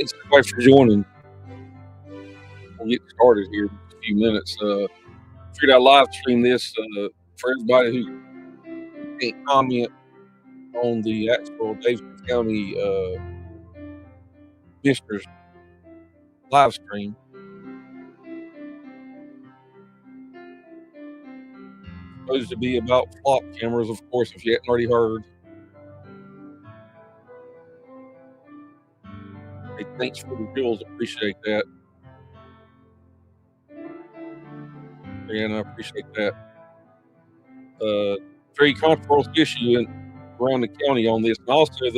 Thanks everybody for joining. We'll get started here in a few minutes. Figured I'd live stream this for everybody who can't comment on the actual Davidson County Commissioners live stream. Supposed to be about flock cameras, of course, if you hadn't already heard. Hey, thanks for the bills. Appreciate that. And I appreciate that. Very controversial issue around the county on this. And also,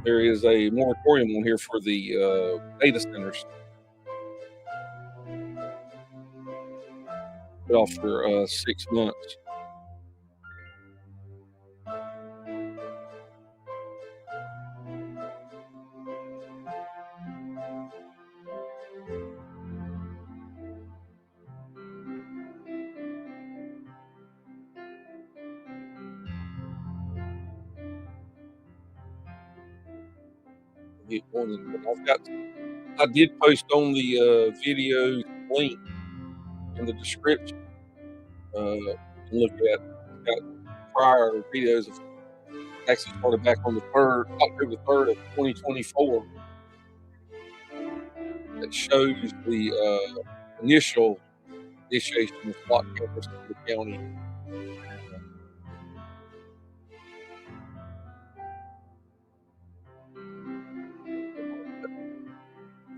there is a moratorium on here for the data centers. Put off for 6 months. Get going. I did post on the video link in the description. Look at got prior videos of actually started back on the October 3rd of 2024. That shows the initial initiation of flock cameras in the county.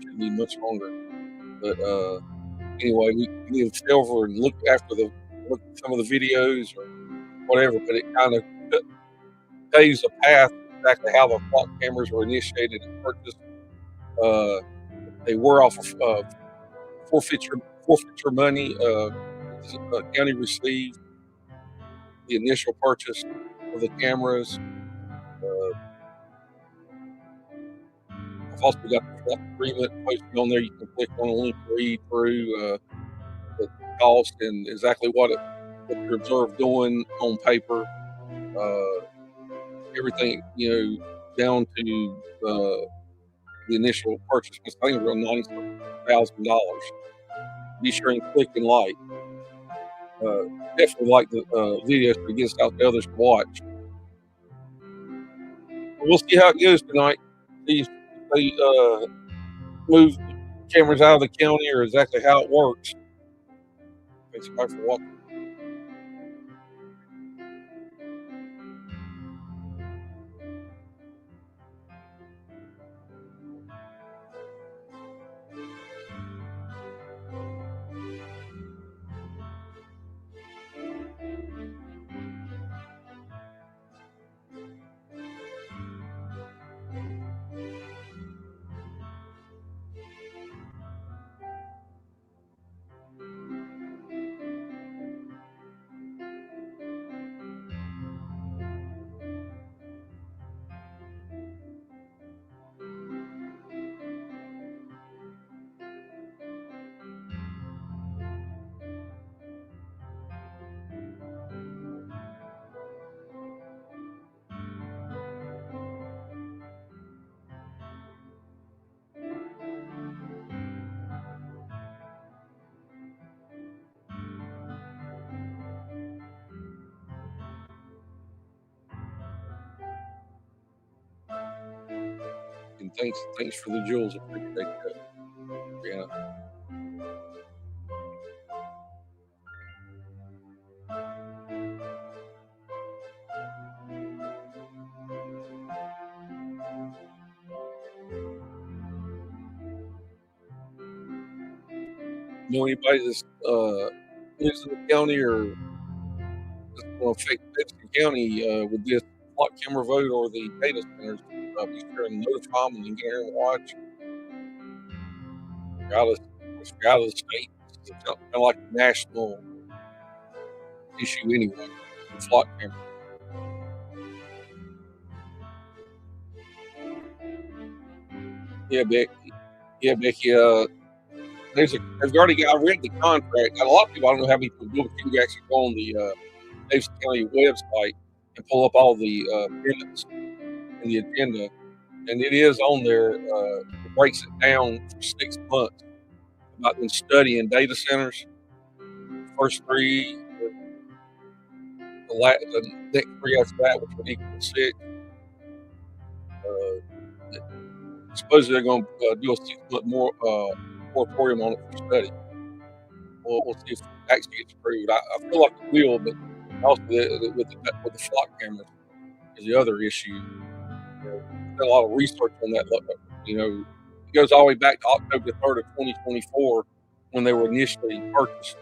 Shouldn't be much longer, but anyway, we need to stay over and look at some of the videos or whatever. But it kind of paves a path exactly how the flock cameras were initiated and purchased. They were off of forfeiture money. The county received the initial purchase of the cameras. I've also got the agreement posted on there. You can click on a link to read through the cost and exactly what you're observed doing on paper. Everything, down to the initial purchase. I think around $90,000. Be sure and click and like. Definitely like the video so it gets out to others to watch. We'll see how it goes tonight. See if they move the cameras out of the county or exactly how it works. Thanks everybody for watching. And thanks for the jewels. Appreciate that. Yeah. Know anybody that's lives in the county or that's going to affect Davidson County with this flock camera vote or the data centers? Be sure and notify them and get here and watch. Regardless of the state, it's kind of like a national issue anyway. The flock camera. Yeah, Becky. They've already got. I read the contract. And a lot of people, I don't know how many people do it. You can actually go on the Davidson County website and pull up all the minutes and the agenda. and it is on there. It breaks it down for 6 months about them studying data centers. The first 3, the next 3 after that, which would equal 6. Supposedly they're going to do a 6-month moratorium on it for study. We'll see if it actually gets approved. I feel like it will, but also with the flock cameras is the other issue. There's been a lot of research on that. It goes all the way back to October 3rd of 2024 when they were initially purchased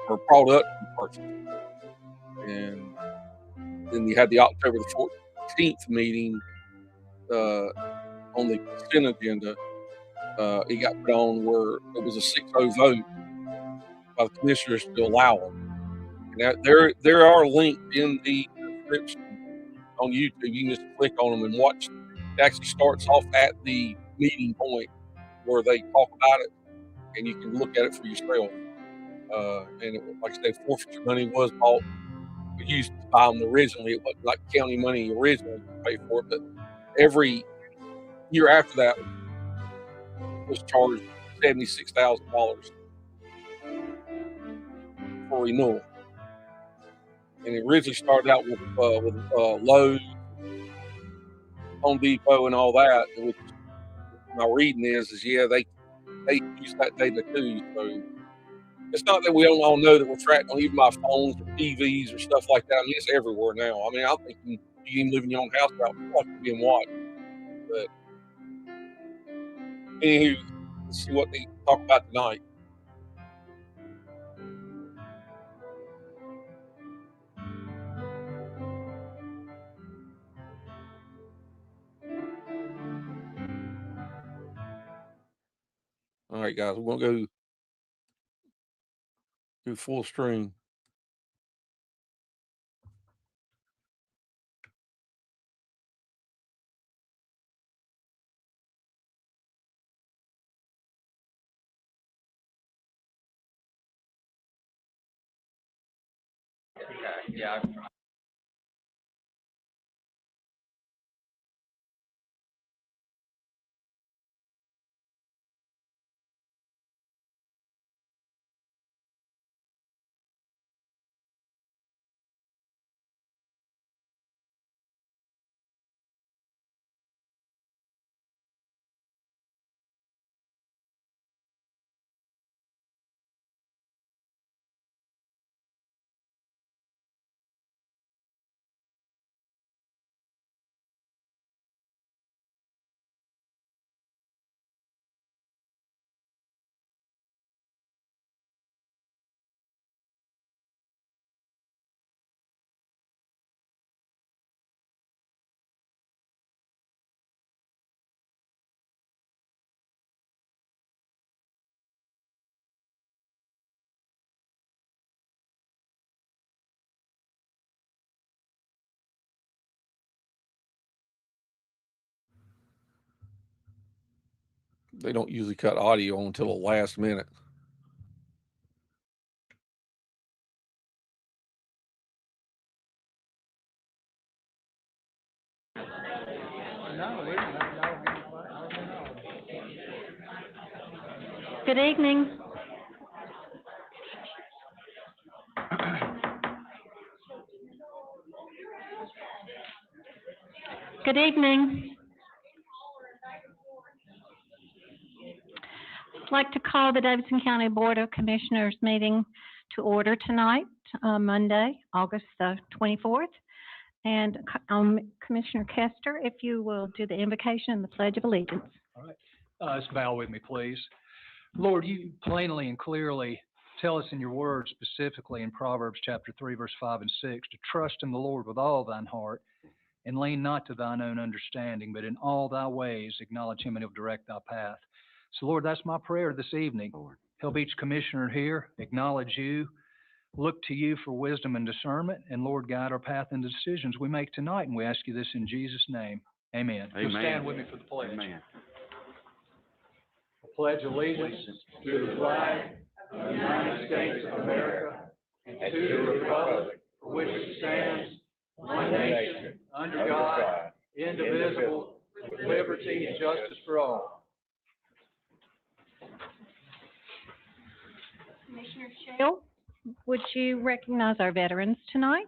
or brought up to be purchased. And then you had the October the 14th meeting on the consent agenda. It got put on where it was a 6-0 vote by the commissioners to allow them. And there are links in the description on YouTube. You can just click on them and watch. It actually starts off at the meeting point where they talk about it, and you can look at it for yourself. And like I said, forfeiture money was used to buy them originally. It wasn't like county money originally to pay for it, but every year after that was charged $76,000 for renewal. And it originally started out with Lowe's, Home Depot, and all that. Which my reading is yeah, they use that data too. So it's not that we don't all know that we're tracked on even my phones or TVs or stuff like that. I mean, it's everywhere now. I mean, I think you even live in your own house without like being watched. But anywho, let's see what they talk about tonight. All right, guys, we're gonna go do full stream. Yeah. They don't usually cut audio until the last minute. Good evening. Good evening. I'd like to call the Davidson County Board of Commissioners meeting to order tonight, Monday, August the 24th. And Commissioner Kester, if you will do the invocation and the Pledge of Allegiance. All right. Let's bow with me, please. Lord, you plainly and clearly tell us in your word, specifically in Proverbs chapter 3, verse 5 and 6, to trust in the Lord with all thine heart and lean not to thine own understanding, but in all thy ways acknowledge him and he'll direct thy path. So, Lord, that's my prayer this evening. Lord, help each commissioner here acknowledge you, look to you for wisdom and discernment, and Lord, guide our path and the decisions we make tonight. And we ask you this in Jesus' name. Amen. Amen. You'll stand with me for the pledge. Amen. I pledge allegiance to the flag of the United States of America and to the republic for which it stands, one nation, under God, indivisible, with liberty and justice for all. Commissioner Shell, would you recognize our veterans tonight?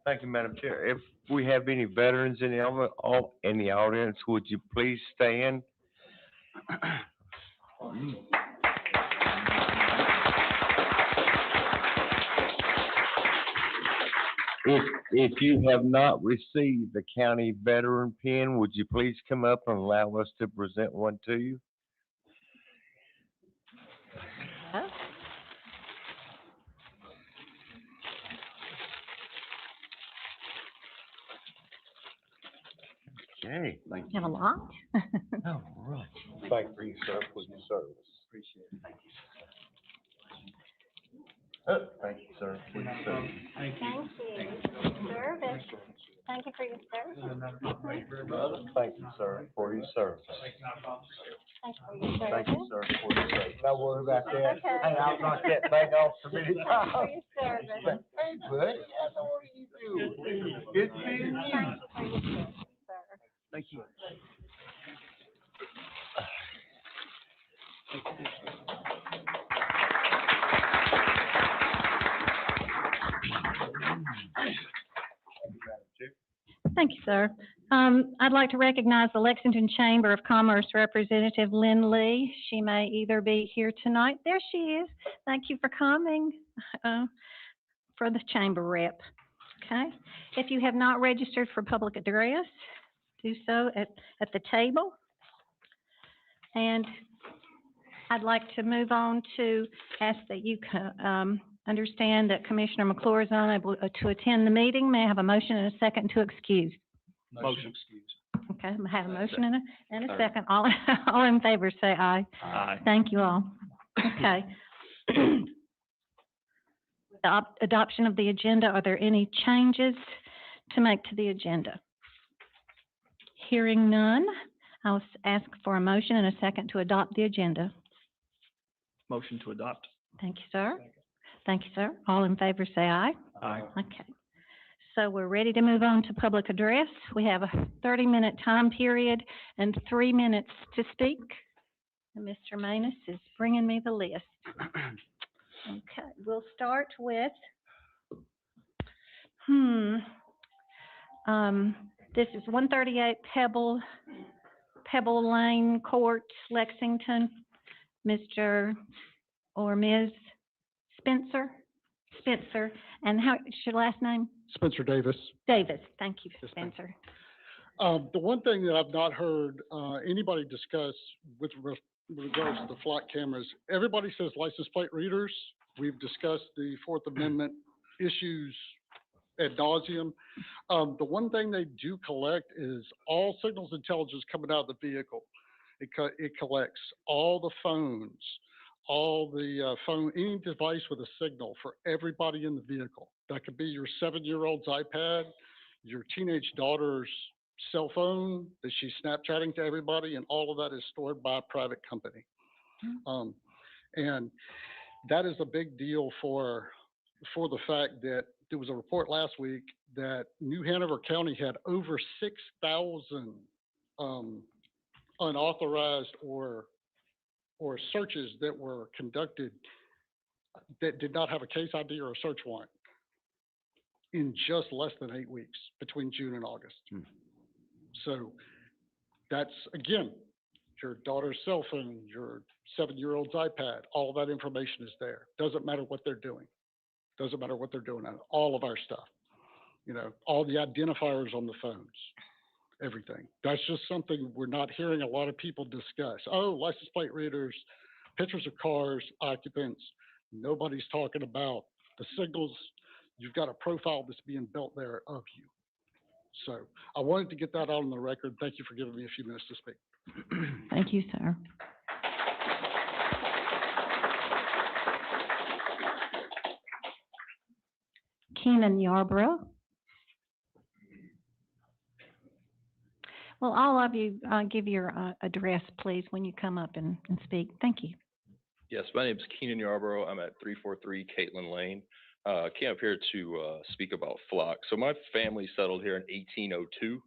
Thank you, Madam Chair. If we have any veterans in the audience, would you please stand? If you have not received the county veteran pin, would you please come up and allow us to present one to you? Huh? Okay. You have a lot? All right. Thank you, sir, for your service. Appreciate it. Thank you. Thank you, sir, for your service. Thank you. Service. Thank you for your service. Brother, thank you, sir, for your service. Thank you for your service. Thank you, sir, for your service. Don't worry about that. Okay. Hey, I'll knock that bag off so many Thank you times. for your service. Hey, buddy, how are you doing? Good seeing you. Thank you for your service, sir. Thank you. Thank you, sir. I'd like to recognize the Lexington Chamber of Commerce Representative Lynn Lee. She may either be here tonight. There she is. Thank you for coming, for the chamber rep. Okay. If you have not registered for public address, do so at the table. And I'd like to move on to ask that you understand that Commissioner McClure is unable to attend the meeting. May I have a motion and a second to excuse? Motion excused. Okay, I have a motion and a second. All in favor, say aye. Aye. Thank you all. Okay. Adoption of the agenda, are there any changes to make to the agenda? Hearing none, I'll ask for a motion and a second to adopt the agenda. Motion to adopt. Thank you, sir. Thank you, sir. All in favor, say aye. Aye. Okay. So we're ready to move on to public address. We have a 30-minute time period and 3 minutes to speak. And Mr. Manus is bringing me the list. Okay, we'll start with, this is 138 Pebble Lane Court, Lexington. Mr. or Ms. Spencer, and how, is your last name? Spencer Davis. Davis, thank you, Yes, ma'am. Spencer. The one thing that I've not heard anybody discuss with regards to the flight cameras, everybody says license plate readers. We've discussed the Fourth Amendment issues ad nauseum. The one thing they do collect is all signals intelligence coming out of the vehicle. It collects all the phones, all the any device with a signal for everybody in the vehicle. That could be your 7-year-old's iPad, your teenage daughter's cell phone that she's Snapchatting to everybody, and all of that is stored by a private company. And that is a big deal for the fact that there was a report last week that New Hanover County had over 6,000 unauthorized or searches that were conducted that did not have a case ID or a search warrant in just less than 8 weeks between June and August. So that's, again, your daughter's cell phone, your 7-year-old's iPad, all that information is there. Doesn't matter what they're doing. Doesn't matter what they're doing on all of our stuff. You know, all the identifiers on the phones, everything. That's just something we're not hearing a lot of people discuss. Oh, license plate readers, pictures of cars, occupants. Nobody's talking about the signals. You've got a profile that's being built there of you. So I wanted to get that out on the record. Thank you for giving me a few minutes to speak. Thank you, sir. Keenan Yarborough. Well, all of you give your address, please, when you come up and speak. Thank you. Yes, my name is Keenan Yarborough. I'm at 343 Caitlin Lane. Came up here to speak about flock. So my family settled here in 1802.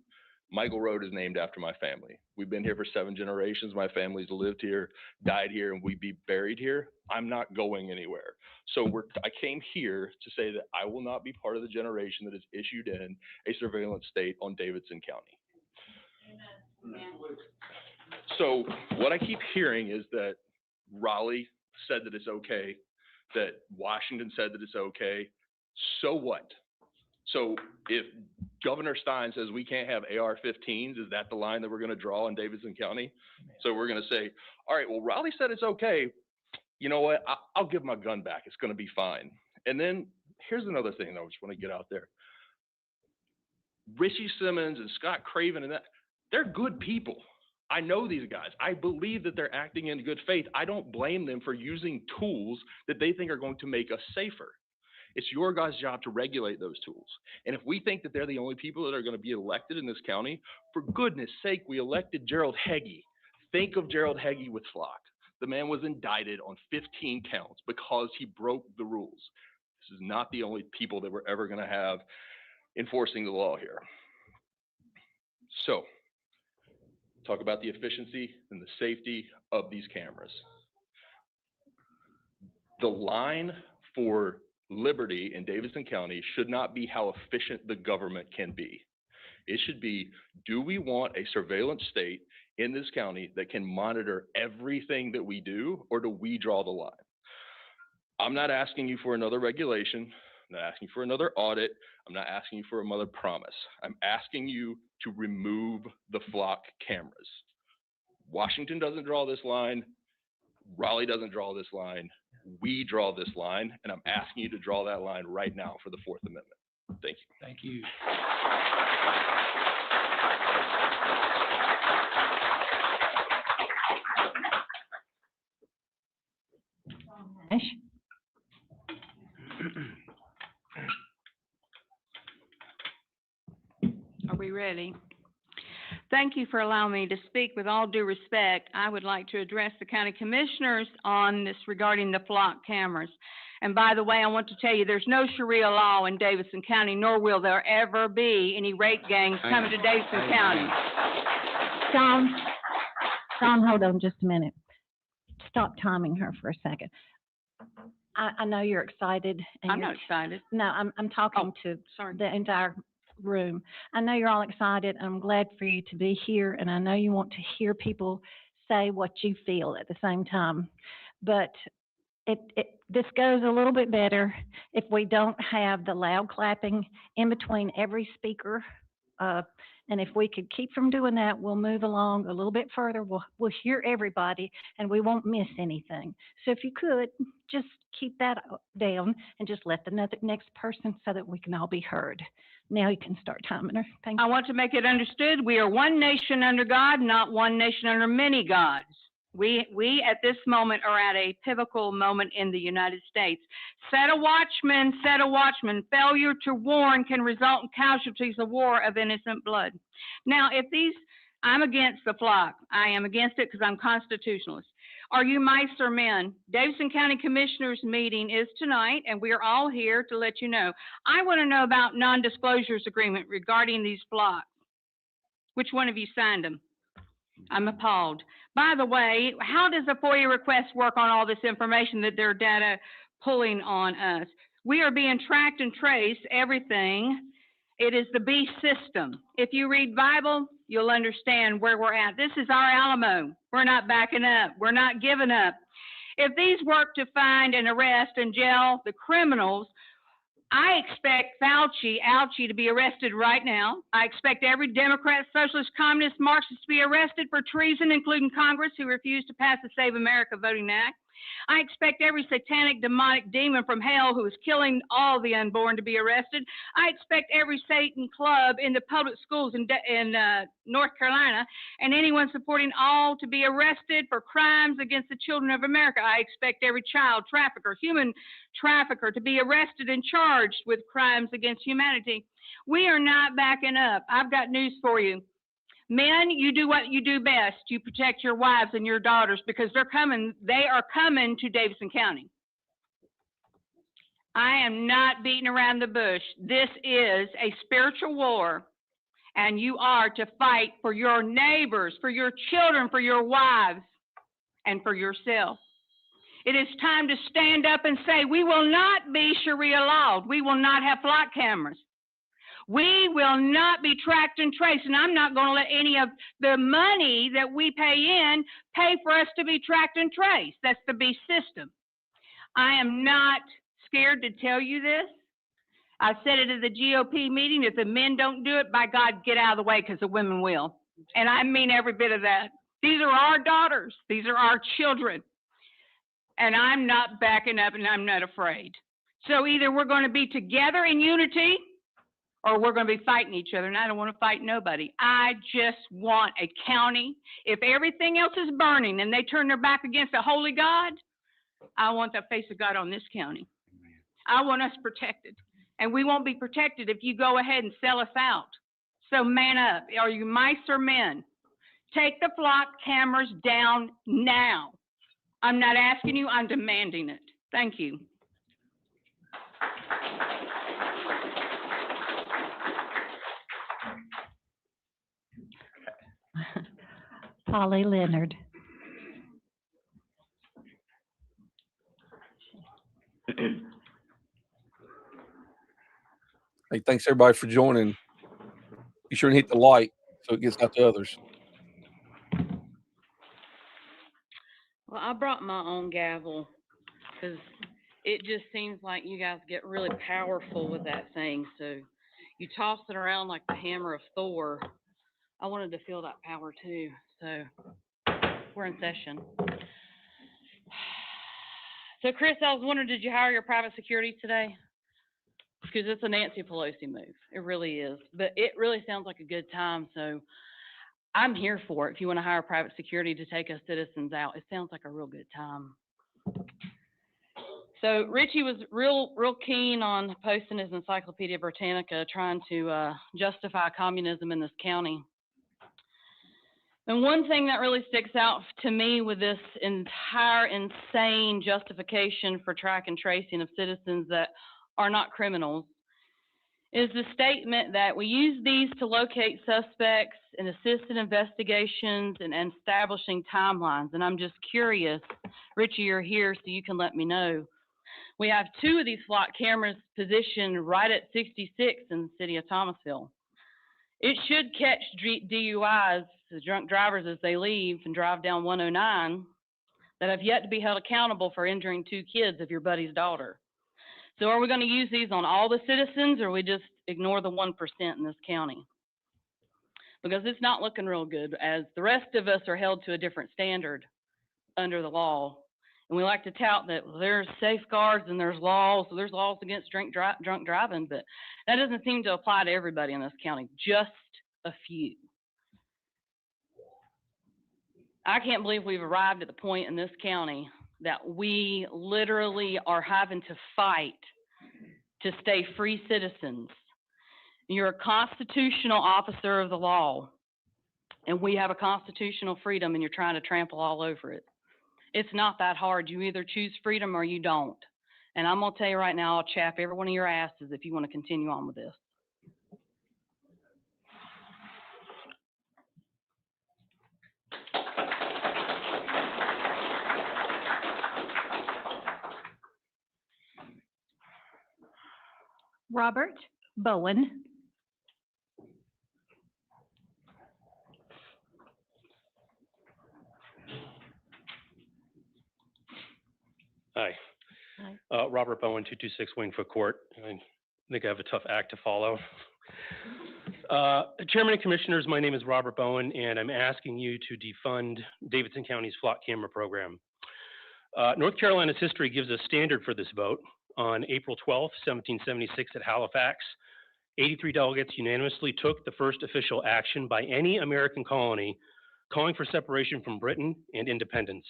Michael Road is named after my family. We've been here for 7 generations. My family's lived here, died here, and we'd be buried here. I'm not going anywhere. So I came here to say that I will not be part of the generation that is issued in a surveillance state on Davidson County. Amen. So what I keep hearing is that Raleigh said that it's okay, that Washington said that it's okay. So what? So if Governor Stein says we can't have AR-15s, is that the line that we're going to draw in Davidson County? So we're going to say, all right, well, Raleigh said it's okay. You know what? I'll give my gun back. It's going to be fine. And then here's another thing that I just want to get out there. Richie Simmons and Scott Craven and that, they're good people. I know these guys. I believe that they're acting in good faith. I don't blame them for using tools that they think are going to make us safer. It's your guys' job to regulate those tools. And if we think that they're the only people that are going to be elected in this county, for goodness sake, we elected Gerald Heggie. Think of Gerald Heggie with Flock. The man was indicted on 15 counts because he broke the rules. This is not the only people that we're ever going to have enforcing the law here. So, talk about the efficiency and the safety of these cameras. The line for liberty in Davidson County should not be how efficient the government can be. It should be, do we want a surveillance state in this county that can monitor everything that we do, or do we draw the line? I'm not asking you for another regulation. I'm not asking you for another audit. I'm not asking you for another promise. I'm asking you to remove the flock cameras. Washington doesn't draw this line. Raleigh doesn't draw this line. We draw this line, and I'm asking you to draw that line right now for the Fourth Amendment. Thank you. Thank you. Are we ready? Thank you for allowing me to speak. With all due respect, I would like to address the county commissioners on this regarding the flock cameras. And by the way, I want to tell you, there's no Sharia law in Davidson County, nor will there ever be any rape gangs coming to Davidson County. Don, hold on just a minute. Stop timing her for a second. I know you're excited. And I'm not excited. No, I'm talking to the entire room. I know you're all excited. I'm glad for you to be here, and I know you want to hear people say what you feel at the same time. But this goes a little bit better if we don't have the loud clapping in between every speaker. And if we could keep from doing that, we'll move along a little bit further. We'll hear everybody, and we won't miss anything. So if you could, just keep that down and just let the next person so that we can all be heard. Now you can start timing her. Thank you. I want to make it understood, we are one nation under God, not one nation under many gods. We at this moment are at a pivotal moment in the United States. Set a watchman. Failure to warn can result in casualties of war of innocent blood. Now, I'm against the flock. I am against it because I'm constitutionalist. Are you mice or men? Davidson County Commissioners meeting is tonight, and we are all here to let you know. I want to know about non-disclosures agreement regarding these flocks. Which one of you signed them? I'm appalled. By the way, how does a FOIA request work on all this information that they're data pulling on us? We are being tracked and traced, everything. It is the beast system. If you read Bible, you'll understand where we're at. This is our Alamo. We're not backing up. We're not giving up. If these work to find and arrest and jail the criminals, I expect Fauci to be arrested right now. I expect every Democrat, Socialist, Communist, Marxist to be arrested for treason, including Congress, who refused to pass the Save America Voting Act. I expect every satanic, demonic demon from hell who is killing all the unborn to be arrested. I expect every Satan club in the public schools in North Carolina and anyone supporting all to be arrested for crimes against the children of America. I expect every child trafficker, human trafficker to be arrested and charged with crimes against humanity. We are not backing up. I've got news for you. Men, you do what you do best. You protect your wives and your daughters because they are coming to Davidson County. I am not beating around the bush. This is a spiritual war, And you are to fight for your neighbors, for your children, for your wives, and for yourself. It is time to stand up and say, we will not be Sharia lawed. We will not have flock cameras. We will not be tracked and traced, and I'm not going to let any of the money that we pay in pay for us to be tracked and traced. That's the beast system. I am not scared to tell you this. I said it at the GOP meeting. If the men don't do it, by God, get out of the way, because the women will. And I mean every bit of that. These are our daughters. These are our children. And I'm not backing up, and I'm not afraid. So either we're going to be together in unity, or we're going to be fighting each other, and I don't want to fight nobody. I just want a county. If everything else is burning and they turn their back against the holy God, I want the face of God on this county. I want us protected. And we won't be protected if you go ahead and sell us out. So man up. Are you mice or men? Take the flock cameras down now. I'm not asking you, I'm demanding it. Thank you. Polly Leonard. Hey, thanks everybody for joining. Be sure and hit the like so it gets out to others. Well, I brought my own gavel because it just seems like you guys get really powerful with that thing. So you toss it around like the hammer of Thor. I wanted to feel that power too. So we're in session. So Chris, I was wondering, did you hire your private security today? Because it's a Nancy Pelosi move. It really is. But it really sounds like a good time. So I'm here for it. If you want to hire private security to take us citizens out, it sounds like a real good time. So Richie was real keen on posting his Encyclopedia Britannica, trying to justify communism in this county. And one thing that really sticks out to me with this entire insane justification for track and tracing of citizens that are not criminals is the statement that we use these to locate suspects and assist in investigations and establishing timelines. And I'm just curious, Richie, you're here so you can let me know. We have 2 of these flock cameras positioned right at 66 in the city of Thomasville. It should catch DUIs, the drunk drivers, as they leave and drive down 109 that have yet to be held accountable for injuring 2 kids of your buddy's daughter. So are we going to use these on all the citizens, or we just ignore the 1% in this county? Because it's not looking real good, as the rest of us are held to a different standard under the law. And we like to tout that there's safeguards and there's laws. So there's laws against drunk driving, but that doesn't seem to apply to everybody in this county, just a few. I can't believe we've arrived at the point in this county that we literally are having to fight to stay free citizens. You're a constitutional officer of the law, and we have a constitutional freedom, and you're trying to trample all over it. It's not that hard. You either choose freedom or you don't. And I'm going to tell you right now, I'll chap every one of your asses if you want to continue on with this. Robert Bowen. Hi. Hi. Robert Bowen, 226 Wingfoot Court. I think I have a tough act to follow. Chairman and Commissioners, my name is Robert Bowen, and I'm asking you to defund Davidson County's flock camera program. North Carolina's history gives a standard for this vote. On April 12th, 1776 at Halifax, 83 delegates unanimously took the first official action by any American colony calling for separation from Britain and independence.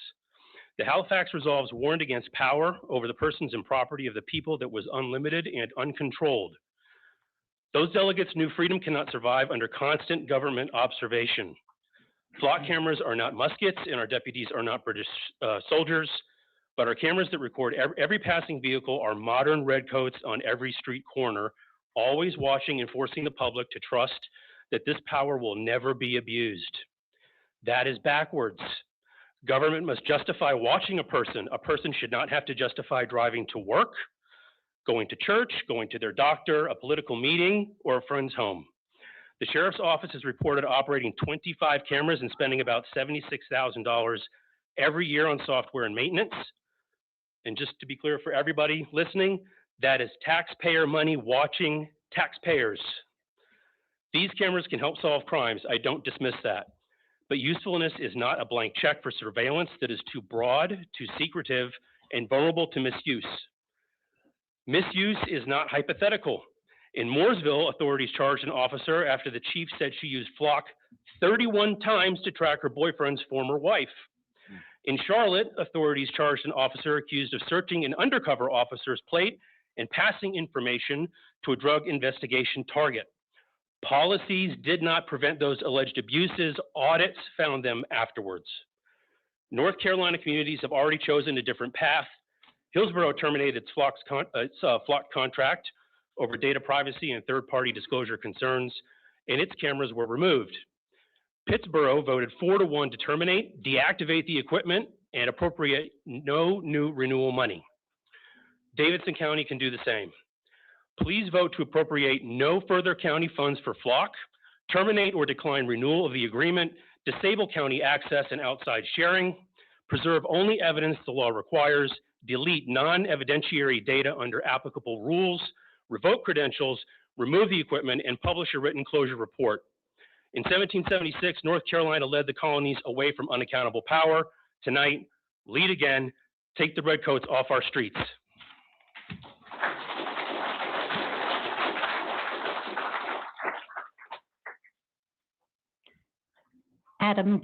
The Halifax resolves warned against power over the persons and property of the people that was unlimited and uncontrolled. Those delegates knew freedom cannot survive under constant government observation. Flock cameras are not muskets, and our deputies are not British soldiers, but our cameras that record every passing vehicle are modern redcoats on every street corner, always watching and forcing the public to trust that this power will never be abused. That is backwards. Government must justify watching a person. A person should not have to justify driving to work, going to church, going to their doctor, a political meeting, or a friend's home. The sheriff's office has reported operating 25 cameras and spending about $76,000 every year on software and maintenance. And just to be clear for everybody listening, that is taxpayer money watching taxpayers. These cameras can help solve crimes. I don't dismiss that. But usefulness is not a blank check for surveillance that is too broad, too secretive, and vulnerable to misuse. Misuse is not hypothetical. In Mooresville, authorities charged an officer after the chief said she used Flock 31 times to track her boyfriend's former wife. In Charlotte, authorities charged an officer accused of searching an undercover officer's plate and passing information to a drug investigation target. Policies did not prevent those alleged abuses. Audits found them afterwards. North Carolina communities have already chosen a different path. Hillsborough terminated its Flock contract over data privacy and third-party disclosure concerns, and its cameras were removed. Pittsburgh voted 4-1 to terminate, deactivate the equipment, and appropriate no new renewal money. Davidson County can do the same. Please vote to appropriate no further county funds for Flock, terminate or decline renewal of the agreement, disable county access and outside sharing, preserve only evidence the law requires, delete non-evidentiary data under applicable rules, revoke credentials, remove the equipment, and publish a written closure report. In 1776, North Carolina led the colonies away from unaccountable power. Tonight, lead again, take the redcoats off our streets. Adam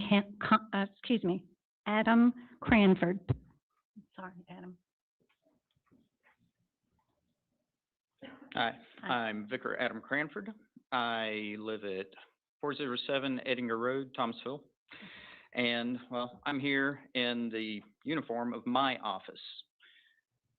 Cranford. Sorry, Adam. Hi, I'm Vicar Adam Cranford. I live at 407 Eddinger Road, Thomasville. And, well, I'm here in the uniform of my office.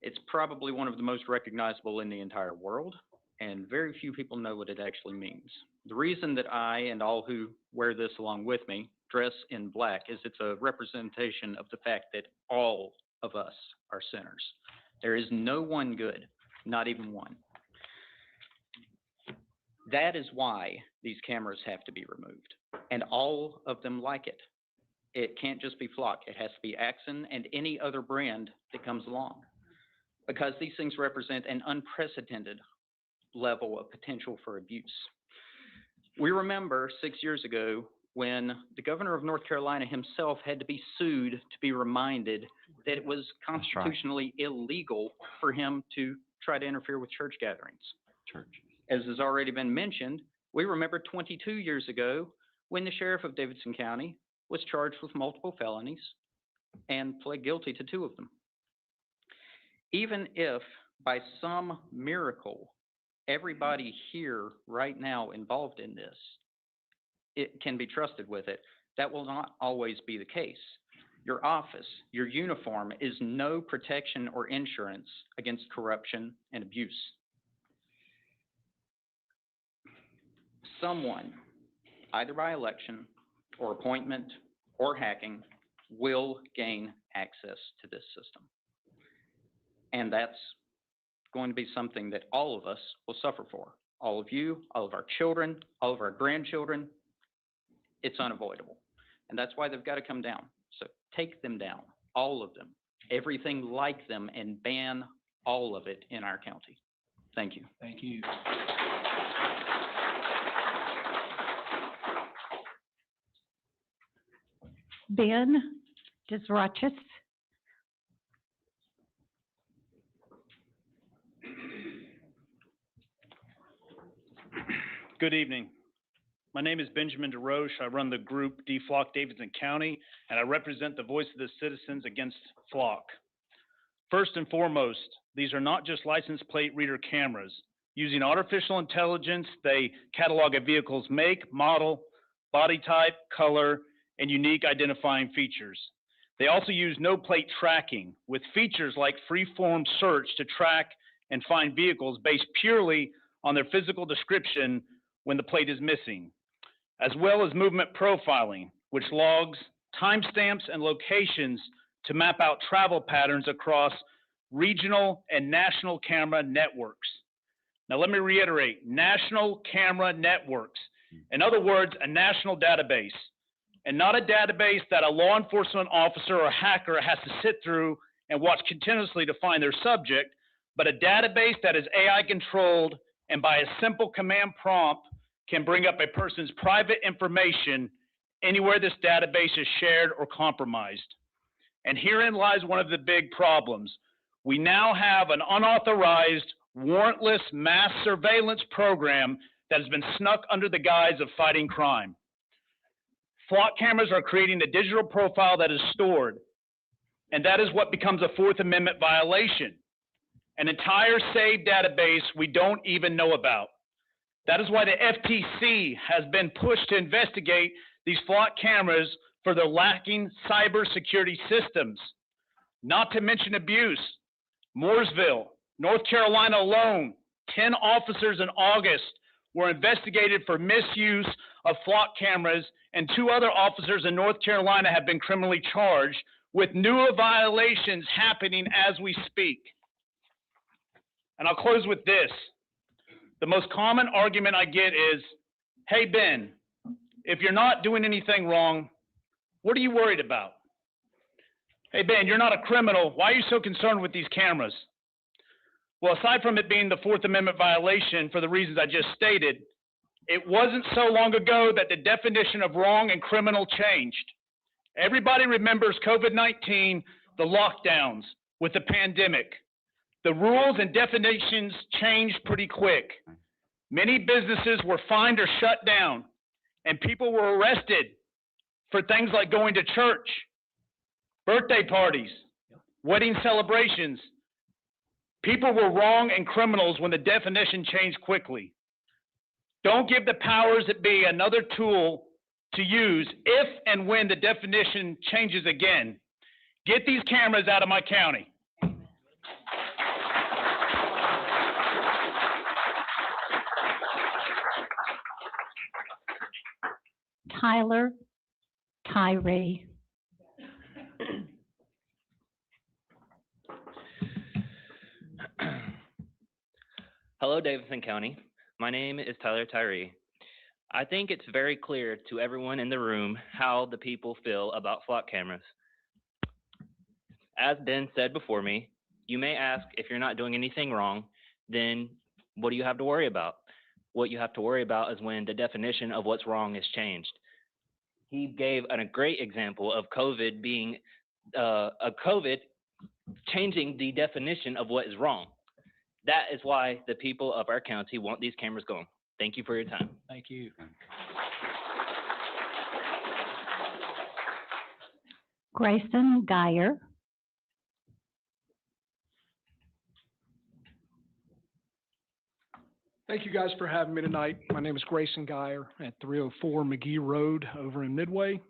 It's probably one of the most recognizable in the entire world, and very few people know what it actually means. The reason that I and all who wear this along with me dress in black is it's a representation of the fact that all of us are sinners. There is no one good, not even one. That is why these cameras have to be removed, and all of them like it. It can't just be Flock. It has to be Axon and any other brand that comes along, because these things represent an unprecedented level of potential for abuse. We remember 6 years ago when the governor of North Carolina himself had to be sued to be reminded that it was constitutionally illegal for him to try to interfere with church gatherings. As has already been mentioned, we remember 22 years ago when the sheriff of Davidson County was charged with multiple felonies and pled guilty to 2 of them. Even if by some miracle everybody here right now involved in this, it can be trusted with it, that will not always be the case. Your office, your uniform is no protection or insurance against corruption and abuse. Someone, either by election or appointment or hacking, will gain access to this system. And that's going to be something that all of us will suffer for. All of you, all of our children, all of our grandchildren. It's unavoidable. And that's why they've got to come down. So take them down, all of them, everything like them, and ban all of it in our county. Thank you. Thank you. Ben Desrachis. Good evening. My name is Benjamin DeRoche. I run the group DFlock Davidson County, and I represent the voice of the citizens against Flock. First and foremost, these are not just license plate reader cameras. Using artificial intelligence, they catalog a vehicle's make, model, body type, color, and unique identifying features. They also use no plate tracking with features like free-form search to track and find vehicles based purely on their physical description when the plate is missing. as well as movement profiling, which logs timestamps and locations to map out travel patterns across regional and national camera networks. Now, let me reiterate, national camera networks. In other words, a national database, and not a database that a law enforcement officer or hacker has to sit through and watch continuously to find their subject, but a database that is AI controlled and by a simple command prompt can bring up a person's private information anywhere this database is shared or compromised. And herein lies one of the big problems. We now have an unauthorized, warrantless mass surveillance program that has been snuck under the guise of fighting crime. Flock cameras are creating a digital profile that is stored, and that is what becomes a Fourth Amendment violation. An entire saved database we don't even know about. That is why the FTC has been pushed to investigate these flock cameras for their lacking cybersecurity systems. Not to mention abuse. Mooresville, North Carolina alone, 10 officers in August were investigated for misuse of flock cameras, and 2 other officers in North Carolina have been criminally charged, with new violations happening as we speak. And I'll close with this. The most common argument I get is, hey, Ben, if you're not doing anything wrong, what are you worried about? Hey, Ben, you're not a criminal. Why are you so concerned with these cameras? Well, aside from it being the Fourth Amendment violation for the reasons I just stated, it wasn't so long ago that the definition of wrong and criminal changed. Everybody remembers COVID-19, the lockdowns with the pandemic. The rules and definitions changed pretty quick. Many businesses were fined or shut down, and people were arrested for things like going to church, birthday parties, wedding celebrations. People were wrong and criminals when the definition changed quickly. Don't give the powers that be another tool to use if and when the definition changes again. Get these cameras out of my county. Tyler Tyree. Hello, Davidson County. My name is Tyler Tyree. I think it's very clear to everyone in the room how the people feel about flock cameras. As Ben said before me, you may ask, if you're not doing anything wrong, then what do you have to worry about? What you have to worry about is when the definition of what's wrong is changed. He gave a great example of COVID being changing the definition of what is wrong. That is why the people of our county want these cameras going. Thank you for your time. Thank you. Grayson Geyer. Thank you guys for having me tonight. My name is Grayson Geyer at 304 McGee Road over in Midway.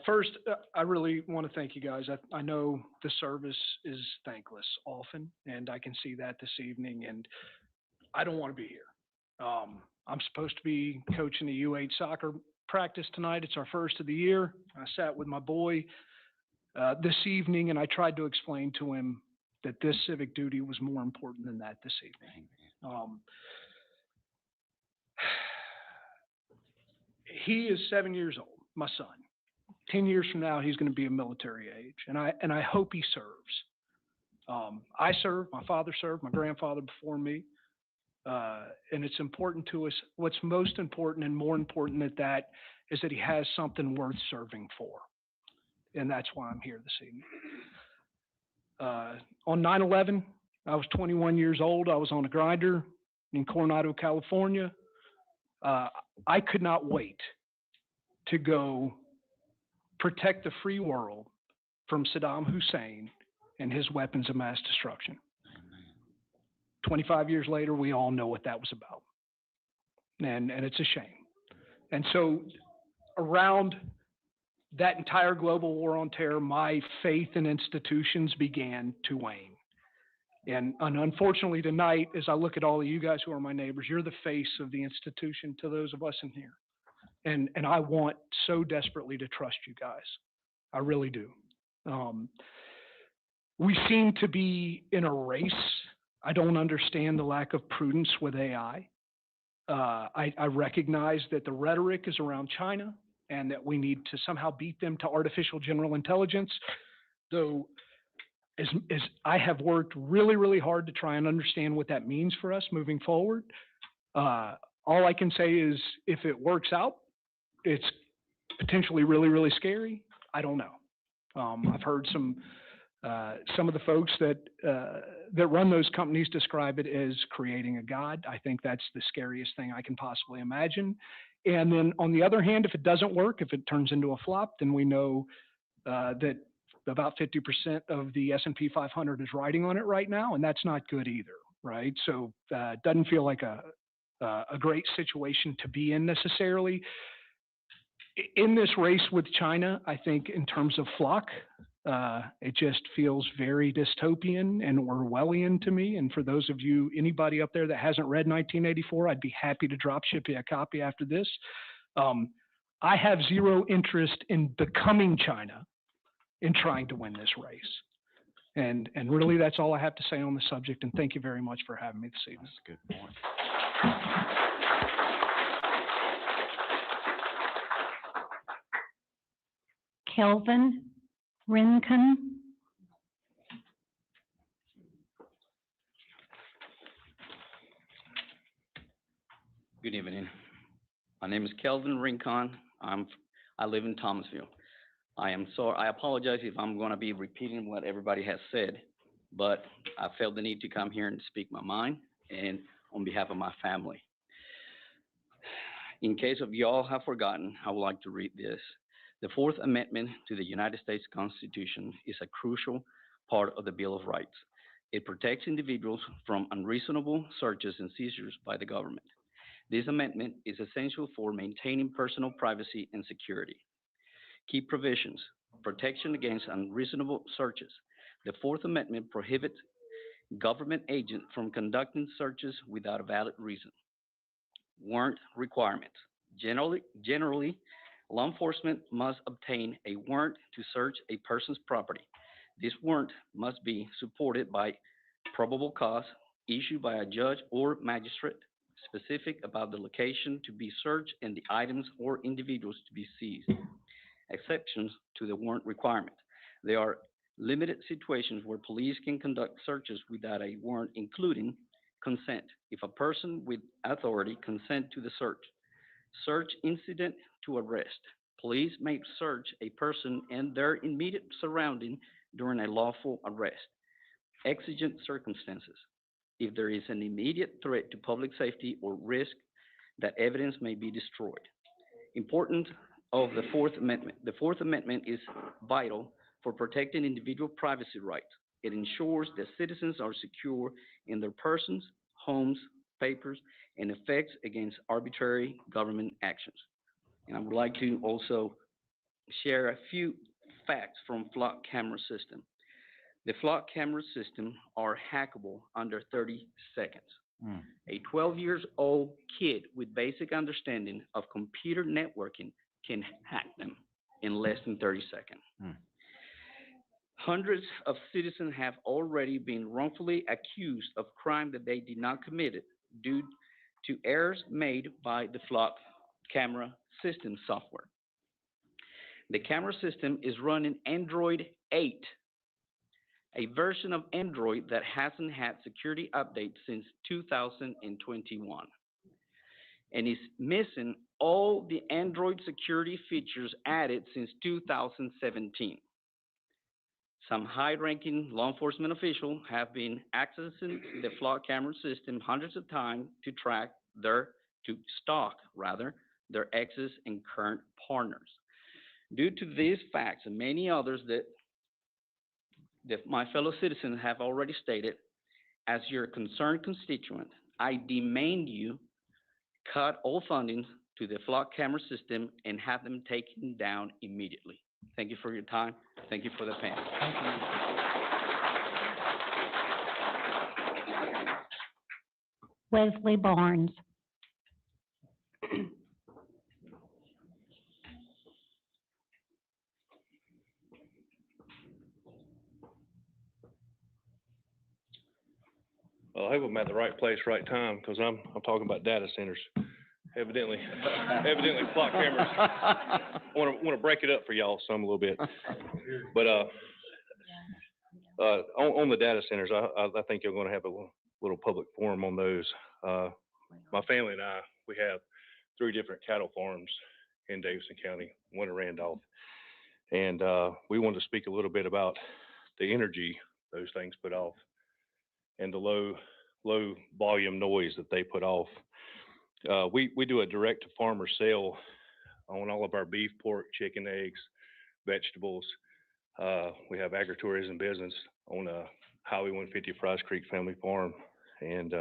First, I really want to thank you guys. I know the service is thankless often, and I can see that this evening, and I don't want to be here. I'm supposed to be coaching the U8 soccer practice tonight. It's our first of the year. I sat with my boy this evening, and I tried to explain to him that this civic duty was more important than that this evening. He is 7 years old, my son. 10 years from now, he's going to be of military age, and I hope he serves. I served, my father served, my grandfather before me, and it's important to us. What's most important and more important than that is that he has something worth serving for, and that's why I'm here this evening. On 9/11, I was 21 years old. I was on a grinder in Coronado, California. I could not wait to go protect the free world from Saddam Hussein and his weapons of mass destruction. 25 years later, we all know what that was about. And it's a shame. And so around that entire global war on terror, my faith in institutions began to wane. And unfortunately tonight, as I look at all of you guys who are my neighbors, you're the face of the institution to those of us in here. And I want so desperately to trust you guys. I really do. We seem to be in a race. I don't understand the lack of prudence with AI. I recognize that the rhetoric is around China and that we need to somehow beat them to artificial general intelligence, though as I have worked really, really hard to try and understand what that means for us moving forward. All I can say is if it works out, it's potentially really, really scary. I don't know. I've heard some of the folks that run those companies describe it as creating a god. I think that's the scariest thing I can possibly imagine. And then on the other hand, if it doesn't work, if it turns into a flop, then we know that about 50% of the S&P 500 is riding on it right now, and that's not good either, right? So it doesn't feel like a great situation to be in necessarily. In this race with China, I think in terms of flock, it just feels very dystopian and Orwellian to me. And for those of you, anybody up there that hasn't read 1984, I'd be happy to drop ship you a copy after this. I have zero interest in becoming China in trying to win this race. And really, that's all I have to say on the subject. And thank you very much for having me this evening. That's a good point. Kelvin Rincon. Good evening. My name is Kelvin Rincon. I live in Thomasville. I apologize if I'm going to be repeating what everybody has said, but I felt the need to come here and speak my mind and on behalf of my family. In case of y'all have forgotten, I would like to read this. The Fourth Amendment to the United States Constitution is a crucial part of the Bill of Rights. It protects individuals from unreasonable searches and seizures by the government. This amendment is essential for maintaining personal privacy and security. Key provisions: protection against unreasonable searches. The Fourth Amendment prohibits government agents from conducting searches without a valid reason. Warrant requirements. Generally, law enforcement must obtain a warrant to search a person's property. This warrant must be supported by probable cause issued by a judge or magistrate specific about the location to be searched and the items or individuals to be seized. Exceptions to the warrant requirement. There are limited situations where police can conduct searches without a warrant, including consent. If a person with authority consent to the search incident to arrest. Police may search a person and their immediate surrounding during a lawful arrest. Exigent circumstances. If there is an immediate threat to public safety or risk that evidence may be destroyed. Importance of the Fourth Amendment. The Fourth Amendment is vital for protecting individual privacy rights. It ensures that citizens are secure in their persons, homes, papers, and effects against arbitrary government actions. And I would like to also share a few facts from flock camera system. The flock camera system are hackable under 30 seconds. A 12-year-old kid with basic understanding of computer networking can hack them in less than 30 seconds. Hundreds of citizens have already been wrongfully accused of crime that they did not commit due to errors made by the flock camera system software. The camera system is running Android 8, a version of Android that hasn't had security updates since 2021, and is missing all the Android security features added since 2017. Some high-ranking law enforcement officials have been accessing the flock camera system hundreds of times to stalk their exes and current partners. Due to these facts and many others that my fellow citizens have already stated, as your concerned constituent, I demand you cut all funding to the flock camera system and have them taken down immediately. Thank you for your time. Thank you for the panel. Thank you. Wesley Barnes. Well, I hope I'm at the right place, right time, because I'm talking about data centers. Evidently flock cameras. I want to break it up for y'all some a little bit. But on the data centers, I think you're going to have a little public forum on those. My family and I, we have 3 different cattle farms in Davidson County, one in Randolph, and we wanted to speak a little bit about the energy those things put off and the low volume noise that they put off. We do a direct to farmer sale on all of our beef, pork, chicken, eggs, vegetables. We have agritourism business on Highway 150 Fries Creek Family Farm. And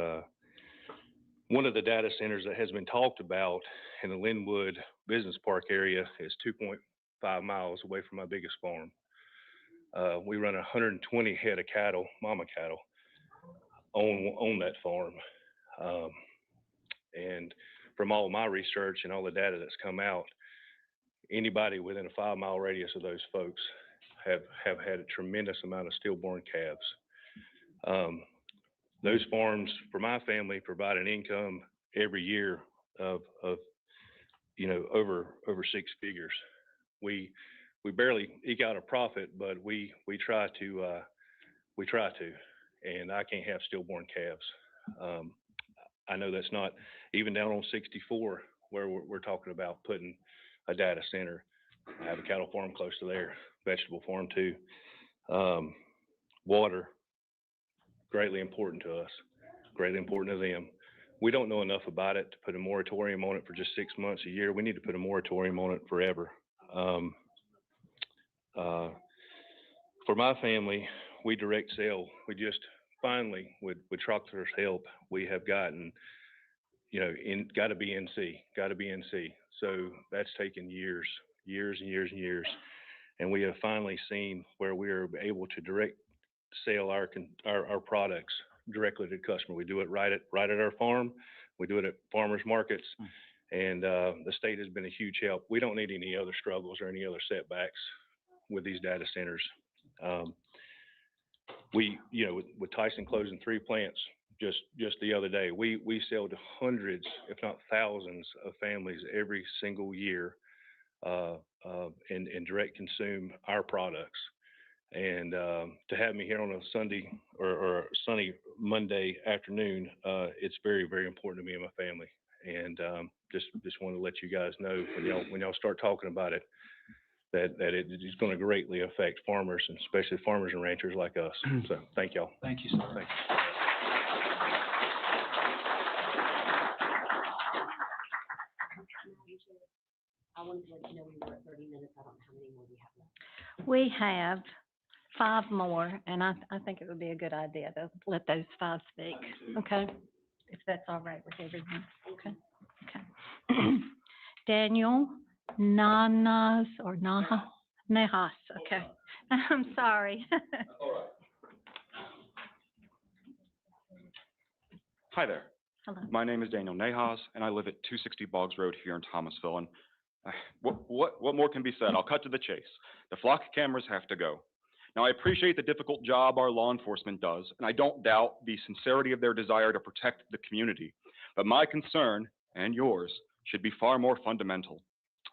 one of the data centers that has been talked about in the Linwood Business Park area is 2.5 miles away from my biggest farm. We run 120 head of cattle, mama cattle, on that farm. And from all of my research and all the data that's come out, anybody within a 5-mile radius of those folks have had a tremendous amount of stillborn calves. Those farms for my family provide an income every year of over 6 figures. We barely eke out a profit, but we try to, and I can't have stillborn calves. I know that's not even down on 64 where we're talking about putting a data center. I have a cattle farm close to there, vegetable farm too. Water, greatly important to us, greatly important to them. We don't know enough about it to put a moratorium on it for just 6 months a year. We need to put a moratorium on it forever. For my family, we direct sell. We just finally, with Troxler's help, we have gotten, got to be NC. So that's taken years and years. And we have finally seen where we are able to direct sell our products directly to the customer. We do it right at our farm. We do it at farmers markets. And the state has been a huge help. We don't need any other struggles or any other setbacks with these data centers. With Tyson closing 3 plants just the other day, we sell to hundreds, if not thousands, of families every single year and direct consume our products. And to have me here on a Sunday or a sunny Monday afternoon, it's very, very important to me and my family. And just want to let you guys know when y'all start talking about it, that it is going to greatly affect farmers, and especially farmers and ranchers like us. So thank y'all. Thank you, sir. Thank you. I wanted to let you know we were at 30 minutes. I don't know how many more we have left. We have 5 more, and I think it would be a good idea to let those 5 speak, okay? If that's all right with everyone, okay? Daniel Nahas, okay. I'm sorry. Hi there. Hello. My name is Daniel Nahas, and I live at 260 Boggs Road here in Thomasville. And what more can be said? I'll cut to the chase. The flock cameras have to go. Now, I appreciate the difficult job our law enforcement does, and I don't doubt the sincerity of their desire to protect the community. But my concern, and yours, should be far more fundamental.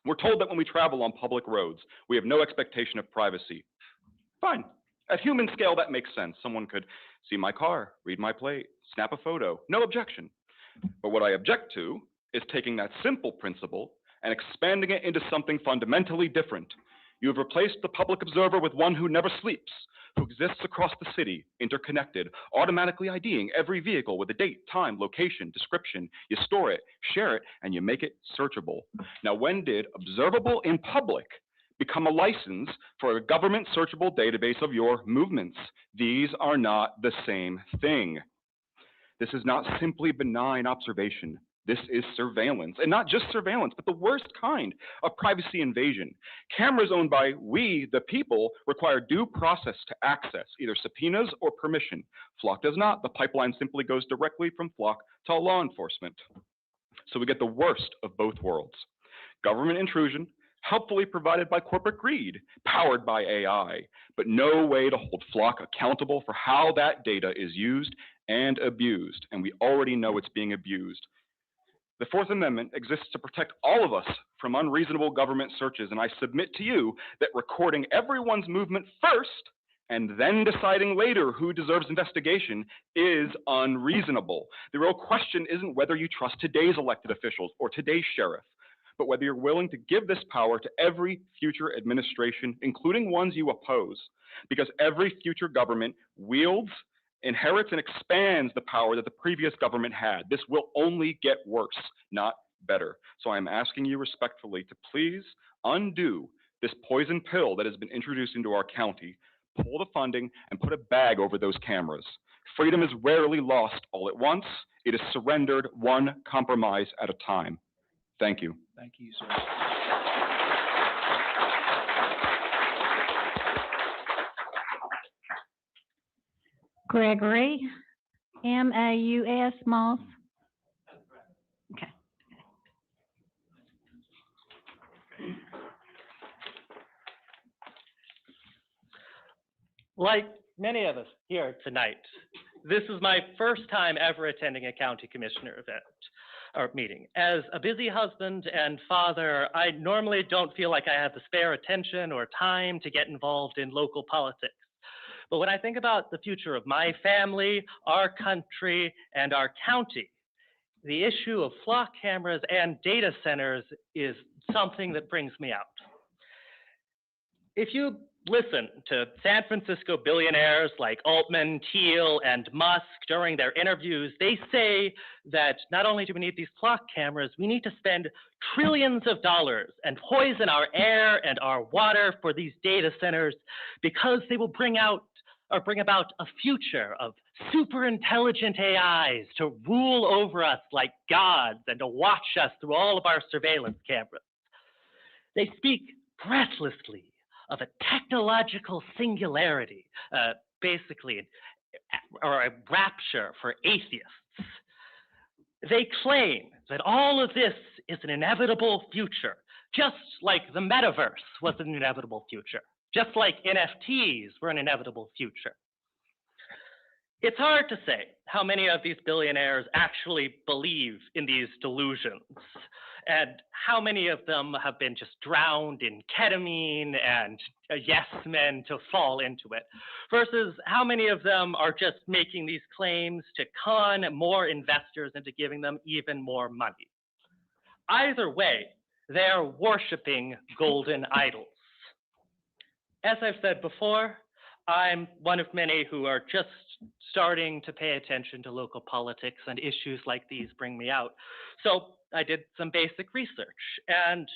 We're told that when we travel on public roads, we have no expectation of privacy. Fine. At human scale, that makes sense. Someone could see my car, read my plate, snap a photo. No objection. But what I object to is taking that simple principle and expanding it into something fundamentally different. You have replaced the public observer with one who never sleeps, who exists across the city, interconnected, automatically IDing every vehicle with a date, time, location, description. You store it, share it, and you make it searchable. Now, when did observable in public become a license for a government searchable database of your movements? These are not the same thing. This is not simply benign observation. This is surveillance, and not just surveillance, but the worst kind of privacy invasion. Cameras owned by we, the people, require due process to access, either subpoenas or permission. Flock does not. The pipeline simply goes directly from Flock to law enforcement. So we get the worst of both worlds. Government intrusion, helpfully provided by corporate greed, powered by AI, but no way to hold Flock accountable for how that data is used and abused, and we already know it's being abused. The Fourth Amendment exists to protect all of us from unreasonable government searches, and I submit to you that recording everyone's movement first and then deciding later who deserves investigation is unreasonable. The real question isn't whether you trust today's elected officials or today's sheriff, but whether you're willing to give this power to every future administration, including ones you oppose, because every future government wields, inherits, and expands the power that the previous government had. This will only get worse, not better. So I'm asking you respectfully to please undo this poison pill that has been introduced into our county, pull the funding, and put a bag over those cameras. Freedom is rarely lost all at once. It is surrendered one compromise at a time. Thank you. Thank you, sir. Gregory, M-A-U-S, Moss. Okay. Like many of us here tonight, this is my first time ever attending a county commissioner event or meeting. As a busy husband and father, I normally don't feel like I have the spare attention or time to get involved in local politics. But when I think about the future of my family, our country, and our county, the issue of flock cameras and data centers is something that brings me out. If you listen to San Francisco billionaires like Altman, Thiel, and Musk during their interviews, they say that not only do we need these flock cameras, we need to spend trillions of dollars and poison our air and our water for these data centers because they will bring about a future of super intelligent AIs to rule over us like gods and to watch us through all of our surveillance cameras. They speak breathlessly of a technological singularity, basically, or a rapture for atheists. They claim that all of this is an inevitable future, just like the metaverse was an inevitable future, just like NFTs were an inevitable future. It's hard to say how many of these billionaires actually believe in these delusions, and how many of them have been just drowned in ketamine and yes men to fall into it, versus how many of them are just making these claims to con more investors into giving them even more money. Either way, they are worshiping golden idols. As I've said before, I'm one of many who are just starting to pay attention to local politics, and issues like these bring me out. So I did some basic research, and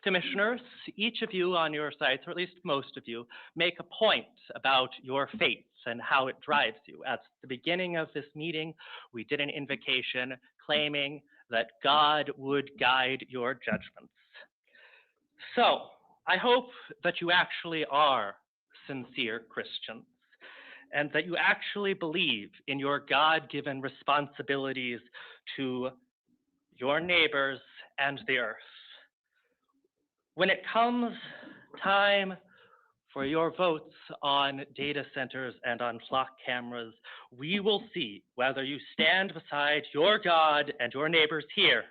commissioners, each of you on your sites, or at least most of you, make a point about your faiths and how it drives you. At the beginning of this meeting, we did an invocation claiming that God would guide your judgments. So I hope that you actually are sincere Christians, and that you actually believe in your God-given responsibilities to your neighbors and the earth. When it comes time for your votes on data centers and on flock cameras, we will see whether you stand beside your God and your neighbors here,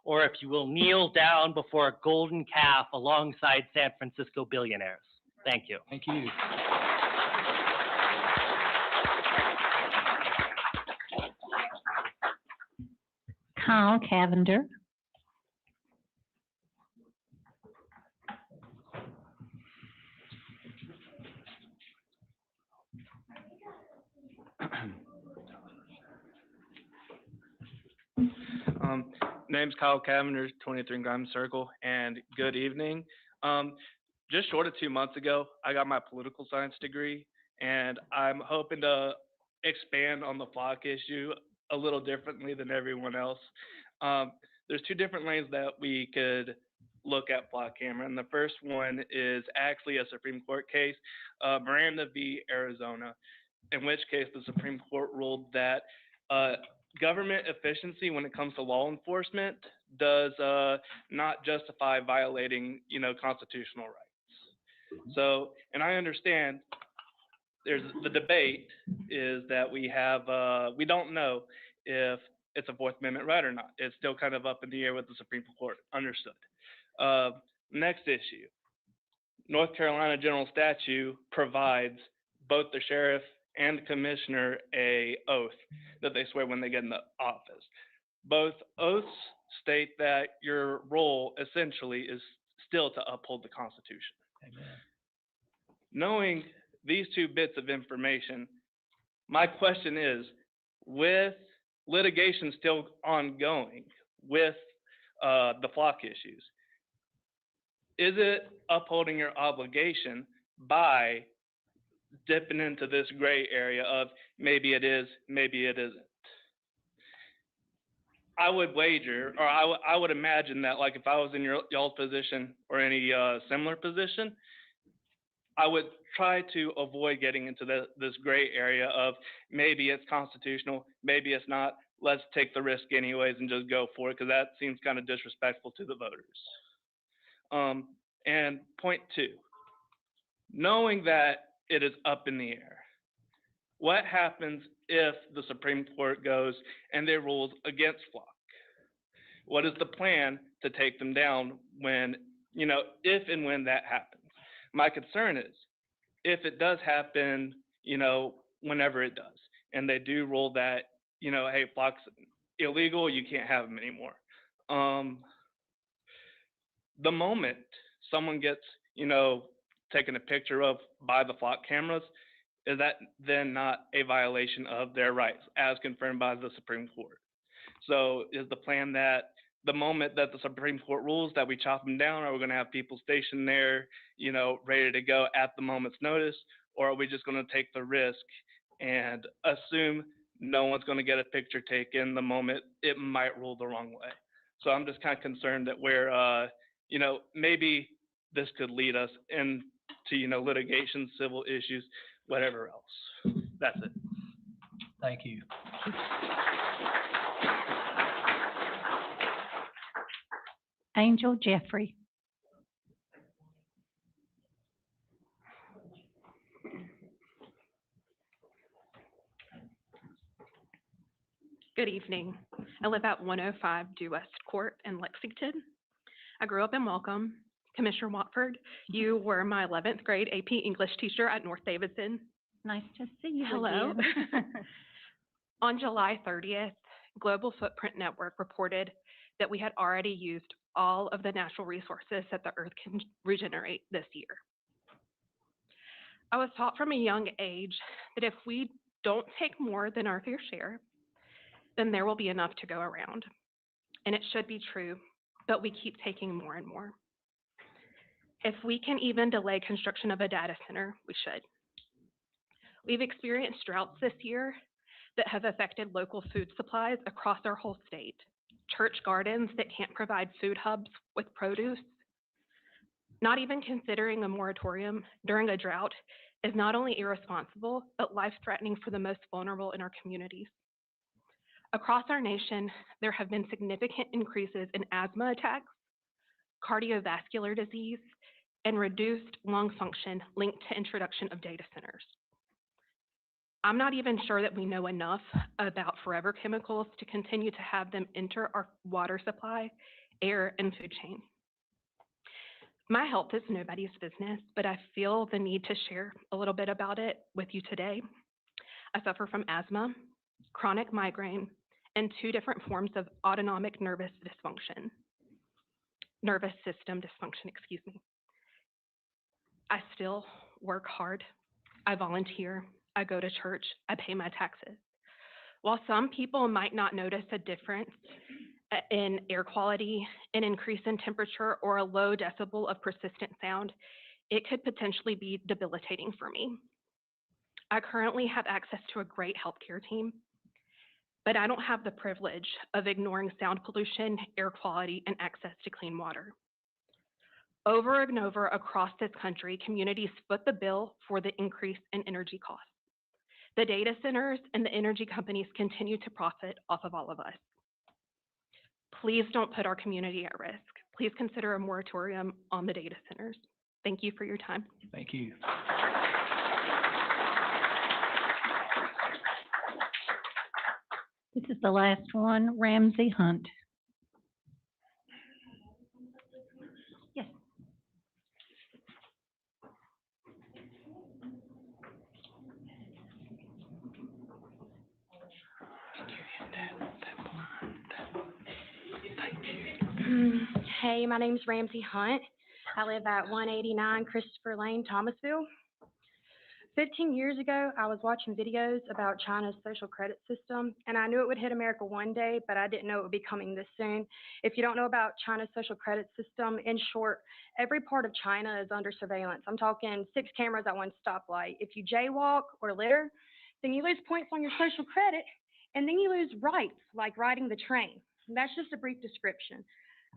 or if you will kneel down before a golden calf alongside San Francisco billionaires. Thank you. Thank you. Kyle Cavender. Name's Kyle Cavender, 23 Grimes Circle, and good evening. Just short of 2 months ago, I got my political science degree, and I'm hoping to expand on the flock issue a little differently than everyone else. There's two different lanes that we could look at flock camera, and the first one is actually a Supreme Court case, Miranda v. Arizona, in which case the Supreme Court ruled that government efficiency when it comes to law enforcement does not justify violating, constitutional rights. So, and I understand there's the debate is that we have, we don't know if it's a Fourth Amendment right or not. It's still kind of up in the air with the Supreme Court. Understood. Next issue. North Carolina General Statute provides both the sheriff and the commissioner a oath that they swear when they get in the office. Both oaths state that your role essentially is still to uphold the Constitution. Amen. Knowing these two bits of information, my question is, with litigation still ongoing with the flock issues, is it upholding your obligation by dipping into this gray area of maybe it is, maybe it isn't? I would wager, or I would imagine that, like, if I was in y'all's position or any similar position, I would try to avoid getting into this gray area of maybe it's constitutional, maybe it's not. Let's take the risk anyways and just go for it, because that seems kind of disrespectful to the voters. And point two, knowing that it is up in the air, what happens if the Supreme Court goes and they rules against flock? What is the plan to take them down when, if and when that happens? My concern is, if it does happen, whenever it does, and they do rule that, hey, flock's illegal, you can't have them anymore. The moment someone gets, taken a picture of by the flock cameras, is that then not a violation of their rights as confirmed by the Supreme Court? So is the plan that the moment that the Supreme Court rules that we chop them down, are we going to have people stationed there, ready to go at the moment's notice? Or are we just going to take the risk and assume no one's going to get a picture taken the moment it might rule the wrong way? So I'm just kind of concerned that we're, maybe this could lead us into, litigation, civil issues, whatever else. That's it. Thank you. Angel Jeffrey. Good evening. I live at 105 Due West Court in Lexington. I grew up in Welcome. Commissioner Watford, you were my 11th grade AP English teacher at North Davidson. Nice to see you Hello. again. On July 30th, Global Footprint Network reported that we had already used all of the natural resources that the Earth can regenerate this year. I was taught from a young age that if we don't take more than our fair share, then there will be enough to go around. And it should be true, but we keep taking more and more. If we can even delay construction of a data center, we should. We've experienced droughts this year that have affected local food supplies across our whole state. Church gardens that can't provide food hubs with produce. Not even considering a moratorium during a drought is not only irresponsible, but life-threatening for the most vulnerable in our communities. Across our nation, there have been significant increases in asthma attacks, cardiovascular disease, and reduced lung function linked to introduction of data centers. I'm not even sure that we know enough about forever chemicals to continue to have them enter our water supply, air, and food chain. My health is nobody's business, but I feel the need to share a little bit about it with you today. I suffer from asthma, chronic migraine, and 2 different forms of autonomic nervous system dysfunction, excuse me. I still work hard. I volunteer. I go to church. I pay my taxes. While some people might not notice a difference in air quality, an increase in temperature, or a low decibel of persistent sound, it could potentially be debilitating for me. I currently have access to a great healthcare team, but I don't have the privilege of ignoring sound pollution, air quality, and access to clean water. Over and over across this country, communities foot the bill for the increase in energy costs. The data centers and the energy companies continue to profit off of all of us. Please don't put our community at risk. Please consider a moratorium on the data centers. Thank you for your time. Thank you. This is the last one, Ramsey Hunt. Yes. Hey, my name's Ramsey Hunt. I live at 189 Christopher Lane, Thomasville. 15 years ago, I was watching videos about China's social credit system, and I knew it would hit America one day, but I didn't know it would be coming this soon. If you don't know about China's social credit system, in short, every part of China is under surveillance. I'm talking 6 cameras at one stoplight. If you jaywalk or litter, then you lose points on your social credit, and then you lose rights, like riding the train. And that's just a brief description.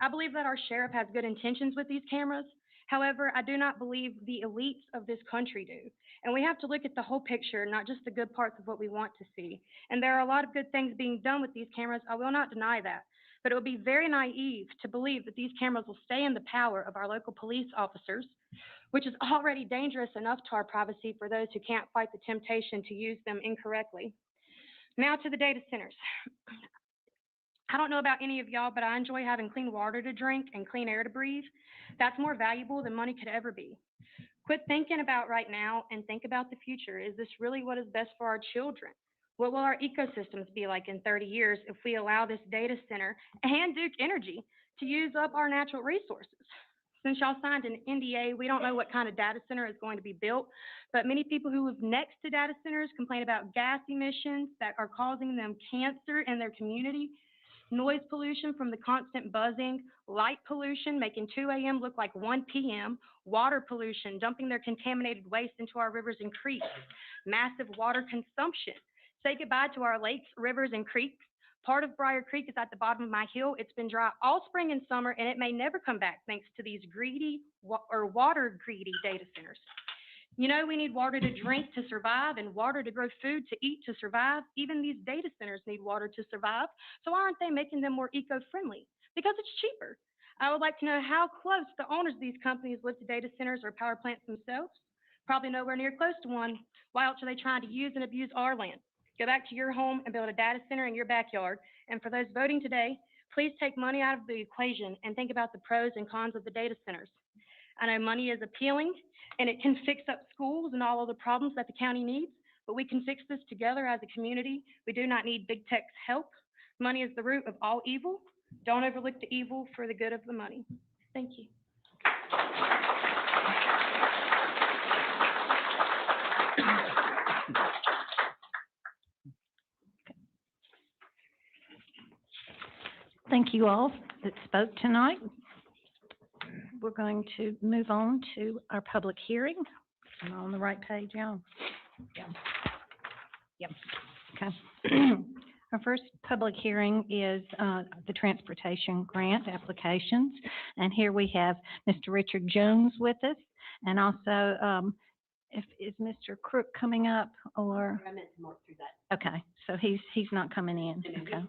I believe that our sheriff has good intentions with these cameras. However, I do not believe the elites of this country do. And we have to look at the whole picture, not just the good parts of what we want to see. And there are a lot of good things being done with these cameras. I will not deny that. But it would be very naive to believe that these cameras will stay in the power of our local police officers, which is already dangerous enough to our privacy for those who can't fight the temptation to use them incorrectly. Now to the data centers. I don't know about any of y'all, but I enjoy having clean water to drink and clean air to breathe. That's more valuable than money could ever be. Quit thinking about right now and think about the future. Is this really what is best for our children? What will our ecosystems be like in 30 years if we allow this data center and Duke Energy to use up our natural resources? Since y'all signed an NDA, we don't know what kind of data center is going to be built, but many people who live next to data centers complain about gas emissions that are causing them cancer in their community, noise pollution from the constant buzzing, light pollution making 2 a.m. look like 1 p.m., water pollution dumping their contaminated waste into our rivers and creeks, massive water consumption. Say goodbye to our lakes, rivers, and creeks. Part of Briar Creek is at the bottom of my hill. It's been dry all spring and summer, and it may never come back thanks to these water greedy data centers. You know, we need water to drink to survive and water to grow food to eat to survive. Even these data centers need water to survive. So why aren't they making them more eco-friendly? Because it's cheaper. I would like to know how close the owners of these companies live to data centers or power plants themselves. Probably nowhere near close to one. Why else are they trying to use and abuse our land? Go back to your home and build a data center in your backyard. And for those voting today, please take money out of the equation and think about the pros and cons of the data centers. I know money is appealing and it can fix up schools and all of the problems that the county needs, but we can fix this together as a community. We do not need big tech's help. Money is the root of all evil. Don't overlook the evil for the good of the money. Thank you. Thank you all that spoke tonight. We're going to move on to our public hearing. Am I on the right page, y'all? Yeah. Yep. Okay. Our first public hearing is the transportation grant applications. And here we have Mr. Richard Jones with us. And also, is Mr. Crook coming up or? I meant to mark through that. Okay, so he's not coming in. And Okay.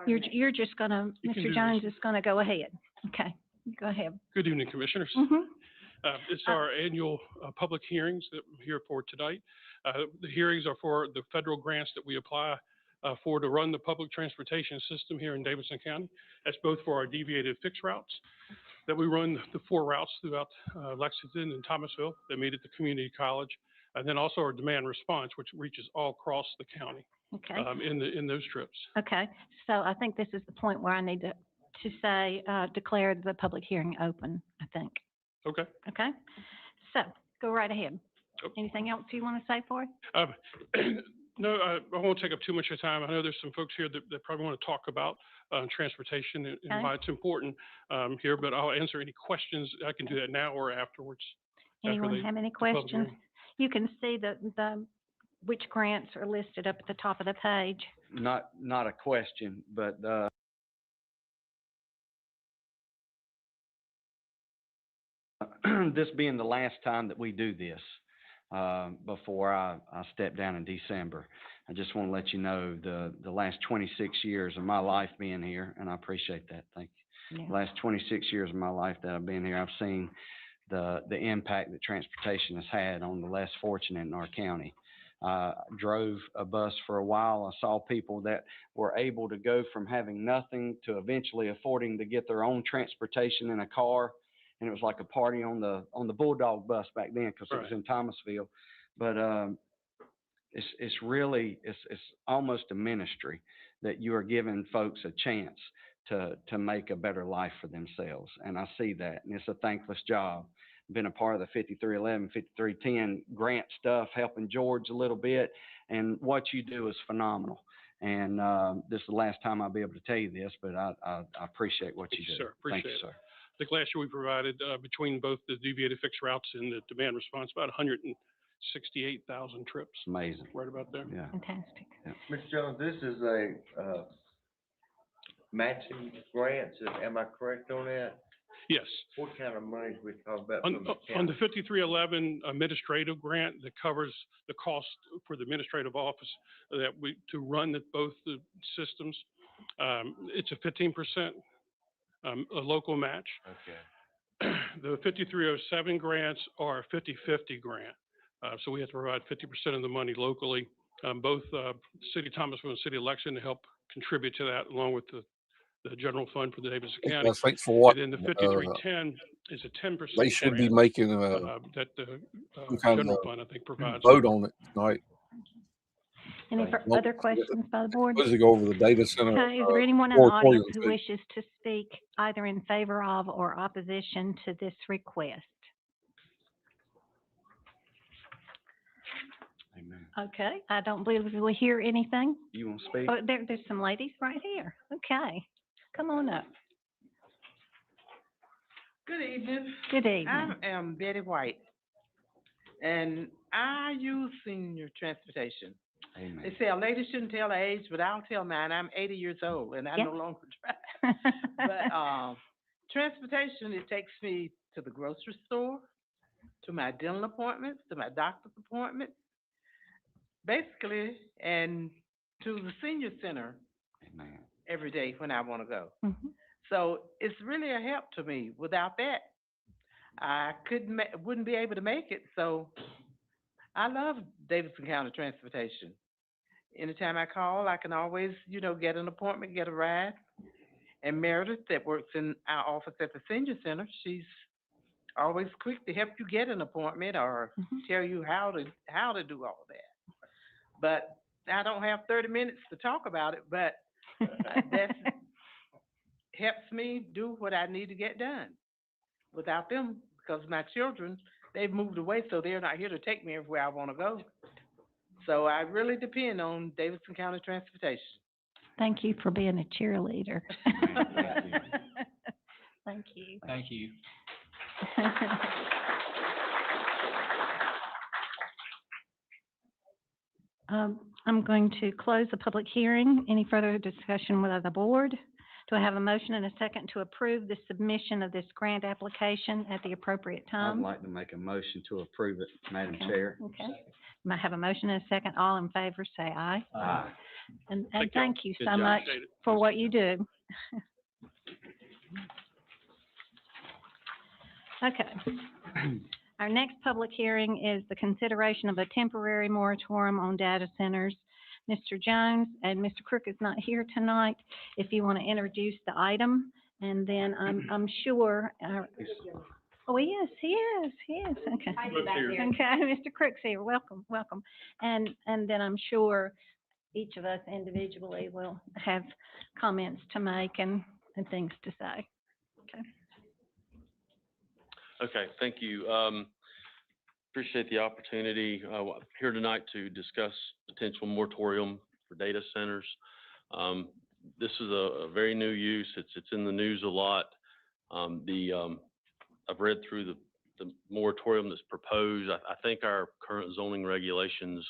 he's- You're just gonna, You can Mr. do Jones this. is gonna go ahead. Okay, go ahead. Good evening, Commissioners. Mhm. It's our annual public hearings that we're here for tonight. The hearings are for the federal grants that we apply for to run the public transportation system here in Davidson County. That's both for our deviated fixed routes that we run the 4 routes throughout Lexington and Thomasville that meet at the community college, and then also our demand response, which reaches all across the county Okay. in those trips. Okay, so I think this is the point where I need to say, declare the public hearing open, I think. Okay. Okay, so go right ahead. Oh. Anything else you want to say for it? No, I won't take up too much of your time. I know there's some folks here that probably want to talk about transportation and Okay. why it's important here, but I'll answer any questions. I can do that now or afterwards. after Anyone the- have any the public questions? hearing. You can see which grants are listed up at the top of the page. Not a question, but, this being the last time that we do this, before I step down in December, I just want to let you know the last 26 years of my life being here, and I appreciate that. Thank you. Yeah. The last 26 years of my life that I've been here, I've seen the impact that transportation has had on the less fortunate in our county. Drove a bus for a while. I saw people that were able to go from having nothing to eventually affording to get their own transportation in a car. And it was like a party on the Bulldog bus back then, because it was in Thomasville. But it's really almost a ministry that you are giving folks a chance to make a better life for themselves. And I see that, and it's a thankless job. Been a part of the 5311, 5310 grant stuff, helping George a little bit, and what you do is phenomenal. And this is the last time I'll be able to tell you this, but I appreciate what you do. Sir, appreciate Thank you, it. sir. I think last year we provided, between both the deviated fixed routes and the demand response, about 168,000 trips. Amazing. Right about there. Yeah. Fantastic. Yeah. Mr. Jones, this is a, matching grants, am I correct on that? Yes. What kind of money we talking about On, from the on the county? 5311 administrative grant that covers the cost for the administrative office to run both the systems, it's a 15% a local match. Okay. The 5307 grants are a 50-50 grant. So we have to provide 50% of the money locally. Both City of Thomasville and City Election help contribute to that, along with the general fund for the Davidson County. I think for what And then the 5310 is a 10% they should be grant, making that the some kind general of fund, I think, provides. vote on it tonight. Any other questions by the board? Supposed to go over the data center. Okay, is there anyone in the audience moratorium who fee. wishes to speak either in favor of or opposition to this request? Amen. Okay, I don't believe we hear anything. You want to speak? Oh, there's some ladies right here. Okay, come on up. Good evening. Good evening. I am Betty White, and I use senior transportation. Amen. They say a lady shouldn't tell her age, but I'll tell mine. I'm 80 years old, and I Yeah. no longer drive. But transportation, it takes me to the grocery store, to my dental appointments, to my doctor's appointments, basically, and to the senior center. Amen. Every day when I want to go. Mm-hmm. So it's really a help to me. Without that, I wouldn't be able to make it. So I love Davidson County Transportation. Anytime I call, I can always, get an appointment, get a ride. And Meredith, that works in our office at the senior center, she's always quick to help you get an appointment or tell you how to do all that. But I don't have 30 minutes to talk about it, but that helps me do what I need to get done. Without them, because my children, they've moved away, so they're not here to take me everywhere I want to go. So I really depend on Davidson County Transportation. Thank you for being a cheerleader. Thank you. Thank you. I'm going to close the public hearing. Any further discussion with the board? Do I have a motion and a second to approve the submission of this grant application at the appropriate I'd time? like to make a motion to approve it, Madam Okay. Chair. Okay. I have a motion and a second. All in favor, say aye. Aye. And Thank thank y'all. you Good so job. much Appreciate it. for what you do. Okay. Our next public hearing is the consideration of a temporary moratorium on data centers. Mr. Jones and Mr. Crook is not here tonight. If you want to introduce the item, and then I'm sure, oh, he is. Okay. Okay, Mr. Crook's here. Welcome. And then I'm sure each of us individually will have comments to make and things to say. Okay. Okay, thank you. Appreciate the opportunity. Here tonight to discuss potential moratorium for data centers. This is a very new use. It's in the news a lot. I've read through the moratorium that's proposed. I think our current zoning regulations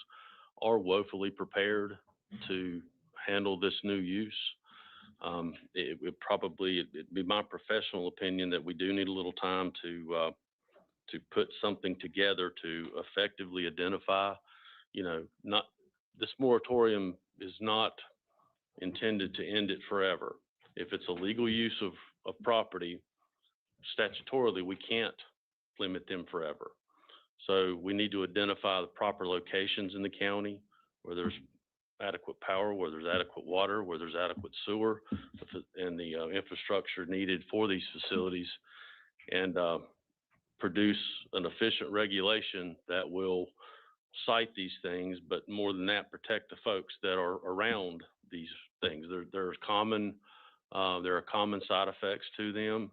are woefully prepared to handle this new use. It'd be my professional opinion that we do need a little time to put something together to effectively identify, this moratorium is not intended to end it forever. If it's a legal use of property, statutorily, we can't limit them forever. So we need to identify the proper locations in the county where there's adequate power, where there's adequate water, where there's adequate sewer, and the infrastructure needed for these facilities, and produce an efficient regulation that will cite these things, but more than that, protect the folks that are around these things. There are common side effects to them.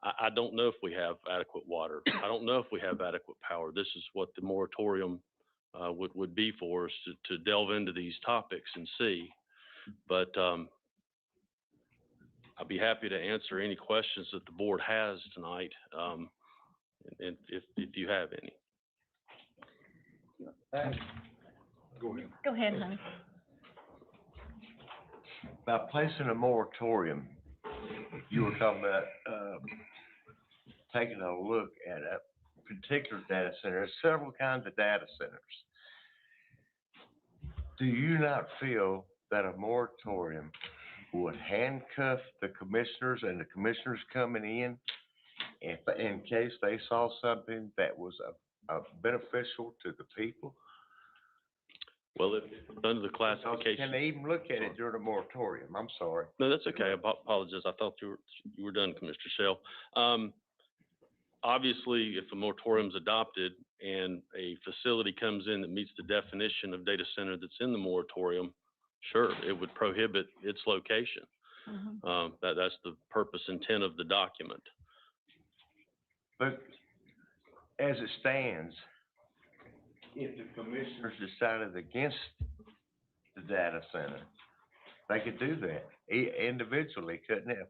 I don't know if we have adequate water. I don't know if we have adequate power. This is what the moratorium would be for us to delve into these topics and see. But I'd be happy to answer any questions that the board has tonight, and if you have any. Go ahead. Go ahead, honey. By placing a moratorium, you were talking about, taking a look at a particular data center. There's several kinds of data centers. Do you not feel that a moratorium would handcuff the commissioners and the commissioners coming in if, in case they saw something that was beneficial to the people? Well, if under the classification. Can they even look at it during a moratorium? I'm sorry. No, that's okay. I apologize. I thought you were done, Commissioner Shell. Obviously, if a moratorium is adopted and a facility comes in that meets the definition of data center that's in the moratorium, sure, it would prohibit its location. That's the purpose intent of the document. But as it stands, if the commissioners decided against the data center, they could do that individually, couldn't they?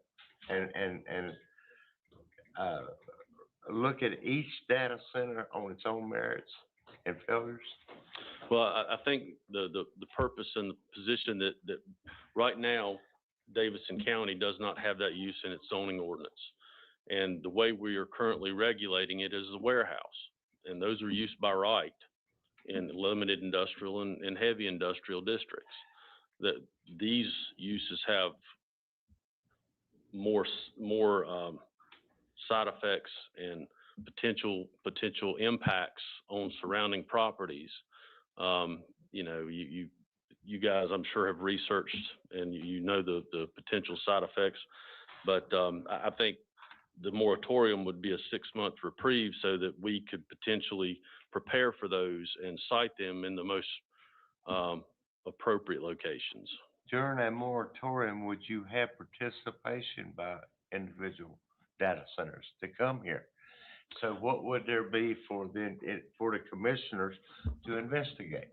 And look at each data center on its own merits and failures. Well, I think the purpose and the position that right now, Davidson County does not have that use in its zoning ordinance. And the way we are currently regulating it is a warehouse. And those are used by right in limited industrial and heavy industrial districts. That these uses have more side effects and potential impacts on surrounding properties. You know, you guys, I'm sure, have researched and you know the potential side effects, but I think the moratorium would be a 6-month reprieve so that we could potentially prepare for those and cite them in the most appropriate locations. During that moratorium, would you have participation by individual data centers to come here? So what would there be for the commissioners to investigate?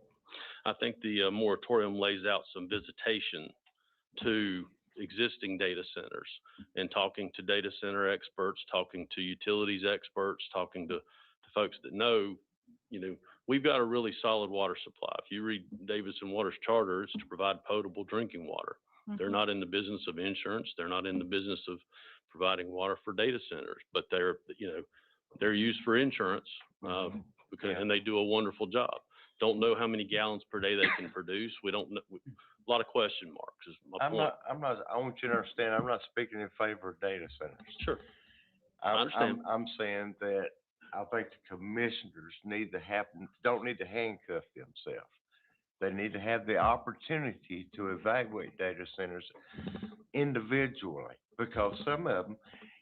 I think the moratorium lays out some visitation to existing data centers and talking to data center experts, talking to utilities experts, talking to folks that know, you know, we've got a really solid water supply. If you read Davidson Water's charter, it's to provide potable drinking water. They're not in the business of insurance. They're not in the business of providing water for data centers, but they're used for insurance and they do a wonderful job. Don't know how many gallons per day they can produce. We don't know. A lot of question marks is my point. I want you to understand, I'm not speaking in favor of data centers. Sure. I understand. I'm saying that I think the commissioners don't need to handcuff themselves. They need to have the opportunity to evaluate data centers individually, because some of them,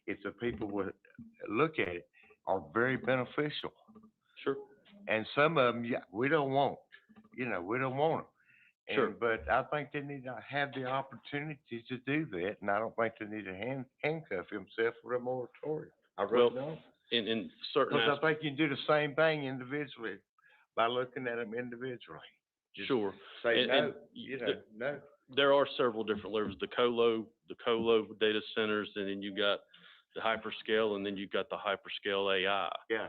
if the people would look at it, are very beneficial. Sure. And some of them, we don't want, we don't want them. Sure. But I think they need to have the opportunity to do that, and I don't think they need to handcuff themselves with a moratorium. I really don't. In certain Because I think you can do the same thing individually by looking at them individually. Just sure. say And no. There are several different levels. The colo data centers, and then you got the hyperscale, and then you've got the hyperscale AI. Yeah.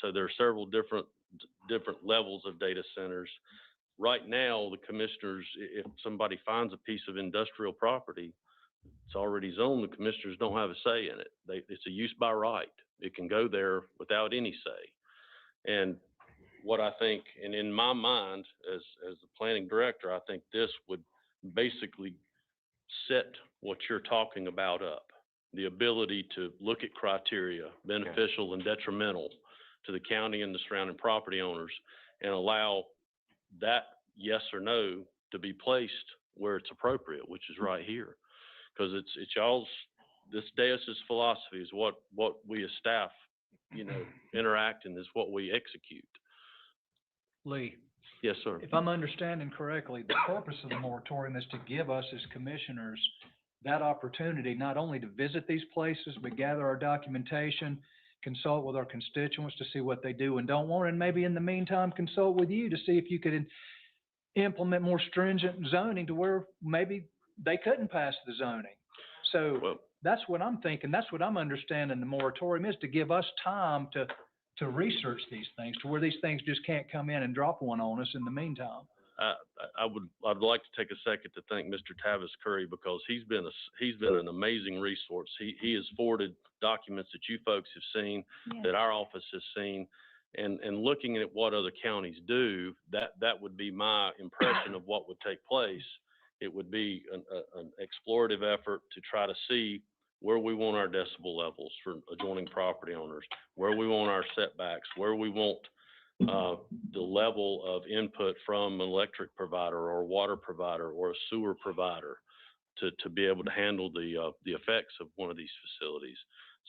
So there are several different levels of data centers. Right now, the commissioners, if somebody finds a piece of industrial property, it's already zoned, the commissioners don't have a say in it. It's a use by right. It can go there without any say. And what I think, and in my mind, as the planning director, I think this would basically set what you're talking about up. The ability to look at criteria, beneficial and detrimental, to the county and the surrounding property owners and allow that yes or no to be placed where it's appropriate, which is right here. Because it's y'all's, this daios's philosophy is what we as staff, interact in, is what we execute. Lee, Yes, sir. if I'm understanding correctly, the purpose of the moratorium is to give us as commissioners that opportunity not only to visit these places, but gather our documentation, consult with our constituents to see what they do and don't want, and maybe in the meantime, consult with you to see if you could implement more stringent zoning to where maybe they couldn't pass the zoning. So that's what I'm thinking. That's what I'm understanding the moratorium is, to give us time to research these things, to where these things just can't come in and drop one on us in the meantime. I'd like to take a second to thank Mr. Tavis Curry, because he's been an amazing resource. He has forwarded documents that you folks have seen, that our office has seen, and looking at what other counties do, that would be my impression of what would take place. It would be an explorative effort to try to see where we want our decibel levels for adjoining property owners, where we want our setbacks, where we want the level of input from an electric provider or a water provider or a sewer provider to be able to handle the effects of one of these facilities.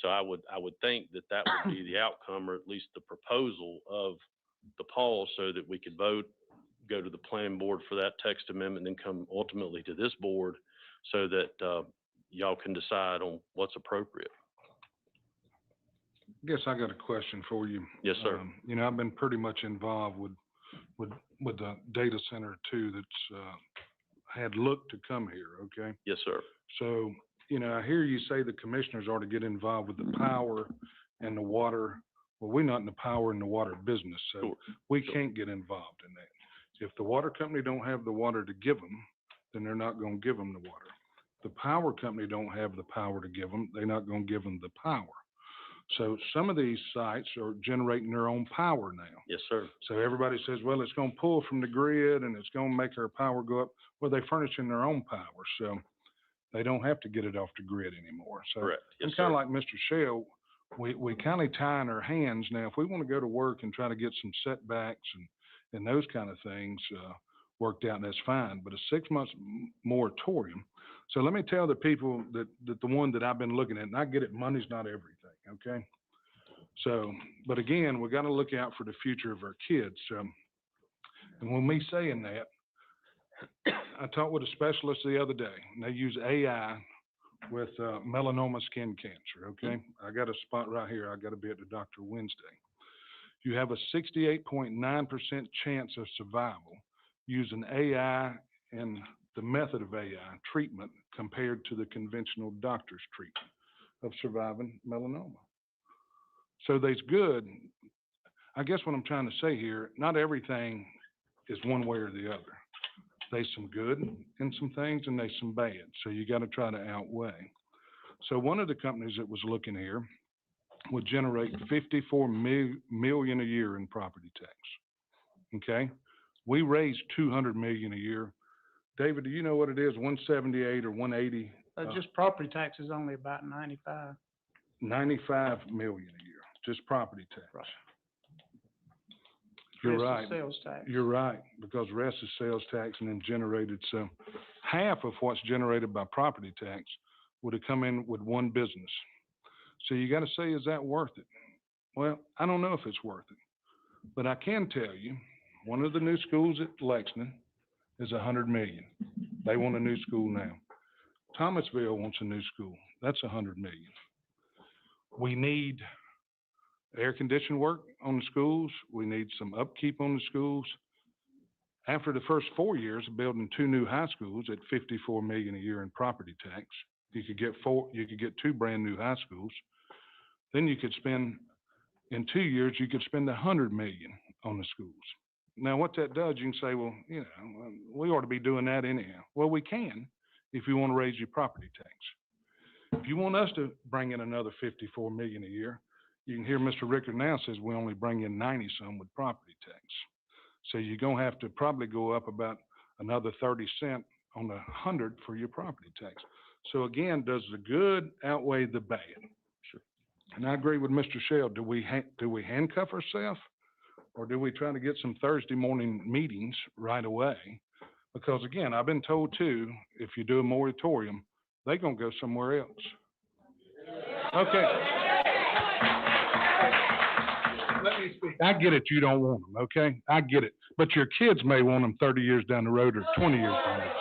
So I would think that would be the outcome, or at least the proposal of the pause, so that we could vote, go to the planning board for that text amendment, and then come ultimately to this board so that y'all can decide on what's appropriate. I guess I got a question for you. Yes, sir. I've been pretty much involved with the data center too, that's had looked to come here, okay? Yes, sir. So, I hear you say the commissioners are to get involved with the power and the water. Well, we're not in the power and the water business, so we can't get involved in that. If the water company don't have the water to give them, then they're not going to give them the water. The power company don't have the power to give them, they're not going to give them the power. So some of these sites are generating their own power now. Yes, sir. So everybody says, well, it's going to pull from the grid and it's going to make our power go up. Well, they're furnishing their own power, so they don't have to get it off the grid anymore. So correct. Yes, I'm kind of like Mr. Shell. We kind of tying our hands now. If we want to go to work and try to get some setbacks and those kind of things worked out, that's fine. But a 6 months moratorium. So let me tell the people that the one that I've been looking at, and I get it, money's not everything, okay? So, but again, we got to look out for the future of our kids. And when me saying that, I talked with a specialist the other day, and they use AI with melanoma skin cancer, okay? I got a spot right here. I got to be at the doctor Wednesday. You have a 68.9% chance of survival using AI and the method of AI treatment compared to the conventional doctor's treatment of surviving melanoma. So that's good. I guess what I'm trying to say here, not everything is one way or the other. There's some good in some things and there's some bad. So you got to try to outweigh. So one of the companies that was looking here would generate $54 million a year in property tax. Okay? We raise $200 million a year. David, do you know what it is? 178 or 180? Just property tax is only about 95. 95 million a year, just property tax. Right. You're Rest right. is sales tax. You're right, because the rest is sales tax and then generated. So half of what's generated by property tax would have come in with one business. So you got to say, is that worth it? Well, I don't know if it's worth it, but I can tell you, one of the new schools at Lexington is $100 million. They want a new school now. Thomasville wants a new school. That's $100 million. We need air conditioning work on the schools. We need some upkeep on the schools. After the first 4 years of building 2 new high schools at $54 million a year in property tax, you could get 2 brand new high schools. Then you could spend, in 2 years, you could spend $100 million on the schools. Now, what that does, you can say, well, we ought to be doing that anyhow. Well, we can if you want to raise your property tax. If you want us to bring in another $54 million a year, you can hear Mr. Rickard now says we only bring in 90 some with property tax. So you're going to have to probably go up about another 30 cents on the 100 for your property tax. So again, does the good outweigh the bad? Sure. And I agree with Mr. Shell. Do we handcuff ourselves? Or do we try to get some Thursday morning meetings right away? Because again, I've been told too, if you do a moratorium, they're gonna go somewhere else. Okay. Let me speak. I get it, you don't want them, okay? I get it. But your kids may want them 30 years down the road or 20 years down the road.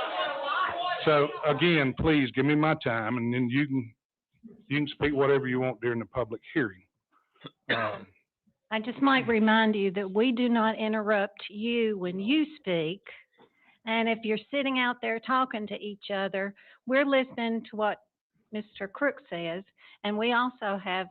So again, please give me my time and then you can speak whatever you want during the public hearing. I just might remind you that we do not interrupt you when you speak. And if you're sitting out there talking to each other, we're listening to what Mr. Crook says, and we also have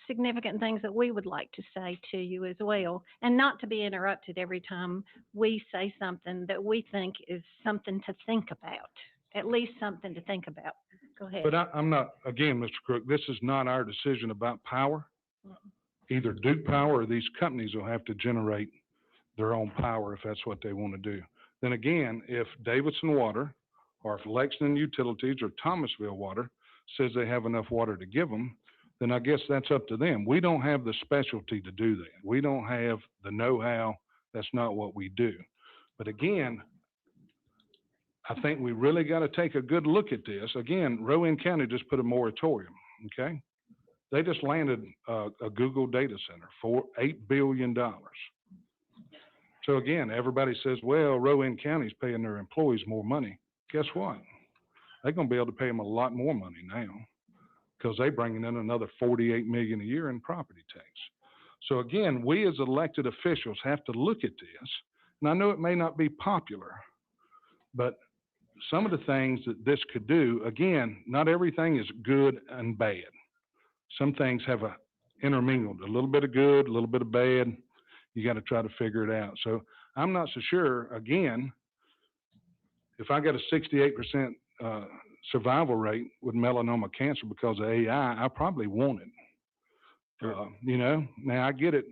significant things that we would like to say to you as well, and not to be interrupted every time we say something that we think is something to think about, at least something to think about. Go ahead. But I'm not, again, Mr. Crook, this is not our decision about power. Either Duke Power or these companies will have to generate their own power if that's what they want to do. Then again, if Davidson Water or if Lexington Utilities or Thomasville Water says they have enough water to give them, then I guess that's up to them. We don't have the specialty to do that. We don't have the know-how. That's not what we do. But again, I think we really got to take a good look at this. Again, Rowan County just put a moratorium, okay? They just landed a Google data center for $8 billion. So again, everybody says, well, Rowan County's paying their employees more money. Guess what? They're going to be able to pay them a lot more money now because they're bringing in another $48 million a year in property tax. So again, we as elected officials have to look at this. And I know it may not be popular, but some of the things that this could do, again, not everything is good and bad. Some things have a intermingled, a little bit of good, a little bit of bad. You got to try to figure it out. So I'm not so sure, again, if I got a 68% survival rate with melanoma cancer because of AI, I probably want it. Sure. You know, now I get it.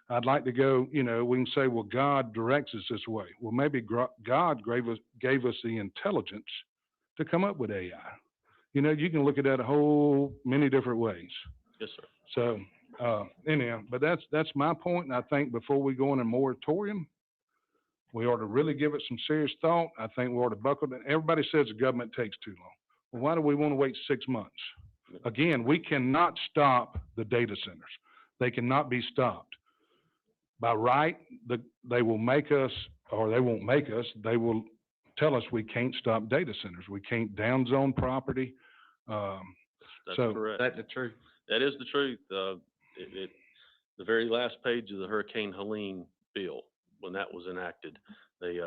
I'd like to go, you know, we can say, well, God directs us this way. Well, maybe God gave us the intelligence to come up with AI. You know, you can look at that a whole many different ways. Yes, sir. So, anyhow, but that's my point. And I think before we go in a moratorium, we ought to really give it some serious thought. I think we ought to buckle down. Everybody says the government takes too long. Well, why do we want to wait 6 months? Again, we cannot stop the data centers. They cannot be stopped. By right, they will make us, or they won't make us, they will tell us we can't stop data centers. We can't downzone property. That's So correct. That's the truth. That is the truth. The very last page of the Hurricane Helene bill, when that was enacted, they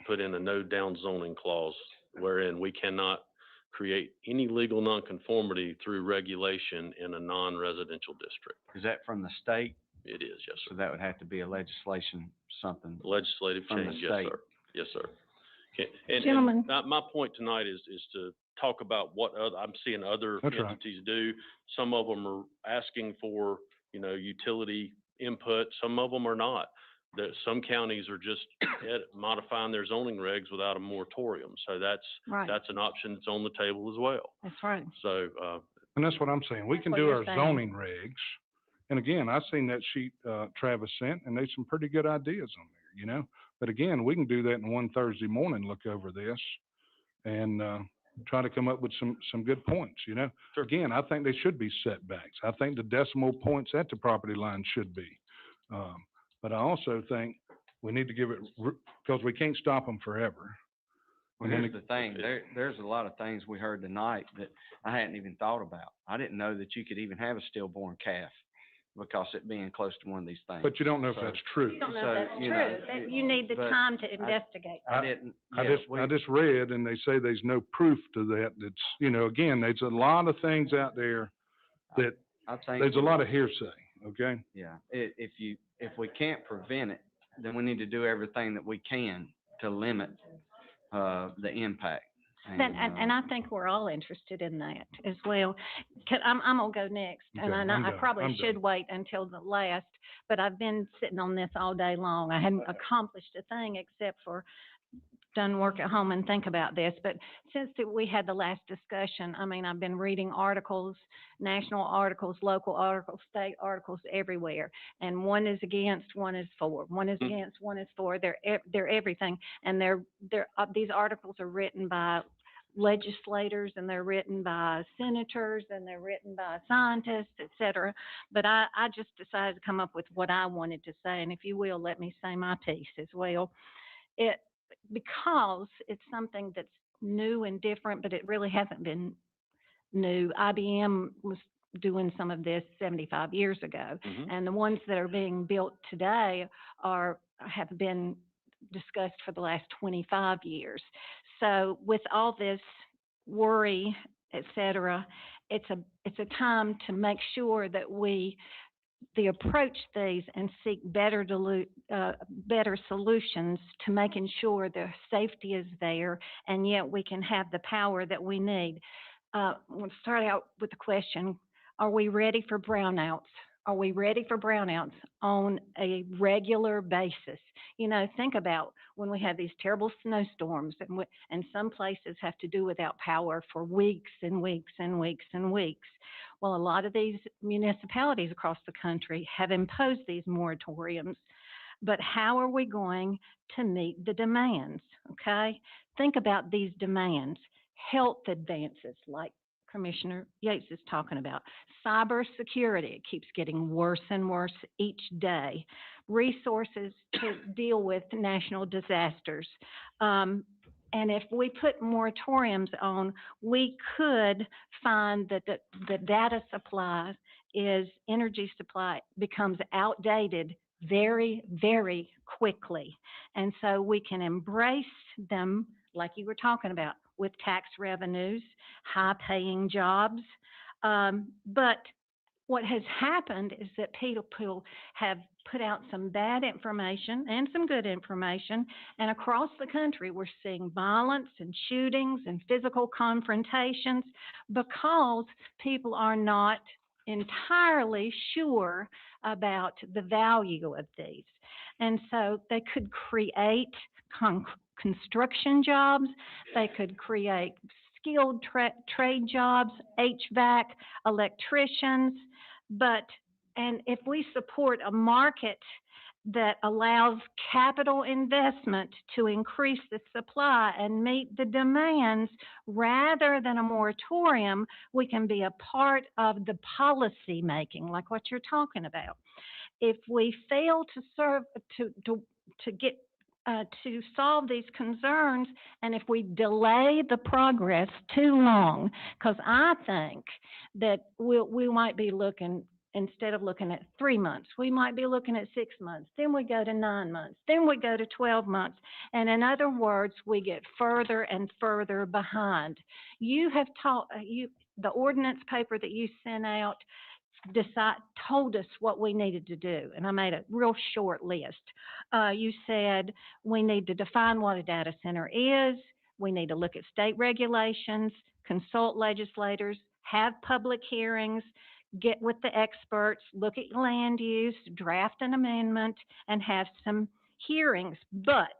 put in a no downzoning clause wherein we cannot create any legal nonconformity through regulation in a non-residential district. Is that from the state? It is, yes, So sir. that would have to be a legislation, something. Legislative From the change, yes, state. sir. Yes, sir. And Gentlemen. my point tonight is to talk about what I'm seeing other That's right. entities do. Some of them are asking for, you know, utility input. Some of them are not. Some counties are just modifying their zoning regs without a moratorium. So Right. that's an option that's on the table as well. That's right. and So, that's what I'm saying. We can What do you're our saying. zoning regs. And again, I've seen that sheet Travis sent, and there's some pretty good ideas on there, you know. But again, we can do that in one Thursday morning, look over this, and try to come up with some good points, you know. Sure. Again, I think they should be setbacks. I think the decimal points at the property line should be. But I also think we need to give it, because we can't stop them forever. Well, And then here's the thing, there's a lot of things we heard tonight that I hadn't even thought about. I didn't know that you could even have a stillborn calf because it being close to one of these things. But you don't know if So- that's true. You don't know So, if that's you true. know, That you need the but time to investigate. I didn't. I yeah, just read, and they say there's no proof to that. That's, you know, again, there's a lot of things out there that I think there's a lot of hearsay, okay? Yeah, if we can't prevent it, then we need to do everything that we can to limit the impact. And I think we're all interested in that as well. I'm gonna go next, and Okay, I know I'm I done. probably I'm should done. wait until the last, but I've been sitting on this all day long. I hadn't accomplished a thing except for done work at home and think about this, but since we had the last discussion, I mean, I've been reading articles, national articles, local articles, state articles everywhere. And one is against, one is for, one is against, one is for. They're everything. And these articles are written by legislators, and they're written by senators, and they're written by scientists, et cetera. But I just decided to come up with what I wanted to say. And if you will, let me say my piece as well. Because it's something that's new and different, but it really hasn't been new. IBM was doing some of this 75 years ago, and the ones that are being built today have been discussed for the last 25 years. So with all this worry, et cetera, it's a time to make sure that we approach these and seek better solutions to making sure the safety is there, and yet we can have the power that we need. We'll start out with the question, are we ready for brownouts? Are we ready for brownouts on a regular basis? You know, think about when we have these terrible snowstorms, and some places have to do without power for weeks and weeks and weeks and weeks. Well, a lot of these municipalities across the country have imposed these moratoriums, but how are we going to meet the demands, okay? Think about these demands. Health advances, like Commissioner Yates is talking about. Cybersecurity, it keeps getting worse and worse each day. Resources to deal with national disasters. And if we put moratoriums on, we could find that the data supply energy supply becomes outdated very, very quickly. And so we can embrace them, like you were talking about, with tax revenues, high-paying jobs. But what has happened is that people have put out some bad information and some good information, and across the country we're seeing violence and shootings and physical confrontations because people are not entirely sure about the value of these. And so they could create construction jobs, they could create skilled trade jobs, HVAC, electricians, and if we support a market that allows capital investment to increase the supply and meet the demands rather than a moratorium, we can be a part of the policy making, like what you're talking about. If we fail to solve these concerns, and if we delay the progress too long, because I think that we might be looking, instead of looking at 3 months, we might be looking at 6 months, then we go to 9 months, then we go to 12 months. And in other words, we get further and further behind. You have the ordinance paper that you sent out told us what we needed to do, and I made a real short list. You said we need to define what a data center is, we need to look at state regulations, consult legislators, have public hearings, get with the experts, look at land use, draft an amendment, and have some hearings. But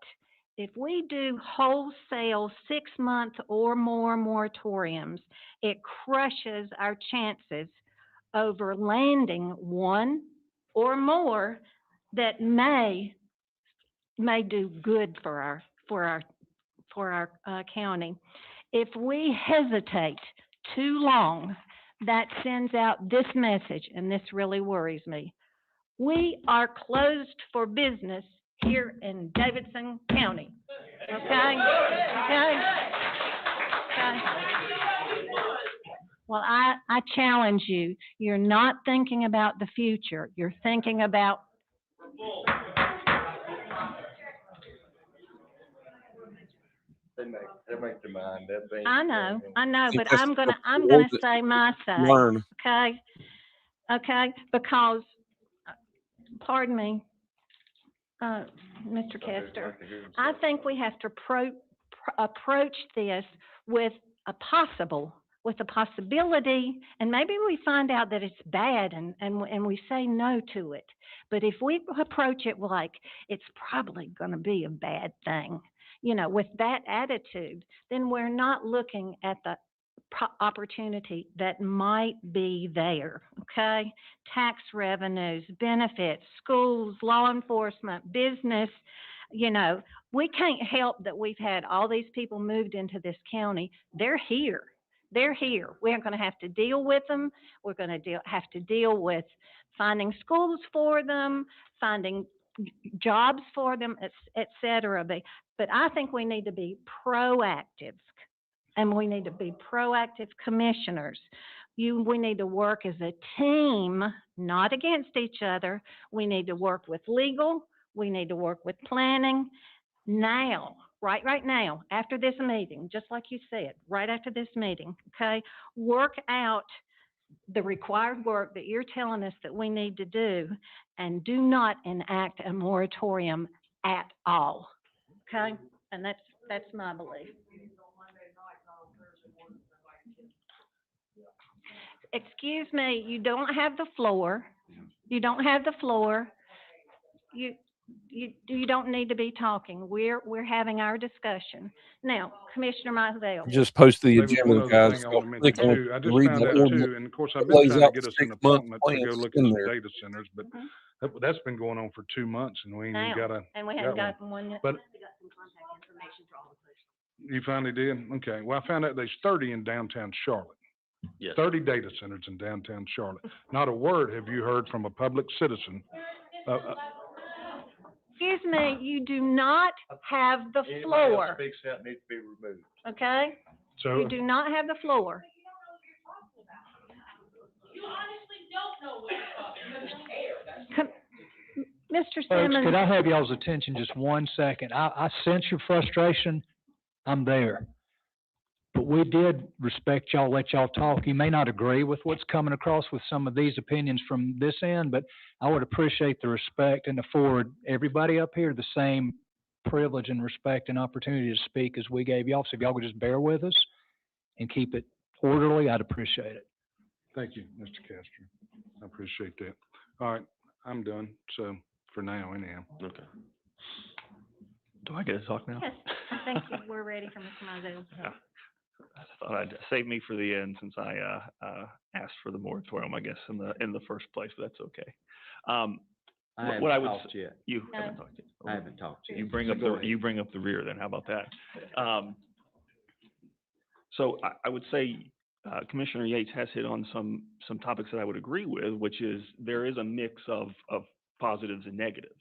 if we do wholesale 6-month or more moratoriums, it crushes our chances over landing one or more that may do good for our county. If we hesitate too long, that sends out this message, and this really worries me. We are closed for business here in Davidson County. Okay? Well, I challenge you. You're not thinking about the future. You're thinking about... They make their mind up. I know, but I'm gonna say my say. Learn. Okay, because, pardon me, Mr. Kester, I think we have to approach this with a possibility, and maybe we find out that it's bad and we say no to it. But if we approach it like it's probably going to be a bad thing, with that attitude, then we're not looking at the opportunity that might be there, okay? Tax revenues, benefits, schools, law enforcement, business, we can't help that we've had all these people moved into this county. They're here. They're here. We're going to have to deal with them. We're going to have to deal with finding schools for them, finding jobs for them, et cetera. But I think we need to be proactive, and we need to be proactive commissioners. We need to work as a team, not against each other. We need to work with legal. We need to work with planning now. Right now, after this meeting, just like you said, right after this meeting, okay? Work out the required work that you're telling us that we need to do, and do not enact a moratorium at all, okay? And that's my belief. Excuse me, you don't have the floor. You don't have the floor. You don't need to be talking. We're having our discussion. Now, Commissioner Mizell. Just post the There was one agenda, other guys. thing I Go want to click mention on too. I it, just read found the out ordinance. too, and of course, I've It been lays trying to out get the us an 6-month appointment to plan go that's look at in some there. data centers, but that's been going on for 2 months and we ain't even Now, got and we haven't one. gotten one yet. But you finally did? Okay. Well, I found out there's 30 in downtown Charlotte. Yes. 30 data centers in downtown Charlotte. Not a word have you heard from a public citizen. Excuse me, you do not have the floor, Speaks out needs to be removed. okay? So, You do not have the floor. Mr. Folks, Simmons. could I have y'all's attention just 1 second? I sense your frustration. I'm there. But we did respect y'all, let y'all talk. You may not agree with what's coming across with some of these opinions from this end, but I would appreciate the respect and afford everybody up here the same privilege and respect and opportunity to speak as we gave y'all. So if y'all could just bear with us and keep it orderly, I'd appreciate it. thank you, Mr. Castro. I appreciate that. All right, I'm done. So for now, anyhow. Okay. Do I get to talk now? Yes, I think we're ready for Mr. Mizell. Yeah. I thought I'd save me for the end since I asked for the moratorium, I guess, in the first place, but that's okay. I haven't what I would talked yet. You No. haven't talked yet. I haven't talked yet. You bring So up go the ahead. you bring up the rear then. How about that? So I would say Commissioner Yates has hit on some topics that I would agree with, which is there is a mix of positives and negatives.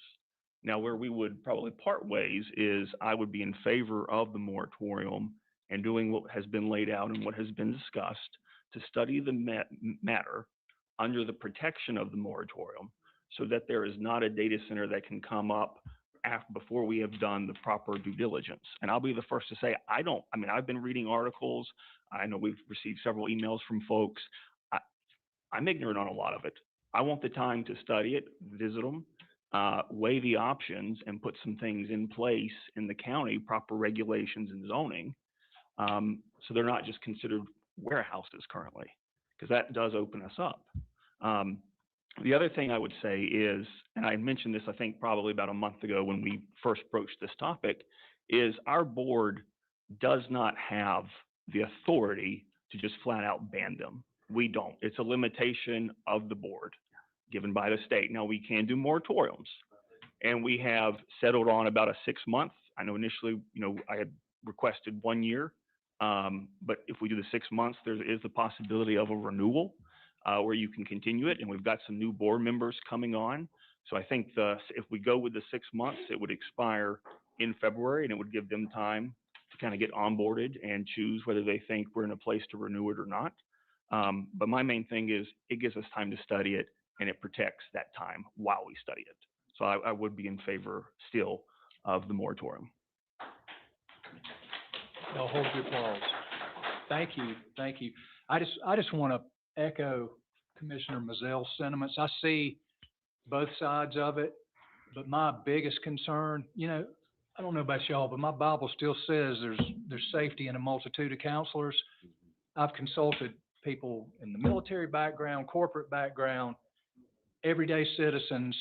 Now, where we would probably part ways is I would be in favor of the moratorium and doing what has been laid out and what has been discussed to study the matter under the protection of the moratorium so that there is not a data center that can come up before we have done the proper due diligence. And I'll be the first to say, I've been reading articles. I know we've received several emails from folks. I'm ignorant on a lot of it. I want the time to study it, visit them, weigh the options, and put some things in place in the county, proper regulations and zoning, so they're not just considered warehouses currently, because that does open us up. The other thing I would say is, and I mentioned this, I think, probably about a month ago when we first broached this topic, is our board does not have the authority to just flat out ban them. We don't. It's a limitation of the board given by the state. Now, we can do moratoriums, and we have settled on about a 6-month. I know initially, I had requested 1 year, but if we do the 6 months, there is the possibility of a renewal where you can continue it, and we've got some new board members coming on. So I think if we go with the 6 months, it would expire in February, and it would give them time to kind of get onboarded and choose whether they think we're in a place to renew it or not. But my main thing is it gives us time to study it, and it protects that time while we study it. So I would be in favor still of the moratorium. Y'all hold your applause. Thank you, thank you. I just want to echo Commissioner Mizell's sentiments. I see both sides of it, but my biggest concern, I don't know about y'all, but my Bible still says there's safety in a multitude of counselors. I've consulted people in the military background, corporate background, everyday citizens.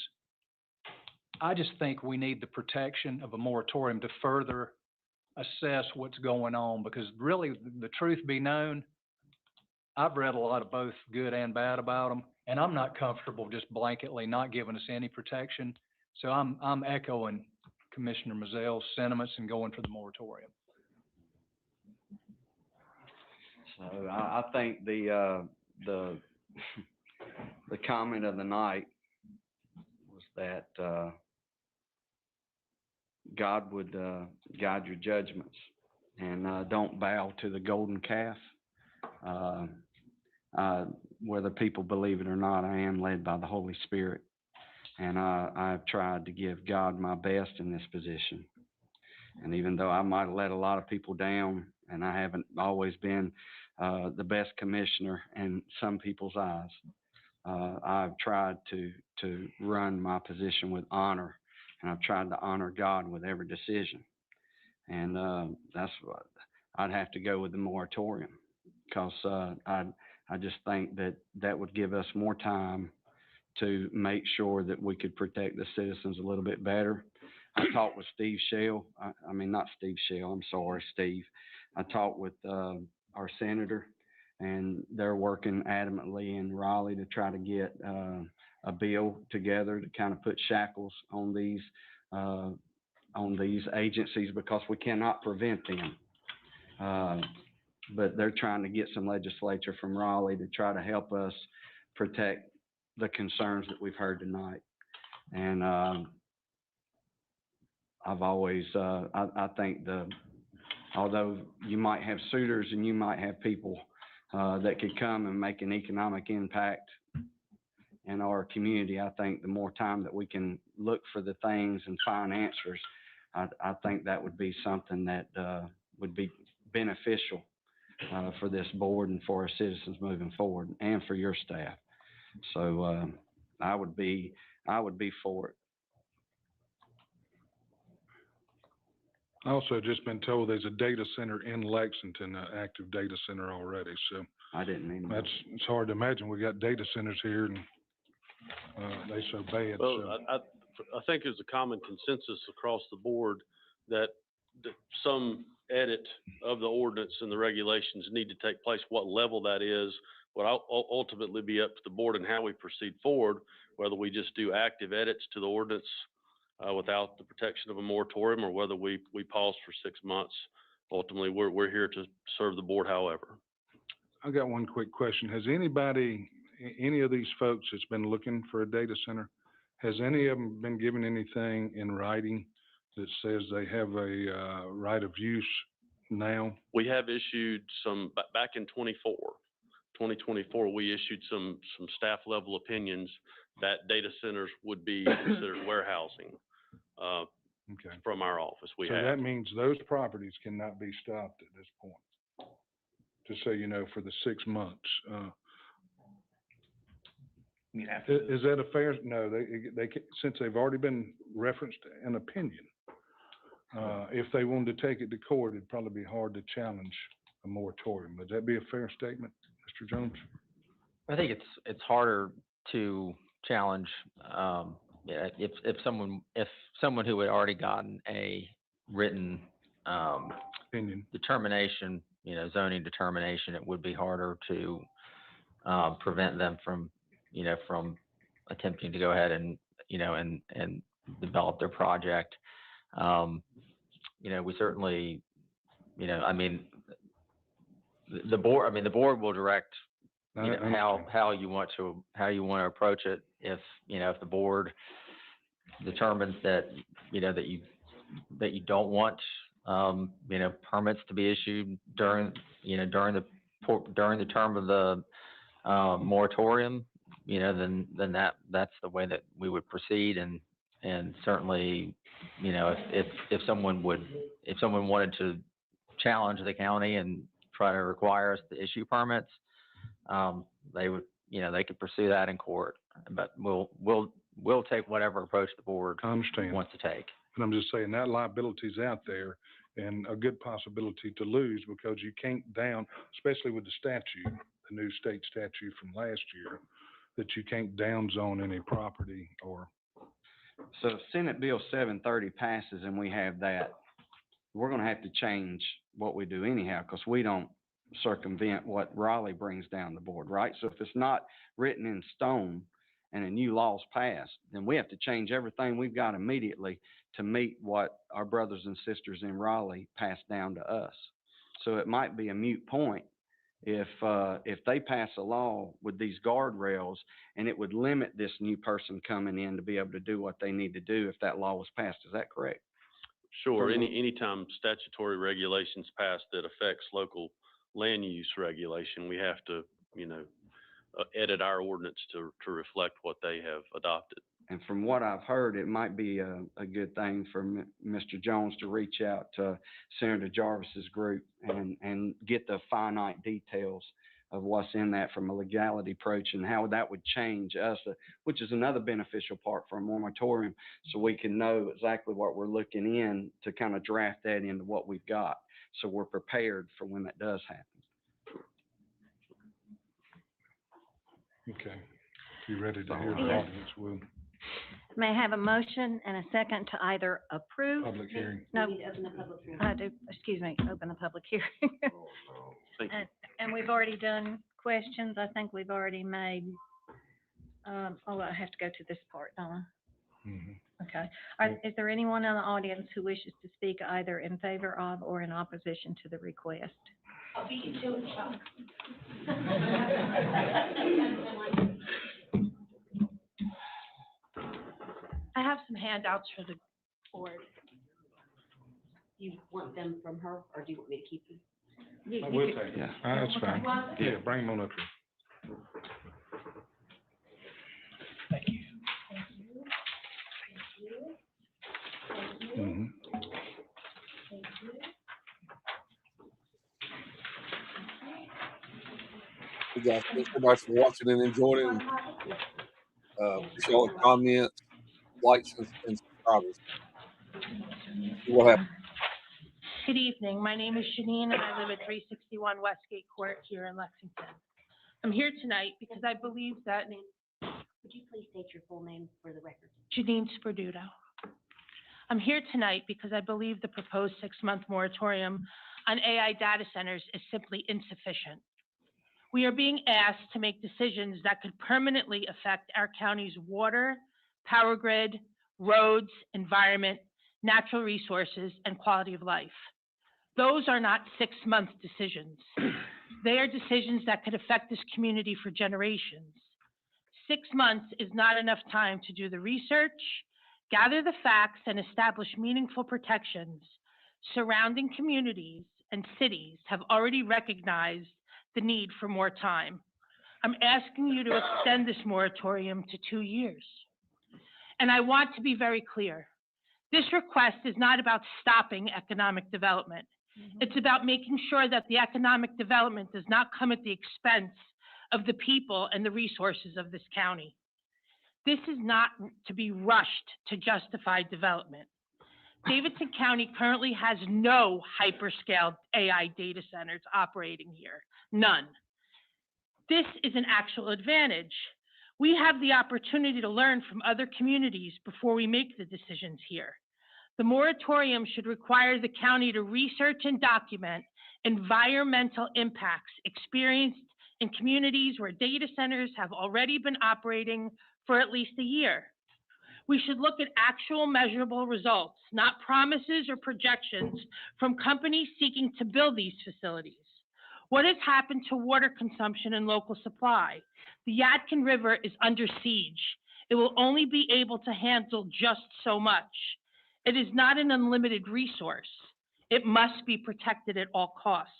I just think we need the protection of a moratorium to further assess what's going on, because really, the truth be known, I've read a lot of both good and bad about them, and I'm not comfortable just blanketly not giving us any protection. So I'm echoing Commissioner Mizell's sentiments and going for the moratorium. So I think the comment of the night was that, God would, guide your judgments, and, don't bow to the golden calf. Whether people believe it or not, I am led by the Holy Spirit, and I've tried to give God my best in this position. And even though I might have let a lot of people down, and I haven't always been the best commissioner in some people's eyes, I've tried to run my position with honor, and I've tried to honor God with every decision. And that's what I'd have to go with the moratorium, because I just think that would give us more time to make sure that we could protect the citizens a little bit better. I talked with Steve Shell. I mean, not Steve Shell, I'm sorry, Steve. I talked with our senator, and they're working adamantly in Raleigh to try to get a bill together to kind of put shackles on these agencies, because we cannot prevent them. But they're trying to get some legislature from Raleigh to try to help us protect the concerns that we've heard tonight. And I've always, I think although you might have suitors and you might have people that could come and make an economic impact in our community, I think the more time that we can look for the things and find answers, I think that would be something that would be beneficial for this board and for our citizens moving forward, and for your staff. So I would be for it. I also just been told there's a data center in Lexington, an active data center already, so. I didn't mean that. It's hard to imagine. We got data centers here, and they so bad. Well, So. I think there's a common consensus across the board that some edit of the ordinance and the regulations need to take place. What level that is will ultimately be up to the board and how we proceed forward, whether we just do active edits to the ordinance without the protection of a moratorium, or whether we pause for 6 months. Ultimately, we're here to serve the board however. I got one quick question. Has any of these folks that's been looking for a data center, has any of them been given anything in writing that says they have a right of use now? We have issued some, back in 2024, we issued some staff level opinions that data centers would be considered warehousing from our office. So that means those properties cannot be stopped at this point, just so you know, for the 6 months. Is that a fair? No, they since they've already been referenced an opinion. If they wanted to take it to court, it'd probably be hard to challenge a moratorium. Would that be a fair statement, Mr. Jones? I think it's harder to challenge if someone who had already gotten a written opinion determination, zoning determination, it would be harder to prevent them from attempting to go ahead and develop their project. We certainly, I mean, the board will direct how you want to approach it. If the board determines that you don't want permits to be issued during the term of the moratorium, then that's the way that we would proceed. And certainly, if someone wanted to challenge the county and try to require us to issue permits, they could pursue that in court. But we'll take whatever approach the board wants to take. And I'm just saying that liability's out there, and a good possibility to lose, because you can't especially with the statute, the new state statute from last year, that you can't down zone any property or. So if Senate Bill 730 passes and we have that, we're gonna have to change what we do anyhow, because we don't circumvent what Raleigh brings down the board, right? So if it's not written in stone and a new law's passed, then we have to change everything we've got immediately to meet what our brothers and sisters in Raleigh passed down to us. So it might be a moot point if they pass a law with these guardrails, and it would limit this new person coming in to be able to do what they need to do if that law was passed. Is that correct? Sure, anytime statutory regulations pass that affects local land use regulation, we have to, edit our ordinance to reflect what they have adopted. And from what I've heard, it might be a good thing for Mr. Jones to reach out to Senator Jarvis's group and get the finite details of what's in that from a legality approach and how that would change us, which is another beneficial part for a moratorium, so we can know exactly what we're looking in to kind of draft that into what we've got, so we're prepared for when that does happen. Okay. If you're ready to hear the Yes. audience, we'll, May I have a motion and a second to either approve? public hearing. No, We need to open the public hearing. I do, excuse me, open the public hearing. Thank you. And we've already done questions. I think we've already made, I have to go to this part, don't I? Mhm. Okay. Is there anyone in the audience who wishes to speak either in favor of or in opposition to the request? I'll beat you to it, Chuck. I have some handouts for the board. You want them from her, or do you want me to keep them? I will take it. That's fine. Yeah, bring them on up here. Thank you. Mhm. We got, thanks everybody for watching and enjoying. Appreciate all the comments, likes, and subscribers. See what happens. Good evening. My name is Janine, and I live at 361 Westgate Court here in Lexington. I'm here tonight because I believe that Would you please state your full name for the record? Janine Sperduto. I'm here tonight because I believe the proposed 6-month moratorium on AI data centers is simply insufficient. We are being asked to make decisions that could permanently affect our county's water, power grid, roads, environment, natural resources, and quality of life. Those are not 6-month decisions. They are decisions that could affect this community for generations. 6 months is not enough time to do the research, gather the facts, and establish meaningful protections. Surrounding communities and cities have already recognized the need for more time. I'm asking you to extend this moratorium to 2 years. And I want to be very clear. This request is not about stopping economic development. It's about making sure that the economic development does not come at the expense of the people and the resources of this county. This is not to be rushed to justify development. Davidson County currently has no hyperscale AI data centers operating here, none. This is an actual advantage. We have the opportunity to learn from other communities before we make the decisions here. The moratorium should require the county to research and document environmental impacts experienced in communities where data centers have already been operating for at least a year. We should look at actual measurable results, not promises or projections from companies seeking to build these facilities. What has happened to water consumption and local supply? The Yadkin River is under siege. It will only be able to handle just so much. It is not an unlimited resource. It must be protected at all costs.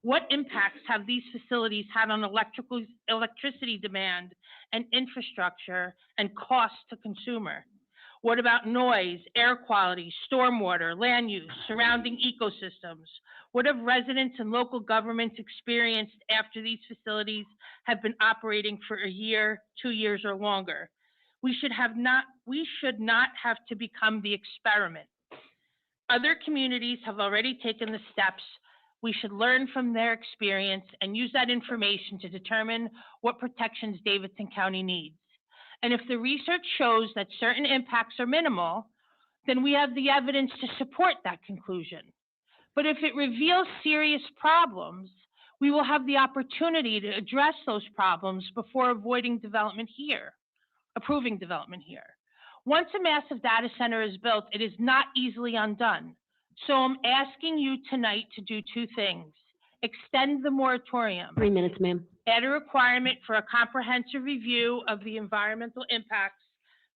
What impacts have these facilities had on electricity demand and infrastructure and cost to consumer? What about noise, air quality, stormwater, land use, surrounding ecosystems? What have residents and local governments experienced after these facilities have been operating for a year, 2 years, or longer? We should not have to become the experiment. Other communities have already taken the steps. We should learn from their experience and use that information to determine what protections Davidson County needs. And if the research shows that certain impacts are minimal, then we have the evidence to support that conclusion. But if it reveals serious problems, we will have the opportunity to address those problems before approving development here. Once a massive data center is built, it is not easily undone. So I'm asking you tonight to do two things. Extend the moratorium. 3 minutes, ma'am. Add a requirement for a comprehensive review of the environmental impacts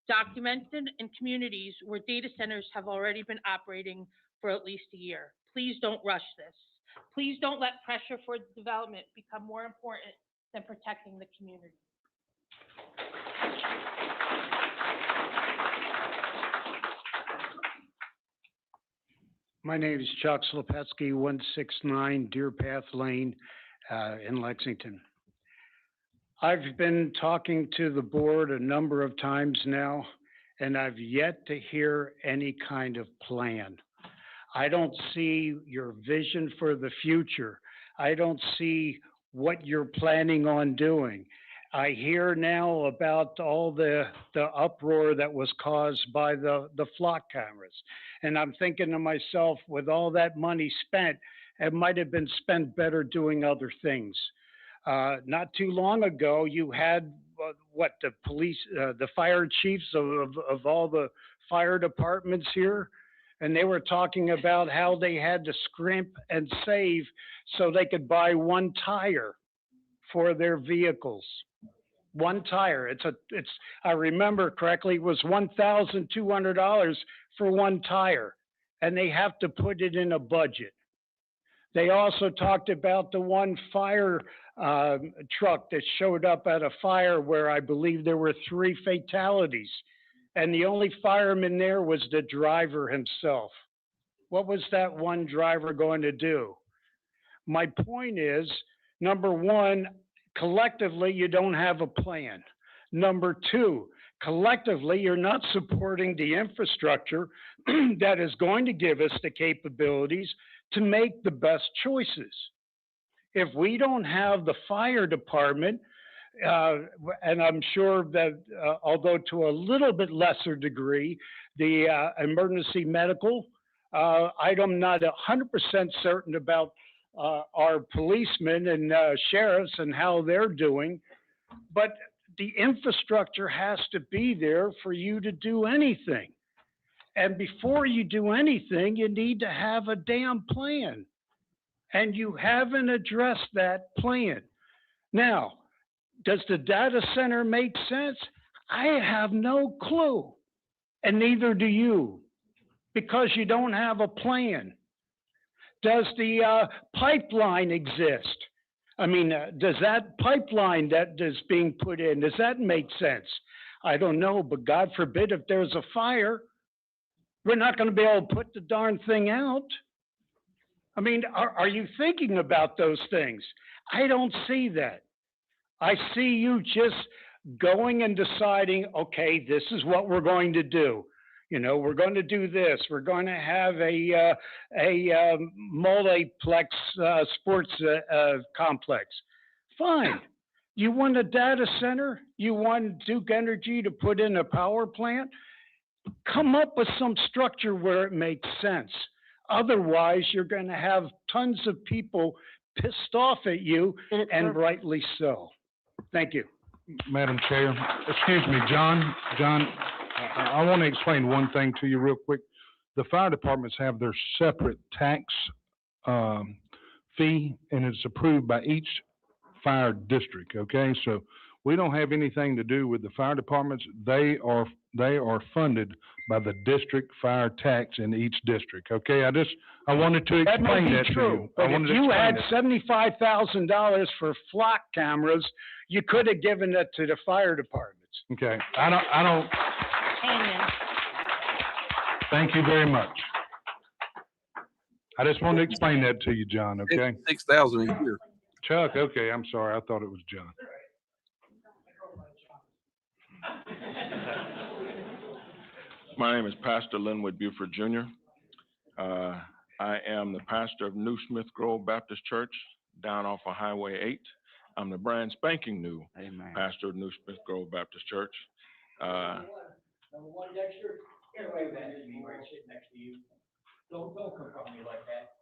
documented in communities where data centers have already been operating for at least a year. Please don't rush this. Please don't let pressure for development become more important than protecting the community. My name is Chuck Slepetsky, 169 Deer Path Lane in Lexington. I've been talking to the board a number of times now, and I've yet to hear any kind of plan. I don't see your vision for the future. I don't see what you're planning on doing. I hear now about all the uproar that was caused by the flock cameras. And I'm thinking to myself, with all that money spent, it might have been spent better doing other things. Not too long ago, you had the police, the fire chiefs of all the fire departments here, and they were talking about how they had to scrimp and save so they could buy one tire for their vehicles. One tire. I remember correctly, it was $1,200 for one tire, and they have to put it in a budget. They also talked about the one fire truck that showed up at a fire where I believe there were 3 fatalities, and the only fireman there was the driver himself. What was that one driver going to do? My point is, number one, collectively, you don't have a plan. Number two, collectively, you're not supporting the infrastructure that is going to give us the capabilities to make the best choices. If we don't have the fire department, and I'm sure that, although to a little bit lesser degree, the emergency medical, I'm not 100% certain about our policemen and sheriffs and how they're doing, but the infrastructure has to be there for you to do anything. And before you do anything, you need to have a damn plan. And you haven't addressed that plan. Now, does the data center make sense? I have no clue. And neither do you, because you don't have a plan. Does the pipeline exist? I mean, does that pipeline that is being put in, does that make sense? I don't know, but God forbid if there's a fire, we're not going to be able to put the darn thing out. I mean, are you thinking about those things? I don't see that. I see you just going and deciding, okay, this is what we're going to do. You know, we're going to do this. We're going to have a multiplex sports complex. Fine. You want a data center? You want Duke Energy to put in a power plant? Come up with some structure where it makes sense. Otherwise, you're going to have tons of people pissed off at you, and rightly so. Thank you. Madam Chair, excuse me, John, I want to explain one thing to you real quick. The fire departments have their separate tax fee, and it's approved by each fire district, okay? So we don't have anything to do with the fire departments. They are funded by the district fire tax in each district, okay? I wanted to explain that to you. But if you had $75,000 for flock cameras, you could have given it to the fire departments. Okay, I don't. Amen. Thank you very much. I just wanted to explain that to you, John, okay? 6,000 a year. Chuck, okay, I'm sorry, I thought it was John. My name is Pastor Linwood Buford Jr. I am the pastor of New Smith Grove Baptist Church down off of Highway 8. I'm the brand spanking new pastor of New Smith Grove Baptist Church. Get away with that, it's me right sitting next to you. Don't confront me like that.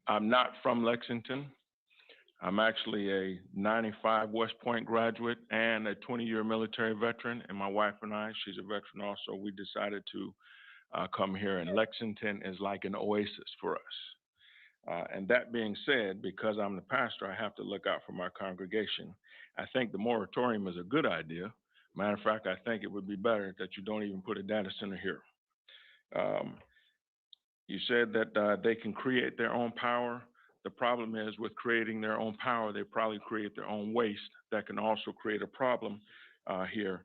I'm not from Lexington. I'm actually a 95 West Point graduate and a 20-year military veteran, and my wife and I, she's a veteran also, we decided to come here, and Lexington is like an oasis for us. And that being said, because I'm the pastor, I have to look out for my congregation. I think the moratorium is a good idea. Matter of fact, I think it would be better that you don't even put a data center here. You said that they can create their own power. The problem is with creating their own power, they probably create their own waste that can also create a problem here.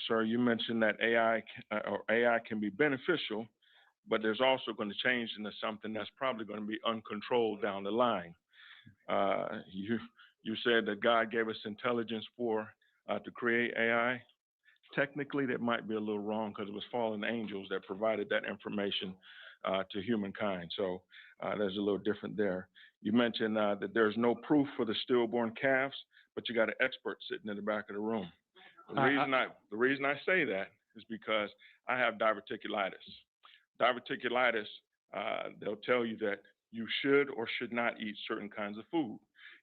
Sir, you mentioned that AI can be beneficial, but there's also going to change into something that's probably going to be uncontrolled down the line. You said that God gave us intelligence to create AI. Technically, that might be a little wrong because it was fallen angels that provided that information to humankind. So there's a little different there. You mentioned that there's no proof for the stillborn calves, but you got an expert sitting in the back of the room. The reason I say that is because I have diverticulitis. Diverticulitis, they'll tell you that you should or should not eat certain kinds of food.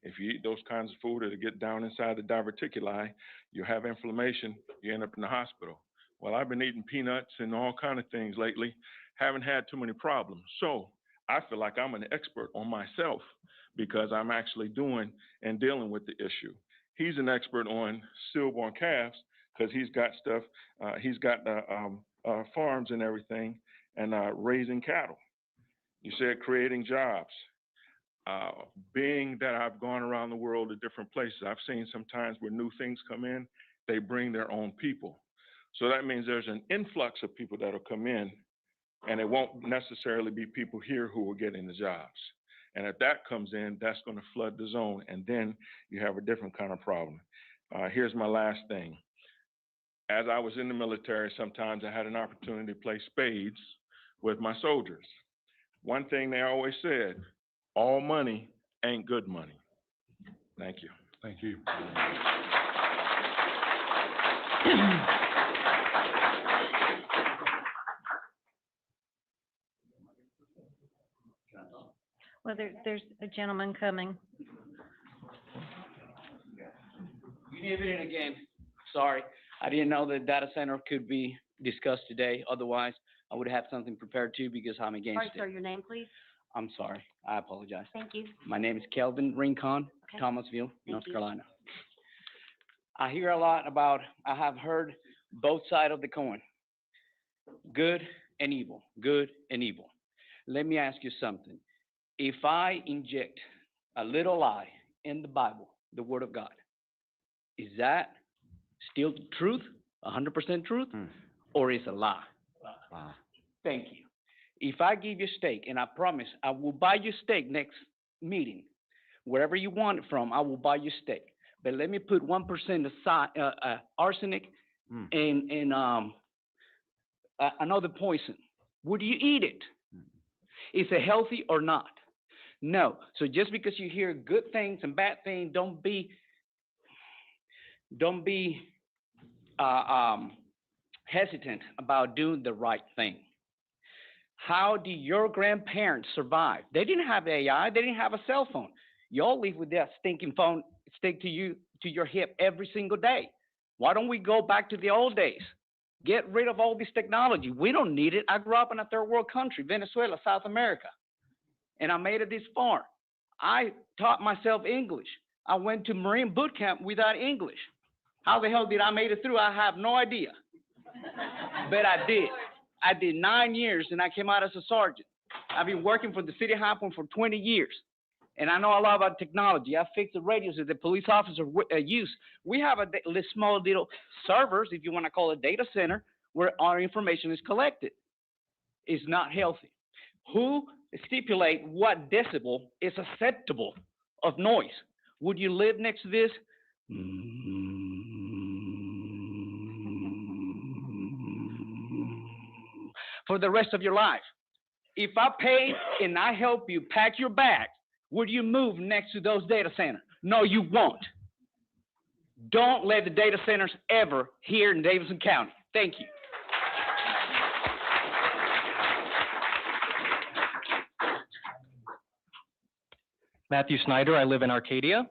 If you eat those kinds of food, it'll get down inside the diverticuli. You have inflammation, you end up in the hospital. Well, I've been eating peanuts and all kind of things lately, haven't had too many problems. So I feel like I'm an expert on myself because I'm actually doing and dealing with the issue. He's an expert on stillborn calves because he's got stuff, he's got farms and everything and raising cattle. You said creating jobs. Being that I've gone around the world to different places, I've seen sometimes where new things come in, they bring their own people. So that means there's an influx of people that'll come in, and it won't necessarily be people here who are getting the jobs. And if that comes in, that's going to flood the zone, and then you have a different kind of problem. Here's my last thing. As I was in the military, sometimes I had an opportunity to play spades with my soldiers. One thing they always said, all money ain't good money. Thank you. Thank you. Well, there's a gentleman coming. Good evening again. Sorry, I didn't know the data center could be discussed today. Otherwise, I would have something prepared too because I'm against Sorry, it. sir, your name, please? I'm sorry. I apologize. Thank you. My name is Kelvin Rincon, Okay. Thomasville, North you. Carolina. I hear a lot about, I have heard both sides of the coin. Good and evil, good and evil. Let me ask you something. If I inject a little lie in the Bible, the Word of God, is that still truth, 100% truth, or is it a lie? Thank you. If I give you steak, and I promise I will buy you steak next meeting, wherever you want it from, I will buy you steak. But let me put 1% aside, arsenic and another poison. Would you eat it? Is it healthy or not? No. So just because you hear good things and bad things, don't be hesitant about doing the right thing. How did your grandparents survive? They didn't have AI. They didn't have a cell phone. Y'all live with that stinking phone stick to your hip every single day. Why don't we go back to the old days? Get rid of all this technology. We don't need it. I grew up in a third world country, Venezuela, South America, and I made it this far. I taught myself English. I went to Marine boot camp without English. How the hell did I make it through? I have no idea. But I did. I did 9 years and I came out as a sergeant. I've been working for the city of High Point for 20 years. And I know a lot about technology. I fix the radios that the police officers use. We have a small little servers, if you want to call it data center, where our information is collected. It's not healthy. Who stipulate what decibel is acceptable of noise? Would you live next to this? For the rest of your life. If I pay and I help you pack your bag, would you move next to those data centers? No, you won't. Don't let the data centers ever here in Davidson County. Thank you. Matthew Snyder, I live in Arcadia.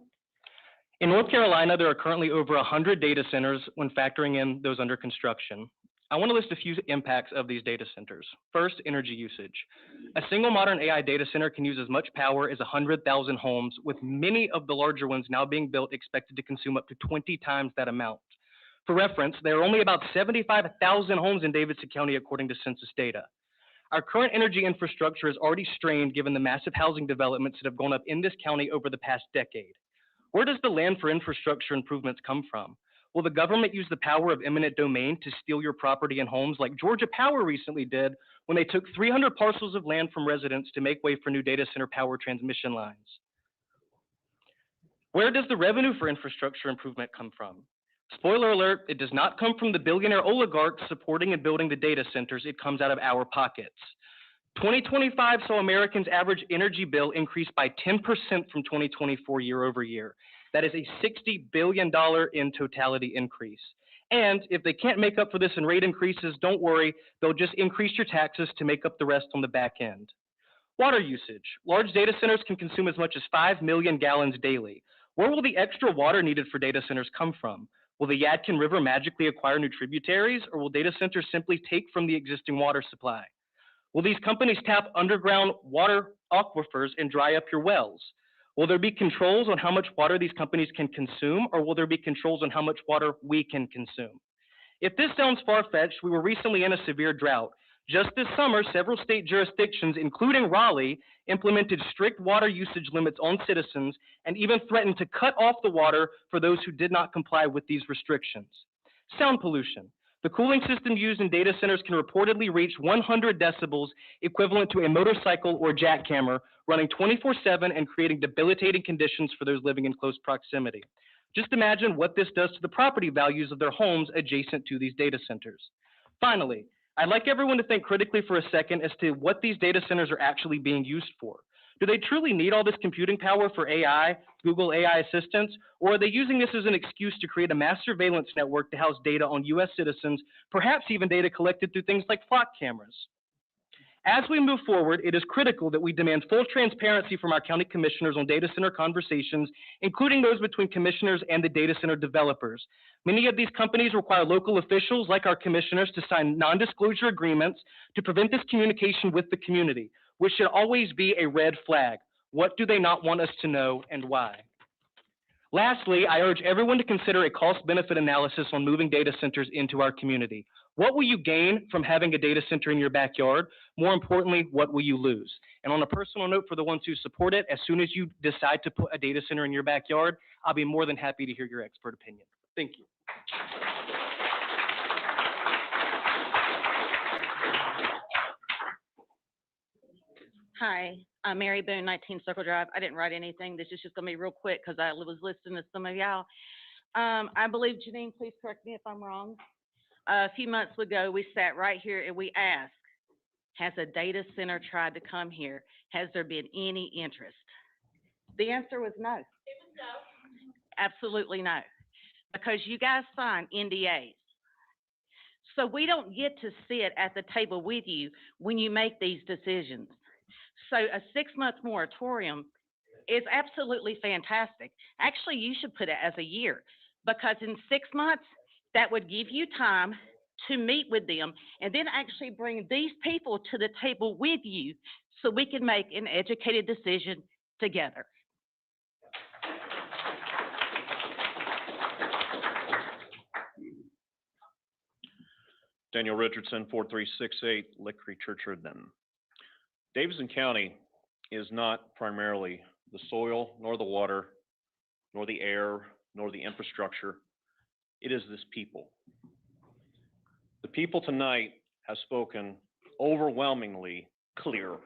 In North Carolina, there are currently over 100 data centers when factoring in those under construction. I want to list a few impacts of these data centers. First, energy usage. A single modern AI data center can use as much power as 100,000 homes, with many of the larger ones now being built expected to consume up to 20 times that amount. For reference, there are only about 75,000 homes in Davidson County according to census data. Our current energy infrastructure is already strained given the massive housing developments that have gone up in this county over the past decade. Where does the land for infrastructure improvements come from? Will the government use the power of eminent domain to steal your property and homes like Georgia Power recently did when they took 300 parcels of land from residents to make way for new data center power transmission lines? Where does the revenue for infrastructure improvement come from? Spoiler alert, it does not come from the billionaire oligarchs supporting and building the data centers. It comes out of our pockets. 2025 saw Americans' average energy bill increase by 10% from 2024 year over year. That is a $60 billion in totality increase. And if they can't make up for this in rate increases, don't worry, they'll just increase your taxes to make up the rest on the back end. Water usage. Large data centers can consume as much as 5 million gallons daily. Where will the extra water needed for data centers come from? Will the Yadkin River magically acquire new tributaries, or will data centers simply take from the existing water supply? Will these companies tap underground water aquifers and dry up your wells? Will there be controls on how much water these companies can consume, or will there be controls on how much water we can consume? If this sounds far-fetched, we were recently in a severe drought. Just this summer, several state jurisdictions, including Raleigh, implemented strict water usage limits on citizens and even threatened to cut off the water for those who did not comply with these restrictions. Sound pollution. The cooling system used in data centers can reportedly reach 100 decibels, equivalent to a motorcycle or jackhammer, running 24/7 and creating debilitating conditions for those living in close proximity. Just imagine what this does to the property values of their homes adjacent to these data centers. Finally, I'd like everyone to think critically for a second as to what these data centers are actually being used for. Do they truly need all this computing power for AI, Google AI assistants, or are they using this as an excuse to create a mass surveillance network to house data on U.S. citizens, perhaps even data collected through things like flock cameras? As we move forward, it is critical that we demand full transparency from our county commissioners on data center conversations, including those between commissioners and the data center developers. Many of these companies require local officials like our commissioners to sign non-disclosure agreements to prevent this communication with the community, which should always be a red flag. What do they not want us to know and why? Lastly, I urge everyone to consider a cost-benefit analysis on moving data centers into our community. What will you gain from having a data center in your backyard? More importantly, what will you lose? And on a personal note, for the ones who support it, as soon as you decide to put a data center in your backyard, I'll be more than happy to hear your expert opinion. Thank you. Hi, I'm Mary Boone, 19 Circle Drive. I didn't write anything. This is just going to be real quick because I was listening to some of y'all. I believe, Janine, please correct me if I'm wrong. A few months ago, we sat right here and we asked, has a data center tried to come here? Has there been any interest? The answer was no. It was no. Absolutely no. Because you guys sign NDAs. So we don't get to sit at the table with you when you make these decisions. So a 6-month moratorium is absolutely fantastic. Actually, you should put it as a year, because in 6 months, that would give you time to meet with them and then actually bring these people to the table with you so we can make an educated decision together. Daniel Richardson, 4368 Lickery Church Road, Denton. Davidson County is not primarily the soil, nor the water, nor the air, nor the infrastructure. It is this people. The people tonight have spoken overwhelmingly clear.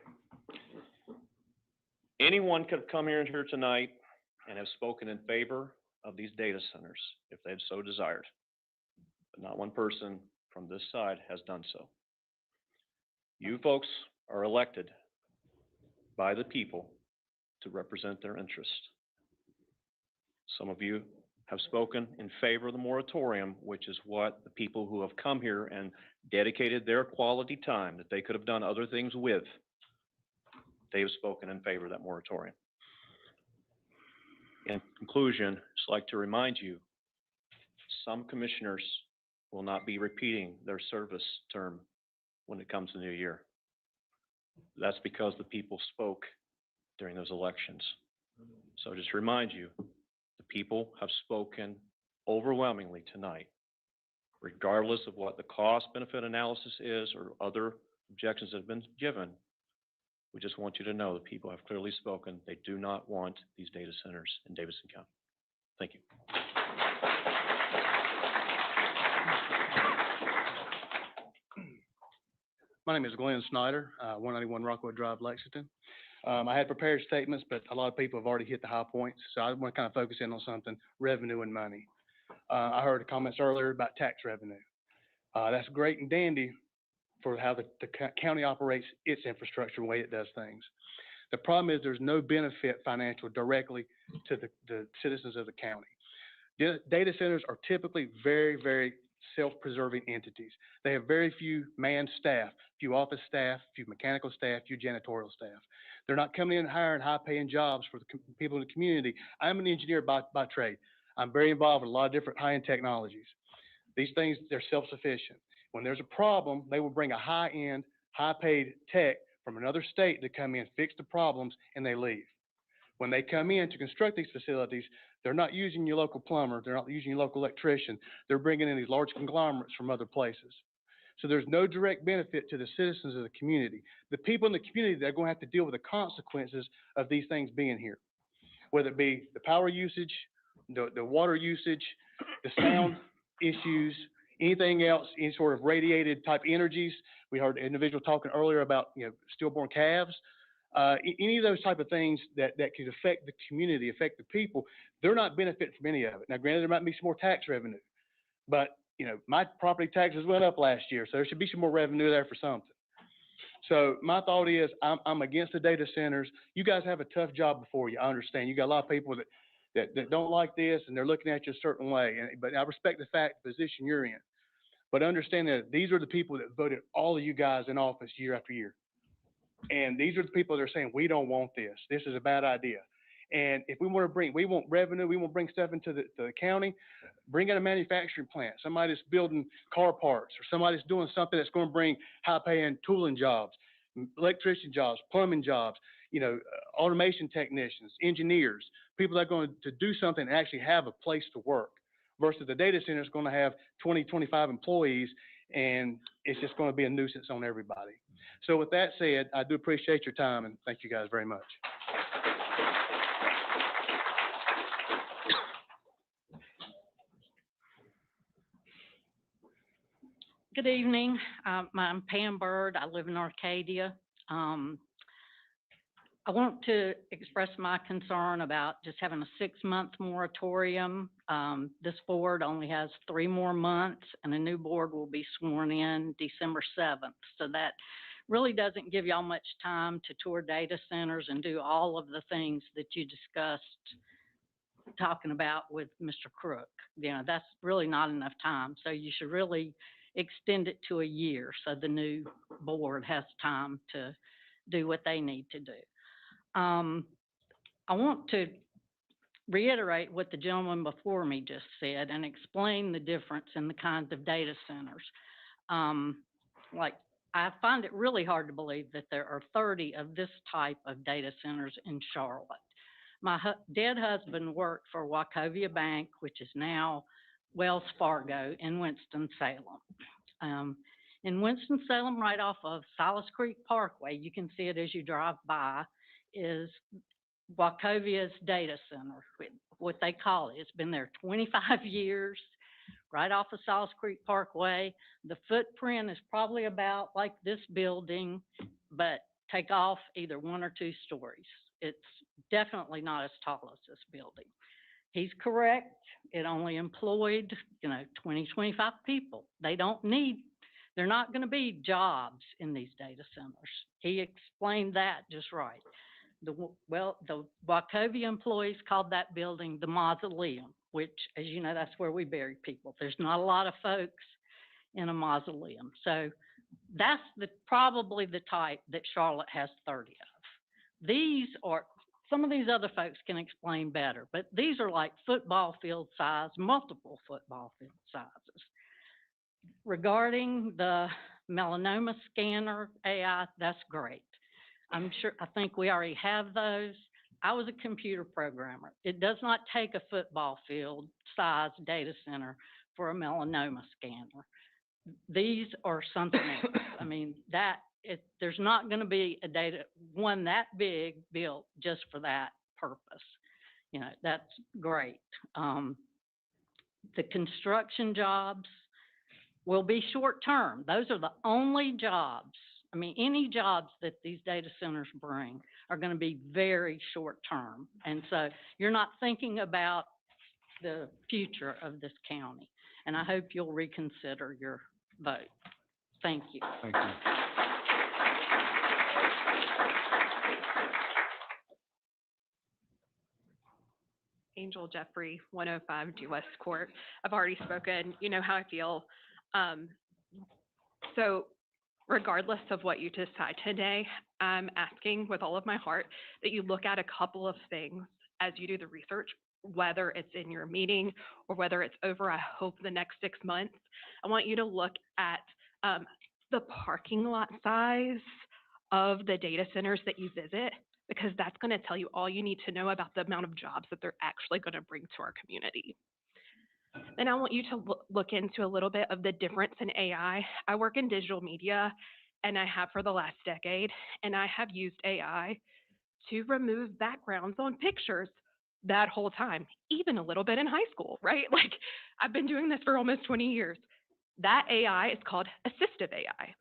Anyone could have come here tonight and have spoken in favor of these data centers if they had so desired. But not one person from this side has done so. You folks are elected by the people to represent their interests. Some of you have spoken in favor of the moratorium, which is what the people who have come here and dedicated their quality time that they could have done other things with, they have spoken in favor of that moratorium. In conclusion, I'd just like to remind you, some commissioners will not be repeating their service term when it comes to the new year. That's because the people spoke during those elections. So just remind you, the people have spoken overwhelmingly tonight, regardless of what the cost-benefit analysis is or other objections that have been given. We just want you to know the people have clearly spoken. They do not want these data centers in Davidson County. Thank you. My name is Glenn Snyder, 191 Rockwood Drive, Lexington. I had prepared statements, but a lot of people have already hit the high points, so I want to kind of focus in on something, revenue and money. I heard comments earlier about tax revenue. That's great and dandy for how the county operates its infrastructure, the way it does things. The problem is there's no benefit financial directly to the citizens of the county. Data centers are typically very, very self-preserving entities. They have very few manned staff, few office staff, few mechanical staff, few janitorial staff. They're not coming in and hiring high-paying jobs for the people in the community. I'm an engineer by trade. I'm very involved in a lot of different high-end technologies. These things, they're self-sufficient. When there's a problem, they will bring a high-end, high-paid tech from another state to come in, fix the problems, and they leave. When they come in to construct these facilities, they're not using your local plumber, they're not using your local electrician, they're bringing in these large conglomerates from other places. So there's no direct benefit to the citizens of the community. The people in the community, they're going to have to deal with the consequences of these things being here, whether it be the power usage, the water usage, the sound issues, anything else, any sort of radiated type energies. We heard an individual talking earlier about, stillborn calves. Any of those type of things that could affect the community, affect the people, they're not benefiting from any of it. Now, granted, there might be some more tax revenue, but my property taxes went up last year, so there should be some more revenue there for something. So my thought is, I'm against the data centers. You guys have a tough job before you. I understand. You got a lot of people that don't like this, and they're looking at you a certain way. But I respect the position you're in. But understand that these are the people that voted all of you guys in office year after year. And these are the people that are saying, we don't want this. This is a bad idea. And if we want revenue, we want to bring stuff into the county, bring in a manufacturing plant, somebody that's building car parts, or somebody that's doing something that's going to bring high-paying tooling jobs, electrician jobs, plumbing jobs, automation technicians, engineers, people that are going to do something and actually have a place to work, versus the data center is going to have 20, 25 employees, and it's just going to be a nuisance on everybody. So with that said, I do appreciate your time, and thank you guys very much. Good evening. I'm Pam Bird. I live in Arcadia. I want to express my concern about just having a 6-month moratorium. This board only has 3 more months, and a new board will be sworn in December 7th. So that really doesn't give y'all much time to tour data centers and do all of the things that you discussed talking about with Mr. Crook. That's really not enough time. So you should really extend it to a year so the new board has time to do what they need to do. I want to reiterate what the gentleman before me just said and explain the difference in the kinds of data centers. I find it really hard to believe that there are 30 of this type of data centers in Charlotte. My dead husband worked for Wachovia Bank, which is now Wells Fargo in Winston-Salem. In Winston-Salem, right off of Silas Creek Parkway, you can see it as you drive by, is Wachovia's data center, what they call it. It's been there 25 years, right off of Silas Creek Parkway. The footprint is probably about like this building, but take off either 1 or 2 stories. It's definitely not as tall as this building. He's correct. It only employed, 20, 25 people. They're not going to be jobs in these data centers. He explained that just right. The Wachovia employees called that building the mausoleum, which, as you know, that's where we bury people. There's not a lot of folks in a mausoleum. So that's probably the type that Charlotte has 30 of. These are, some of these other folks can explain better, but these are like football field size, multiple football field sizes. Regarding the melanoma scanner AI, that's great. I think we already have those. I was a computer programmer. It does not take a football field size data center for a melanoma scanner. These are something else. I mean, there's not going to be one that big built just for that purpose. You know, that's great. The construction jobs will be short term. Those are the only jobs. I mean, any jobs that these data centers bring are going to be very short term. And so you're not thinking about the future of this county. And I hope you'll reconsider your vote. Thank you. Thank you. Angel Jeffrey, 105 G West Court. I've already spoken. You know how I feel. So regardless of what you decide today, I'm asking with all of my heart that you look at a couple of things as you do the research, whether it's in your meeting or whether it's over, I hope, the next 6 months. I want you to look at the parking lot size of the data centers that you visit, because that's going to tell you all you need to know about the amount of jobs that they're actually going to bring to our community. Then I want you to look into a little bit of the difference in AI. I work in digital media, and I have for the last decade, and I have used AI to remove backgrounds on pictures that whole time, even a little bit in high school, right? Like, I've been doing this for almost 20 years. That AI is called assistive AI.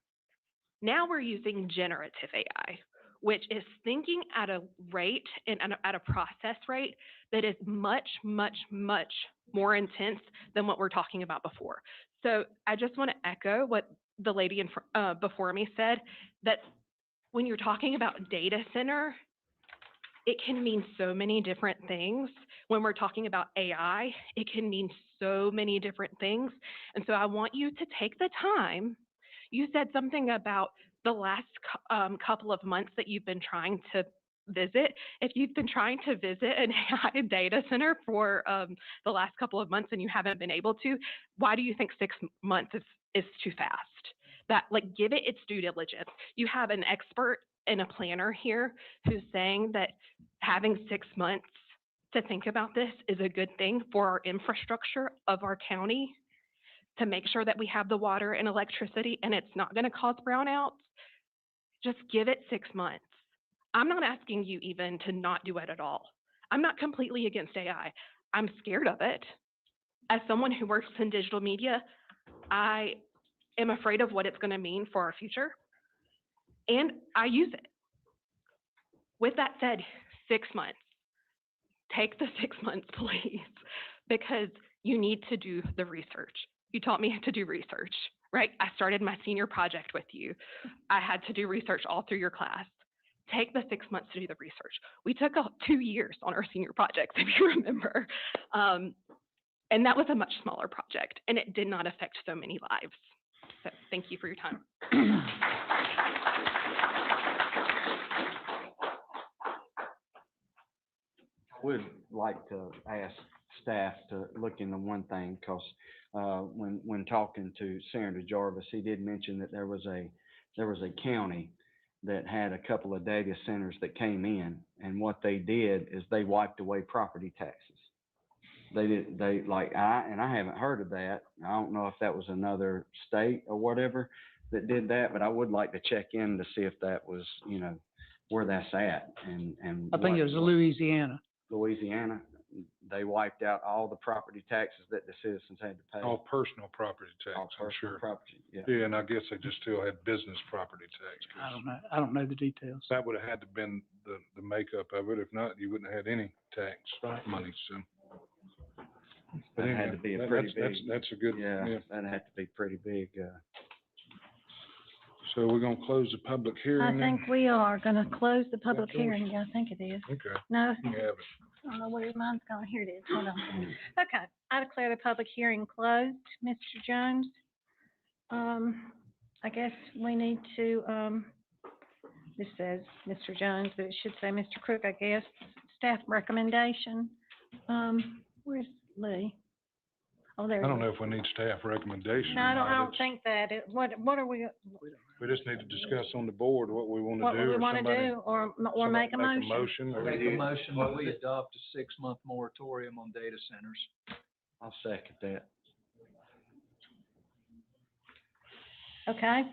Now we're using generative AI, which is thinking at a rate and at a process rate that is much, much, much more intense than what we're talking about before. So I just want to echo what the lady before me said, that when you're talking about data center, it can mean so many different things. When we're talking about AI, it can mean so many different things. And so I want you to take the time. You said something about the last couple of months that you've been trying to visit. If you've been trying to visit an AI data center for the last couple of months and you haven't been able to, why do you think 6 months is too fast? Give it its due diligence. You have an expert and a planner here who's saying that having 6 months to think about this is a good thing for our infrastructure of our county, to make sure that we have the water and electricity and it's not going to cause brownouts. Just give it 6 months. I'm not asking you even to not do it at all. I'm not completely against AI. I'm scared of it. As someone who works in digital media, I am afraid of what it's going to mean for our future, and I use it. With that said, 6 months. Take the 6 months, please, because you need to do the research. You taught me to do research, right? I started my senior project with you. I had to do research all through your class. Take the 6 months to do the research. We took 2 years on our senior projects, if you remember. And that was a much smaller project, and it did not affect so many lives. So thank you for your time. I would like to ask staff to look into one thing, because when talking to Senator Jarvis, he did mention that there was a county that had a couple of data centers that came in, and what they did is they wiped away property taxes. I haven't heard of that. I don't know if that was another state or whatever that did that, but I would like to check in to see if that was, where that's at. And I think it was Louisiana. Louisiana, they wiped out all the property taxes that the citizens had to pay. All personal property tax, All I'm personal sure. property, yeah. Yeah, and I guess they just still had business property tax. 'Cause I don't know the details. that would have had to been the makeup of it. If not, you wouldn't have had any tax money, so. But That had anyway, to be a that- pretty that's- big. That's a good, Yeah, yeah. that had to be pretty big. So we're gonna close the public I hearing then? think we are going to close the public yours? hearing. Yeah, I think it is. Okay, No, you have it. I don't know where mine's going. Here it is. Hold on. Okay, I declare the public hearing closed. Mr. Jones, I guess we need to, this says Mr. Jones, but it should say Mr. Crook, I guess. Staff recommendation. Where's Lee? Oh, there I it don't is. know if we need staff recommendation No, or I not. don't It's- think that. What are we, We just need to discuss on the board what we want to what do, we or want to somebody, do, or somebody make a motion? motion, or Make a motion that we adopt a 6-month moratorium on data centers. I'll second that. Okay,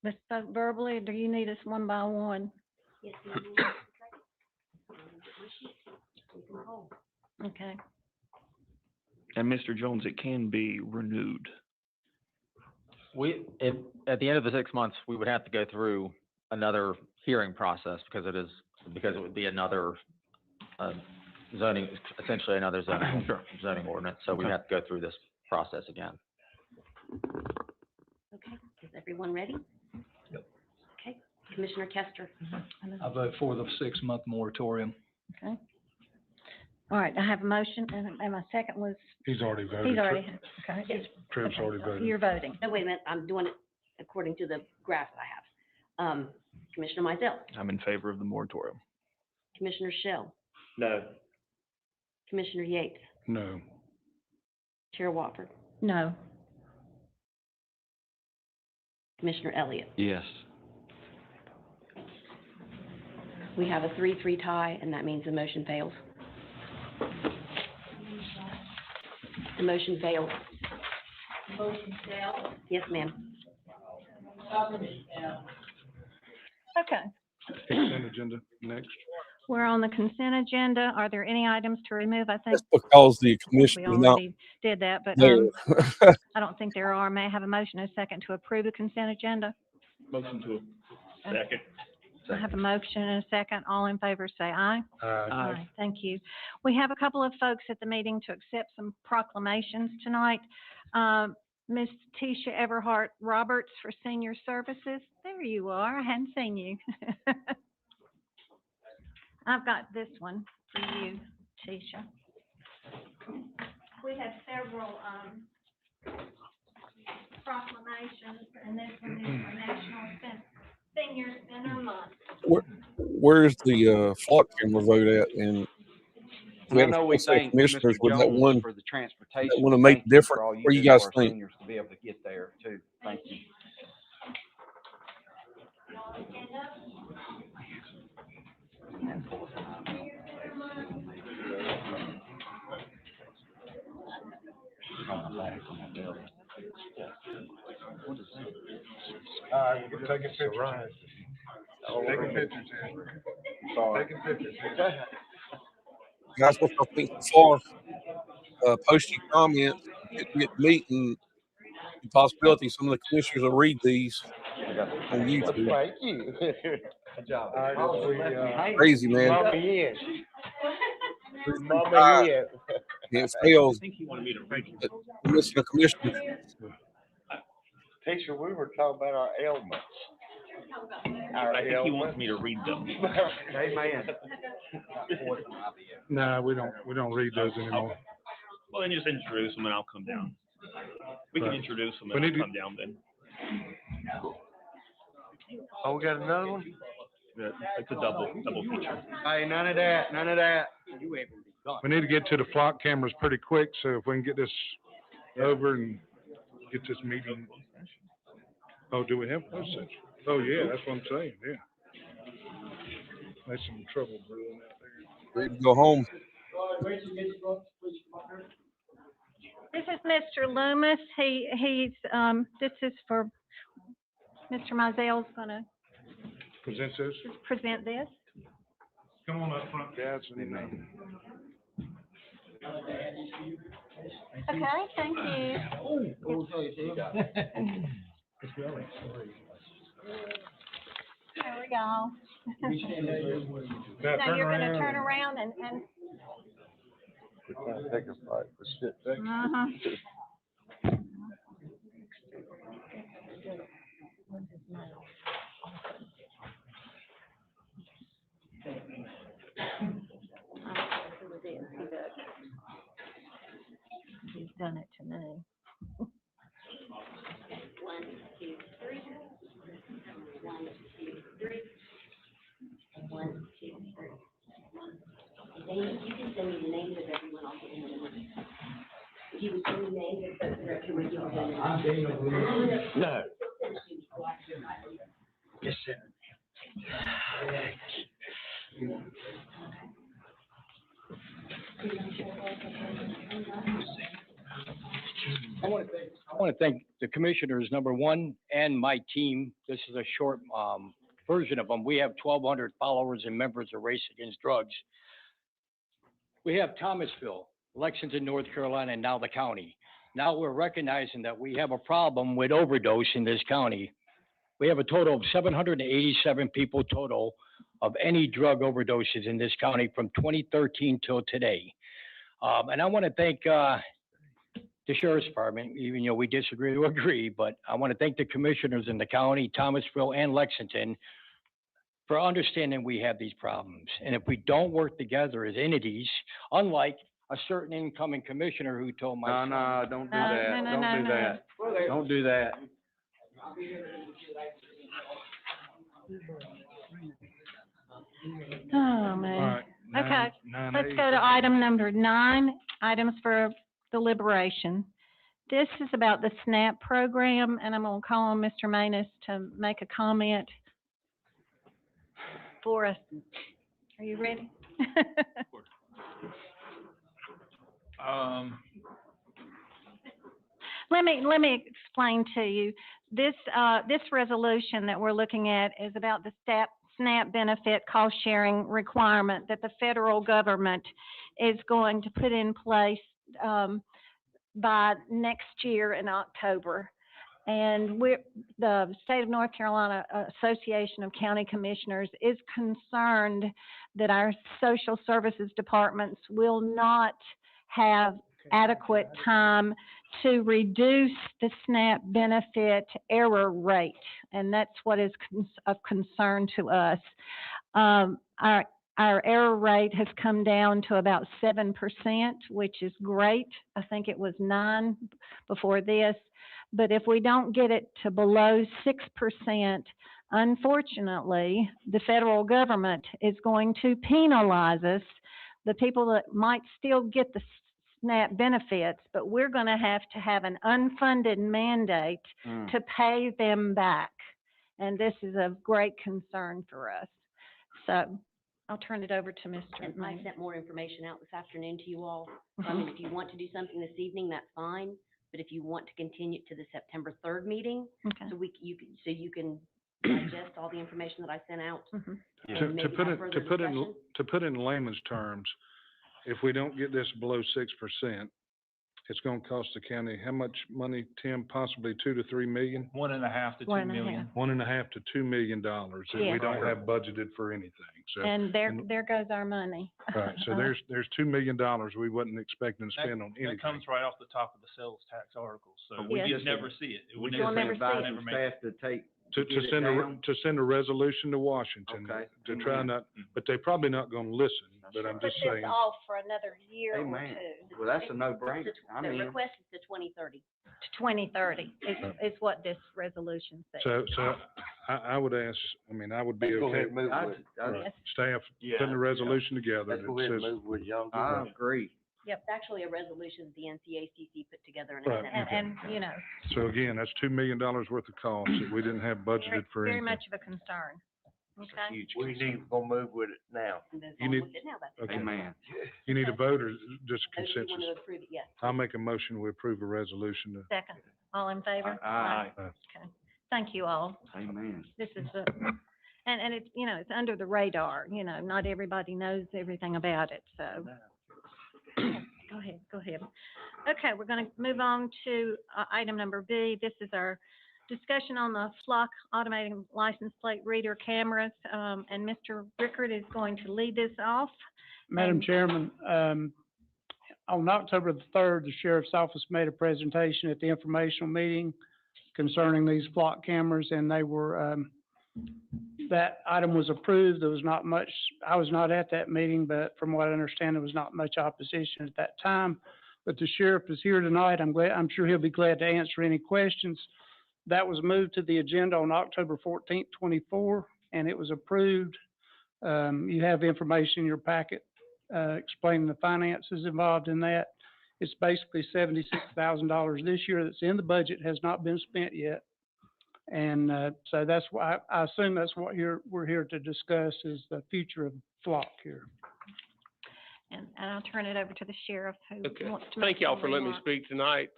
let's vote verbally, or do you need us one by one? Yes, ma'am. We can roll. Okay, And Mr. Jones, it can be renewed. At the end of the 6 months, we would have to go through another hearing process because it would be another, zoning, essentially another zoning, zoning ordinance. So we'd Okay. have to go through this process again. Okay, is everyone ready? Yep. Okay, Commissioner Kester. I vote for the 6-month moratorium. okay. All right, I have a motion, and my second was, he's already voted. he's already, okay. Tripp's Okay, already voted. You're voting. No, wait a minute, I'm doing it according to the graph I have. Commissioner Mizell, I'm in favor of the moratorium. Commissioner Shell, No. Commissioner Yates, No. Chair Wofford, No. Commissioner Elliott. Yes. We have a 3-3 tie, and that means the motion fails. The motion fails. Motion fails? Yes, ma'am. Okay, Consent agenda next. we're on the consent agenda. Are there any items to remove? I think That's because the we commission is not already did that, but, there. I don't think there are. May I have a motion and a second to approve the consent agenda? Motion to Second. I have a motion and a second. All in favor, say aye. Aye. Thank you. We have a couple of folks at the meeting to accept some proclamations tonight. Miss Tisha Everhart Roberts for Senior Services. There you are. I hadn't seen you. I've got this one for you, Tisha. We have several, proclamations, and this one is for National Senior Center Month. Where's the flock camera vote at? And And I know we thank commissioners Mr. with that Jones one for the transportation. that wanna We make thank you different. for all you What do you do guys for our think? seniors to be able to get there too. Thank you. We're taking pictures. Taking pictures here. Taking pictures here. Guys, what y'all think so far? Post your comments, get meeting, the possibility some of the commissioners will read these on YouTube. Thank you. Good job. Crazy, man. Mommy in. 335. It fails. He wanted me to read But we're missing a commissioner. Teacher, we were talking about our ailments. Our I think he wants me to read them. Amen. No, we don't read those anymore. Well, then just introduce them and I'll come down. We can Right. introduce them We and I'll need to- come down then. Oh, we got another one? It's a double feature. Hey, none of that, none of that. We need to get to the flock cameras pretty quick, so if we can get this over and get this meeting. Oh, do we have closed session? Oh, yeah, that's what I'm saying, yeah. There's some trouble brewing out there. Ready to go home. This is Mr. Loomis. This is for, Mr. Mizell's gonna Present this. present this. Come on up front, guys. Okay, thank you. There we go. Now you're gonna turn around and, Take a bite for shit. uh-huh. done it to me. 1, 2, 3. 1, 2, 3. And 1, 2, 3. And then you can send me the names of everyone, I'll get in the minutes. If you would send me names of the director, would you do it? No. Yes, sir. I want to thank the commissioners, number one, and my team. This is a short version of them. We have 1,200 followers and members of Race Against Drugs. We have Thomasville, Lexington, North Carolina, and now the county. Now we're recognizing that we have a problem with overdose in this county. We have a total of 787 people total of any drug overdoses in this county from 2013 till today. And I want to thank the Sheriff's Department, even though we disagree to agree, but I want to thank the commissioners in the county, Thomasville and Lexington, for understanding we have these problems. And if we don't work together as entities, unlike a certain incoming commissioner who told my son. No, don't do No, that. no, no, Don't no, do no. that. Don't do that. Oh, All man. right. Okay, nine let's A. go to item number 9, items for deliberation. This is about the SNAP program, and I'm gonna call on Mr. Manus to make a comment for us. Are you ready? Let me explain to you. This resolution that we're looking at is about the SNAP benefit cost sharing requirement that the federal government is going to put in place by next year in October. And the State of North Carolina Association of County Commissioners is concerned that our social services departments will not have adequate time to reduce the SNAP benefit error rate, and that's what is of concern to us. Our error rate has come down to about 7%, which is great. I think it was 9 before this. But if we don't get it to below 6%, unfortunately, the federal government is going to penalize us, the people that might still get the SNAP benefits, but we're going to have an unfunded mandate to pay them back. And this is of great concern for us. So I'll turn it over to Mr. And I Manning. sent more information out this afternoon to you all. I mean, if you want to do something this evening, that's fine. But if you want to continue to the September 3rd meeting, Okay. so you can digest all the information that I sent out. Mhm. And To maybe put have it, further discussion. to put it in layman's terms, if we don't get this below 6%, it's gonna cost the county how much money, Tim? Possibly $2 to $3 million? 1.5 to 2 1.5. million. $1.5 to $2 million that Yeah. we don't have budgeted for anything. So, And there goes our money. right, so there's $2 million we wasn't expecting to spend on That anything. comes right off the top of the sales tax article, so But we we just just- never see it. It We would just You'll never advise see it. the staff to take, To get it send down. to send a resolution to Washington, Okay. to try Amen. not, but they're probably not gonna listen, but I'm Put just this saying. off for another year or Amen. two. Well, that's a no-brainer. I The mean, request is to 2030. To 2030 is what this resolution says. So I would ask, I mean, I would be Go okay, ahead and move with it. right, staff, Yeah. putting a resolution together Let's that go ahead and says, move with it, y'all. do I that. agree. Yep, it's actually a resolution that the NCACC put together and Right. I sent out. And, you know, so again, that's $2 million worth of costs that we didn't have budgeted for very anything. much of a concern. Okay? Huge We concern. need, gonna move with it now. And then You on need- with it now, that's Okay. Amen. You need a vote or just So do you want consensus? to approve it? Yes. I'll make a motion, we approve a resolution to, Second, all in favor? Aye. Okay. Thank you all. Amen. This is and it's, you know, it's under the radar, you know, not everybody knows everything about it, so. Go ahead. Okay, we're gonna move on to, item number B. This is our discussion on the Flock automated license plate reader cameras, and Mr. Rickard is going to lead this off. Madam And- Chairman, on October the 3rd, the Sheriff's Office made a presentation at the informational meeting concerning these flock cameras, and they were, that item was approved. There was not much, I was not at that meeting, but from what I understand, there was not much opposition at that time. but the sheriff is here tonight. I'm sure he'll be glad to answer any questions. That was moved to the agenda on October 14th, 24, and it was approved. You have information in your packet, explaining the finances involved in that. It's basically $76,000 this year that's in the budget, has not been spent yet. And, so that's why, I assume that's what we're here to discuss, is the future of Flock here. And I'll turn it over to the sheriff who Okay. wants to make Thank y'all some for letting me remarks. speak tonight.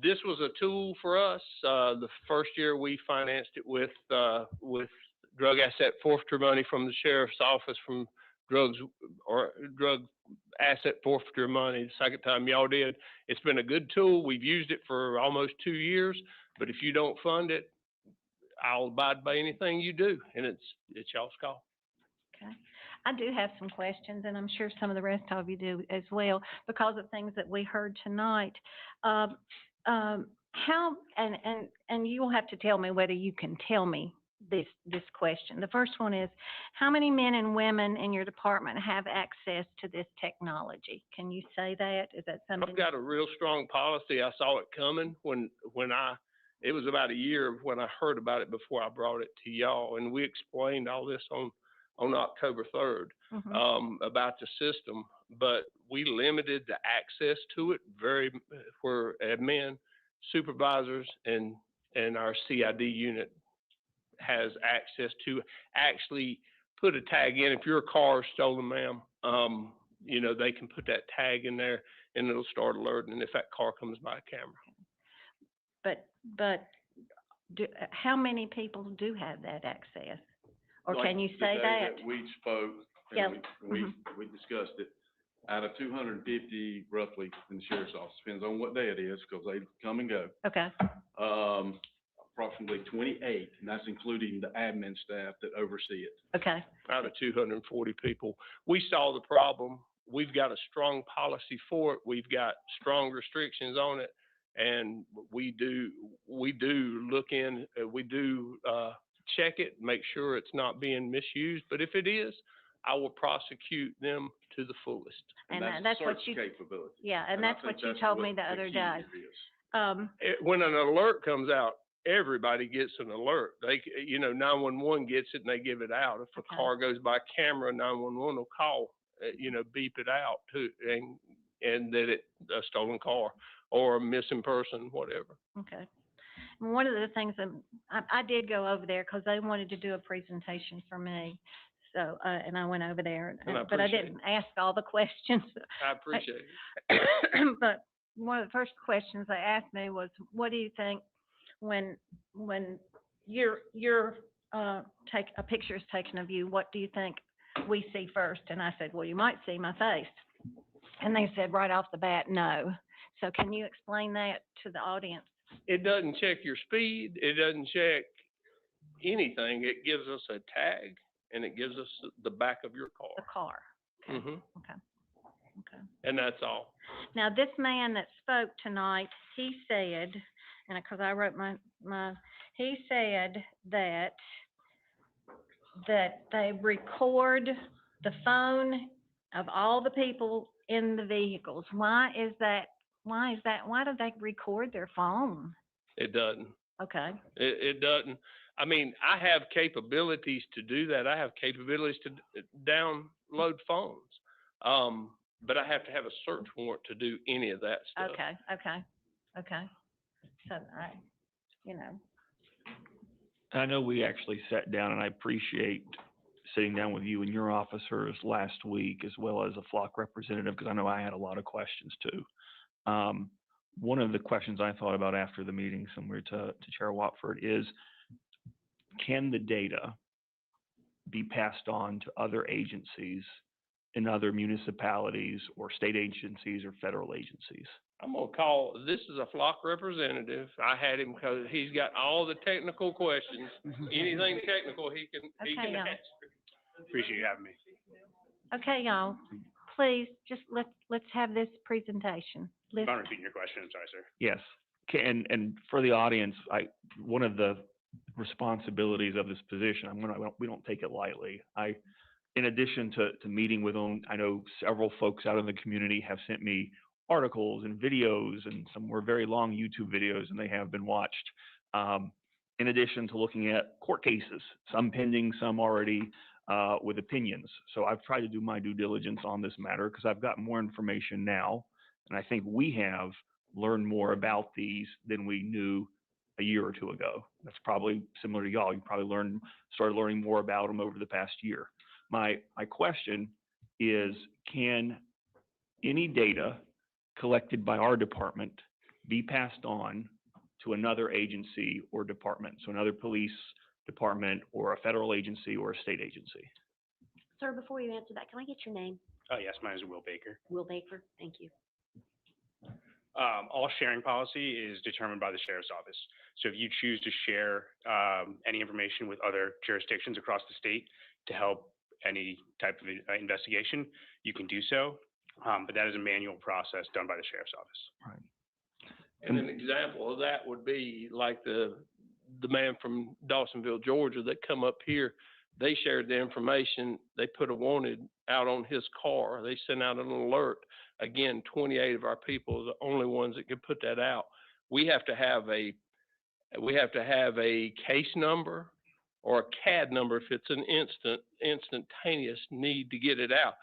This was a tool for us. The first year we financed it with drug asset forfeiture money from the sheriff's office from drug asset forfeiture money. The second time y'all did. It's been a good tool. We've used it for almost 2 years, but if you don't fund it, I'll abide by anything you do, and it's y'all's call. Okay. I do have some questions, and I'm sure some of the rest of you do as well, because of things that we heard tonight. How, and you will have to tell me whether you can tell me this question. The first one is, how many men and women in your department have access to this technology? Can you say that? Is that something? I've got a real strong policy. I saw it coming it was about a year when I heard about it before I brought it to y'all, and we explained all this on October 3rd, about the system, but we limited the access to it for admin, supervisors, and our CID unit has access to actually put a tag in. If your car is stolen, ma'am, they can put that tag in there and it'll start alerting if that car comes by a camera. But how many people do have that access? Or Like can you the say day that? we spoke, Yeah. and we discussed it, out of 250 roughly in the sheriff's office, depends on what day it is, because they come and go. Okay. Approximately 28, and that's including the admin staff that oversee it. Okay. Out of 240 people. We saw the problem. We've got a strong policy for it. We've got strong restrictions on it. And we do check it, make sure it's not being misused. But if it is, I will prosecute them to the fullest. And that's what search you, capability. yeah, and that's what you told me the other day. When an alert comes out, everybody gets an alert. 911 gets it and they give it out. If a car goes by camera, 911 will call, beep it out too, and that it's a stolen car or a missing person, whatever. Okay. And one of the things that I did go over there because they wanted to do a presentation for me. So, and I went over there, but I didn't ask all the questions. I appreciate it. But one of the first questions they asked me was, what do you think when you're take a picture is taken of you, what do you think we see first? And I said, well, you might see my face. And they said right off the bat, no. So can you explain that to the audience? It doesn't check your speed. It doesn't check anything. It gives us a tag and it gives us the back of your car. The car. Okay. Mm-hmm. Okay. And that's all. Now, this man that spoke tonight, he said, and because I wrote he said that they record the phone of all the people in the vehicles. Why is that? Why do they record their phone? It doesn't. Okay. It doesn't. I mean, I have capabilities to do that. I have capabilities to download phones. But I have to have a search warrant to do any of that stuff. Okay. So, I know we actually sat down, and I appreciate sitting down with you and your officers last week, as well as a flock representative, because I know I had a lot of questions too. One of the questions I thought about after the meeting, similar to Chair Watford, is can the data be passed on to other agencies in other municipalities or state agencies or federal agencies? I'm going to call, this is a flock representative. I had him because he's got all the technical questions. Anything technical he can y'all. answer. Appreciate you having me. Okay, y'all, please, just let's have this presentation. I'm repeating your question, I'm sorry, sir. Yes. And for the audience, one of the responsibilities of this position, we don't take it lightly. In addition to meeting with them, I know several folks out in the community have sent me articles and videos, and some were very long YouTube videos, and they have been watched. In addition to looking at court cases, some pending, some already with opinions. So I've tried to do my due diligence on this matter because I've got more information now, and I think we have learned more about these than we knew a year or two ago. That's probably similar to y'all. You probably started learning more about them over the past year. My question is, can any data collected by our department be passed on to another agency or department? So another police department or a federal agency or a state agency? Sir, before you answer that, can I get your name? Yes, my name is Will Baker. Will Baker, thank you. All sharing policy is determined by the sheriff's office. So if you choose to share any information with other jurisdictions across the state to help any type of investigation, you can do so. But that is a manual process done by the sheriff's office. Right. And an example of that would be like the man from Dawsonville, Georgia, that come up here. They shared the information. They put a wanted out on his car. They sent out an alert. Again, 28 of our people are the only ones that can put that out. We have to have a case number or a CAD number if it's an instantaneous need to get it out.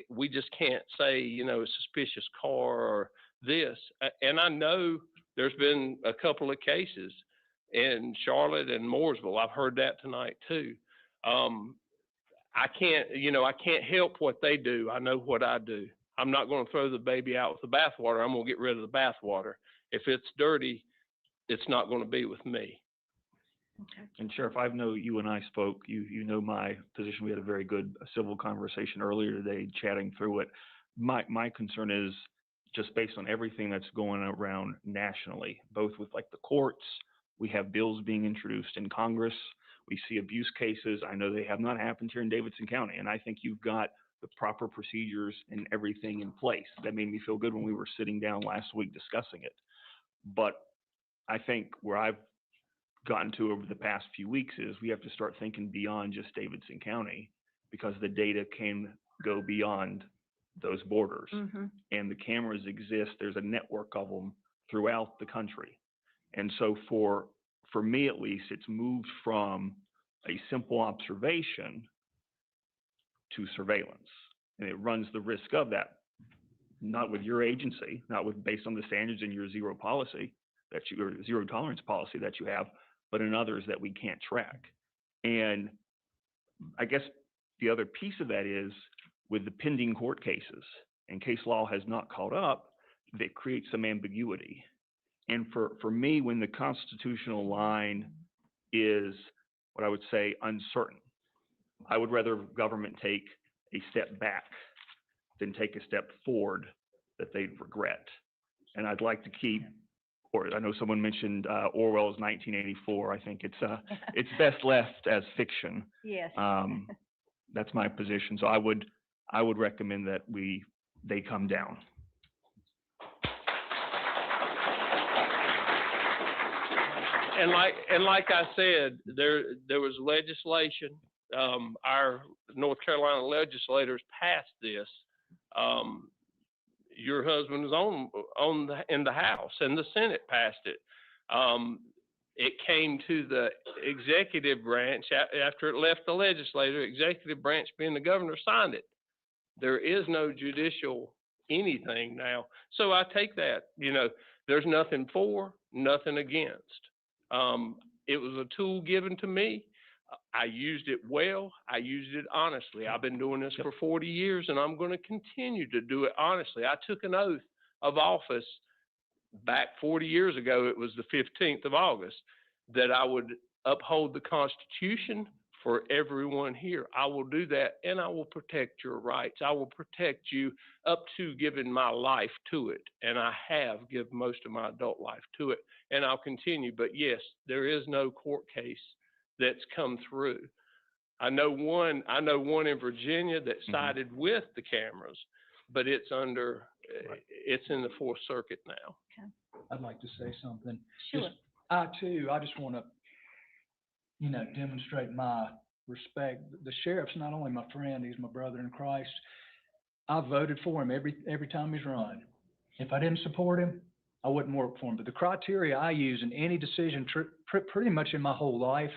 We just can't say, a suspicious car or this. And I know there's been a couple of cases in Charlotte and Mooresville. I've heard that tonight too. I can't help what they do. I know what I do. I'm not going to throw the baby out with the bathwater. I'm going to get rid of the bathwater. If it's dirty, it's not going to be with me. Okay. And Sheriff, I know you and I spoke. You know my position. We had a very good civil conversation earlier today, chatting through it. My concern is just based on everything that's going around nationally, both with like the courts. We have bills being introduced in Congress. We see abuse cases. I know they have not happened here in Davidson County, and I think you've got the proper procedures and everything in place. That made me feel good when we were sitting down last week discussing it. But I think where I've gotten to over the past few weeks is we have to start thinking beyond just Davidson County, because the data can go beyond those borders. Mm-hmm. And the cameras exist. There's a network of them throughout the country. And so for me at least, it's moved from a simple observation to surveillance. And it runs the risk of that, not with your agency, not with based on the standards in your zero policy or zero tolerance policy that you have, but in others that we can't track. And I guess the other piece of that is with the pending court cases, and case law has not caught up, that creates some ambiguity. And for me, when the constitutional line is what I would say uncertain, I would rather government take a step back than take a step forward that they'd regret. And I'd like to keep, or I know someone mentioned Orwell's 1984. I think it's best left as fiction. Yes. That's my position. So I would recommend that they come down. And like I said, there was legislation. Our North Carolina legislators passed this. Your husband was in the House, and the Senate passed it. It came to the executive branch after it left the legislature. Executive branch, being the governor, signed it. There is no judicial anything now. So I take that. There's nothing for, nothing against. It was a tool given to me. I used it well. I used it honestly. I've been doing this for 40 years, and I'm going to continue to do it honestly. I took an oath of office back 40 years ago. It was the 15th of August that I would uphold the Constitution for everyone here. I will do that, and I will protect your rights. I will protect you up to giving my life to it, and I have given most of my adult life to it, and I'll continue. But yes, there is no court case that's come through. I know one in Virginia that sided with the cameras, but it's in the Fourth Circuit now. Okay. I'd like to say something. Sure. I just want to, demonstrate my respect. The sheriff's not only my friend, he's my brother in Christ. I voted for him every time he's run. If I didn't support him, I wouldn't work for him. But the criteria I use in any decision, pretty much in my whole life,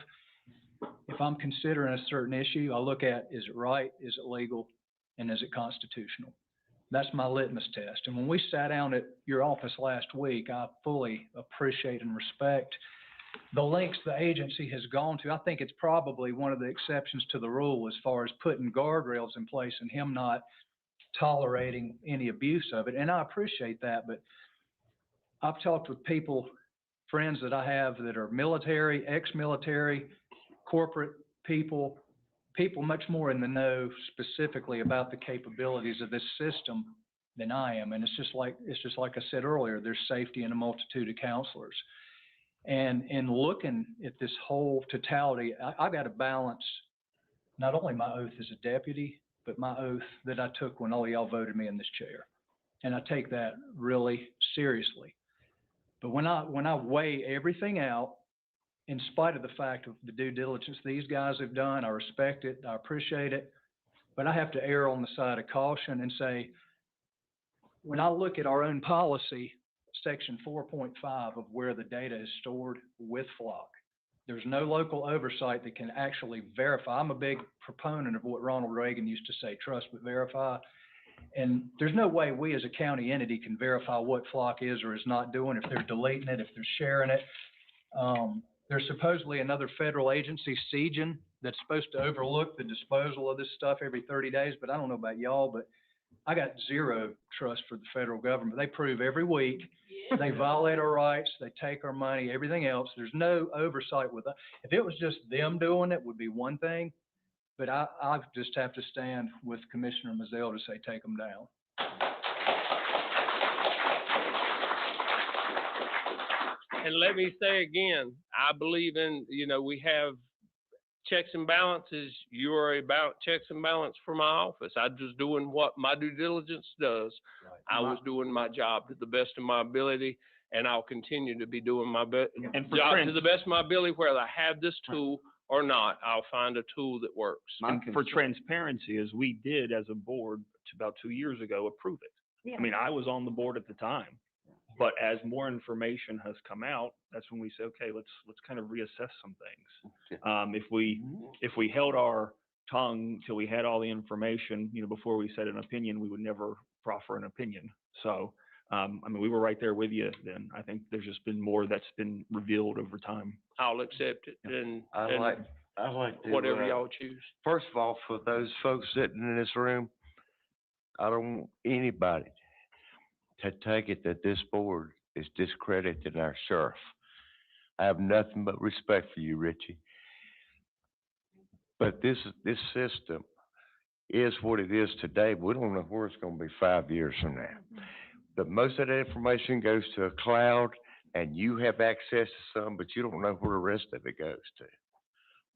if I'm considering a certain issue, I look at, is it right, is it legal, and is it constitutional? That's my litmus test. And when we sat down at your office last week, I fully appreciate and respect the lengths the agency has gone to. I think it's probably one of the exceptions to the rule as far as putting guardrails in place and him not tolerating any abuse of it. And I appreciate that, but I've talked with people, friends that I have that are military, ex-military, corporate people much more in the know specifically about the capabilities of this system than I am. And it's just like I said earlier, there's safety in a multitude of counselors. And in looking at this whole totality, I've got to balance not only my oath as a deputy, but my oath that I took when all y'all voted me in this chair. And I take that really seriously. But when I weigh everything out, in spite of the fact of the due diligence these guys have done, I respect it, I appreciate it, but I have to err on the side of caution and say, when I look at our own policy, section 4.5 of where the data is stored with Flock, there's no local oversight that can actually verify. I'm a big proponent of what Ronald Reagan used to say, trust but verify. And there's no way we as a county entity can verify what Flock is or is not doing, if they're deleting it, if they're sharing it. There's supposedly another federal agency, CGN, that's supposed to overlook the disposal of this stuff every 30 days, but I don't know about y'all, but I got zero trust for the federal government. They prove every week, they violate our rights, they take our money, everything else. There's no oversight with it. If it was just them doing it, would be one thing, but I just have to stand with Commissioner Mazzell to say, take them down. And let me say again, I believe in, we have checks and balances. You are about checks and balance for my office. I'm just doing what my due diligence does. Right. I was doing my job to the best of my ability, and I'll continue to be doing my job to the best of my ability, whether I have this tool or not. I'll find a tool that works. And for transparency, as we did as a board about 2 years ago, approve it. Yeah. I mean, I was on the board at the time. But as more information has come out, that's when we say, okay, let's kind of reassess some things. If we held our tongue till we had all the information, before we said an opinion, we would never proffer an opinion. So, I mean, we were right there with you then. I think there's just been more that's been revealed over time. I'll accept it, and I like to, whatever y'all choose. First of all, for those folks sitting in this room, I don't want anybody to take it that this board is discrediting our sheriff. I have nothing but respect for you, Richie. But this system is what it is today. We don't know where it's going to be 5 years from now. But most of that information goes to a cloud, and you have access to some, but you don't know where the rest of it goes to.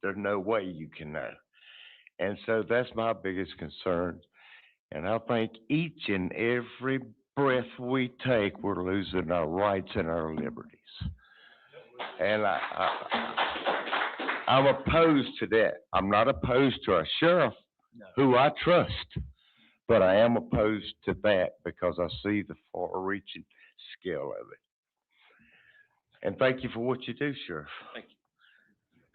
There's no way you can know. And so that's my biggest concern. And I think each and every breath we take, we're losing our rights and our liberties. And I'm opposed to that. I'm not opposed to our sheriff, who I trust, but I am opposed to that because I see the far-reaching scale of it. And thank you for what you do, Sheriff. Thank you.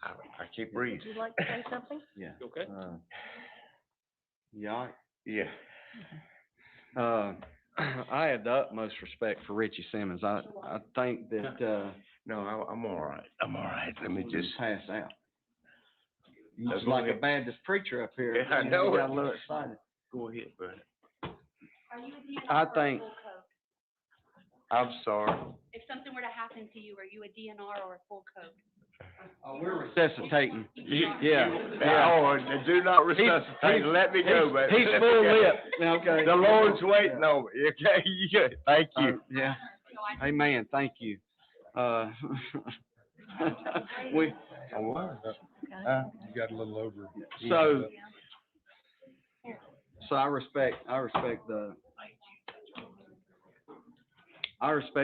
I can't breathe. Would you like to say something? Yeah. You okay? Yeah. I have the utmost respect for Richie Simmons. I think that, No, I'm all right. Let me just pass out. No, He's go like ahead. a Baptist preacher up here. Yeah, I know He it. got a little excited. go ahead, buddy. Are you a DNR I or a think- full code? I'm sorry. If something were to happen to you, are you a DNR or a full code? We're resuscitating. Oh, do not resuscitate. Let me go, baby. He's full lip. Okay. The Lord's waiting on me. Okay, thank you. Yeah. Amen. Thank you. We, You got a little over. so I respect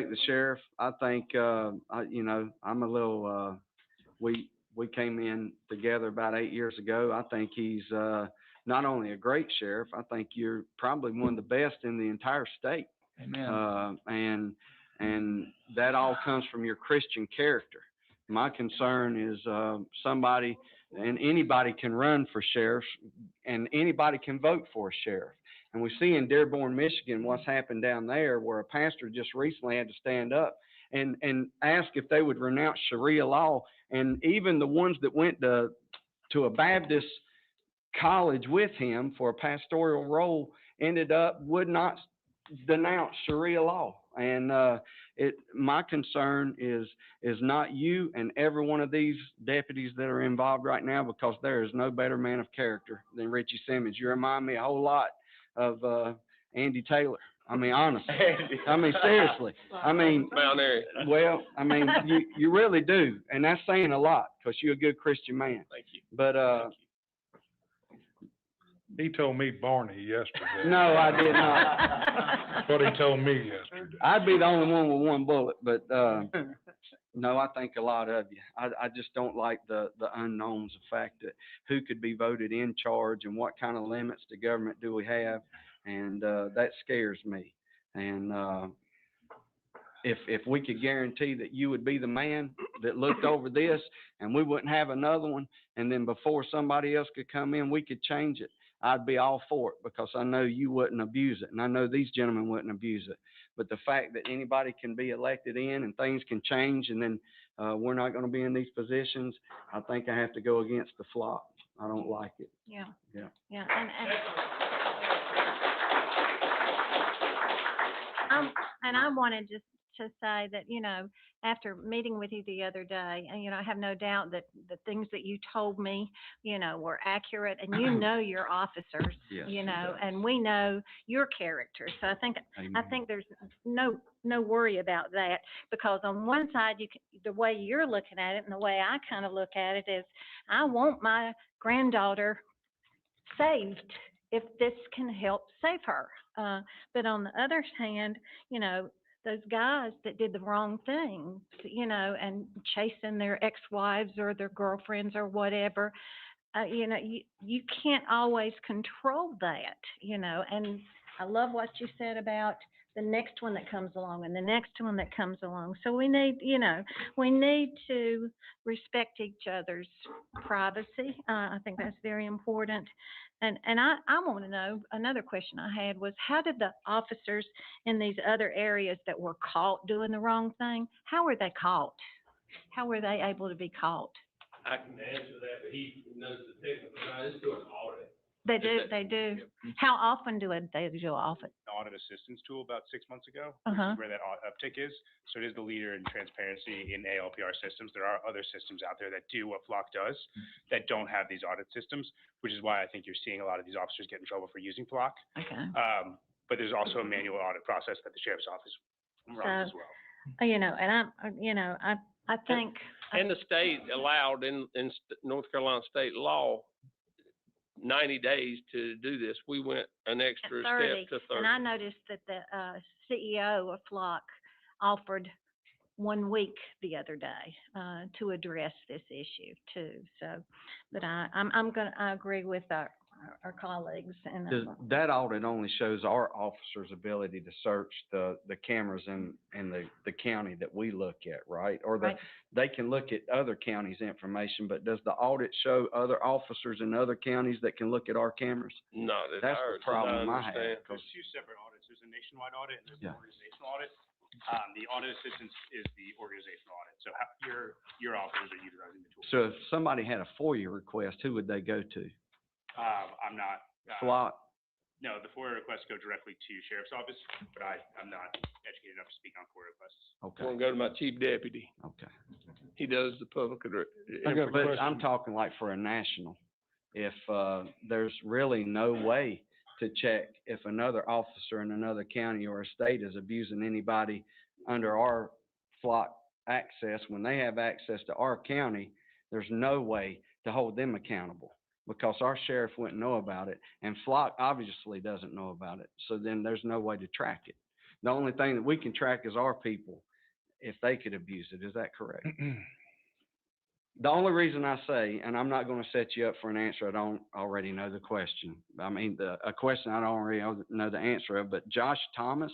the sheriff. I think, I'm a little, we came in together about 8 years ago. I think he's, not only a great sheriff, I think you're probably one of the best in the entire state. Amen. And that all comes from your Christian character. My concern is, somebody, and anybody can run for sheriff, and anybody can vote for a sheriff. And we see in Dearborn, Michigan, what's happened down there, where a pastor just recently had to stand up and ask if they would renounce Sharia law. And even the ones that went to a Baptist college with him for a pastoral role would not denounce Sharia law. And my concern is not you and every one of these deputies that are involved right now, because there is no better man of character than Richie Simmons. You remind me a whole lot of Andy Taylor. I mean, honestly. I mean, seriously. I mean, well, I mean, you really do. And that's saying a lot, because you're a good Christian man. Thank you. But He told me Barney yesterday. no, I did not. That's what he told me yesterday. I'd be the only one with one bullet, but no, I think a lot of you. I just don't like the unknowns, the fact that who could be voted in charge and what kind of limits to government do we have, and that scares me. And if we could guarantee that you would be the man that looked over this, and we wouldn't have another one, and then before somebody else could come in, we could change it, I'd be all for it, because I know you wouldn't abuse it, and I know these gentlemen wouldn't abuse it. But the fact that anybody can be elected in and things can change, and then we're not going to be in these positions, I think I have to go against the flock. I don't like it. Yeah. Yeah. Yeah. And I wanted just to say that, you know, after meeting with you the other day, and, you know, I have no doubt that the things that you told me, you know, were accurate, and you know your officers, Yes, you know, he does. and we know your character. So I think there's no worry about that, because on one side, the way you're looking at it and the way I kind of look at it is, I want my granddaughter saved if this can help save her. But on the other hand, you know, those guys that did the wrong thing, you know, and chasing their ex-wives or their girlfriends or whatever, you know, you can't always control that, you know. And I love what you said about the next one that comes along and the next one that comes along. So we need, you know, we need to respect each other's privacy. I think that's very important. And I want to know, another question I had was, how did the officers in these other areas that were caught doing the wrong thing, how were they caught? How were they able to be caught? I can answer that, but he knows the technical side. It's doing audit. They do. How often do they do audit? Audit assistance tool about 6 months ago, Uh-huh. which is where that uptick is. So it is the leader in transparency in ALPR systems. There are other systems out there that do what Flock does that don't have these audit systems, which is why I think you're seeing a lot of these officers get in trouble for using Flock. Okay. But there's also a manual audit process that the sheriff's office runs as well. You know, and I think. And the state allowed in North Carolina state law 90 days to do this. We went an extra step to 30. And I noticed that the CEO of Flock offered 1 week the other day to address this issue too. So, but I agree with our colleagues. And that audit only shows our officers' ability to search the cameras in the county that we look at, right? Or right. They can look at other counties' information, but does the audit show other officers in other counties that can look at our cameras? Not at That's ours, the problem I have. There's two separate audits. There's a nationwide audit and there's an organizational audit. The audit assistance is the organizational audit. So your officers are utilizing the tool. So if somebody had a FOIA request, who would they go to? I'm not. Flock? No, the FOIA requests go directly to sheriff's office, but I'm not educated enough to speak on FOIA requests. Okay. I want to go to my chief deputy. Okay. He does the public address. But I'm talking like for a national. If there's really no way to check if another officer in another county or a state is abusing anybody under our Flock access, when they have access to our county, there's no way to hold them accountable, because our sheriff wouldn't know about it, and Flock obviously doesn't know about it. So then there's no way to track it. The only thing that we can track is our people, if they could abuse it. Is that correct? The only reason I say, and I'm not going to set you up for an answer I don't already know the question. I mean, a question I don't already know the answer of, but Josh Thomas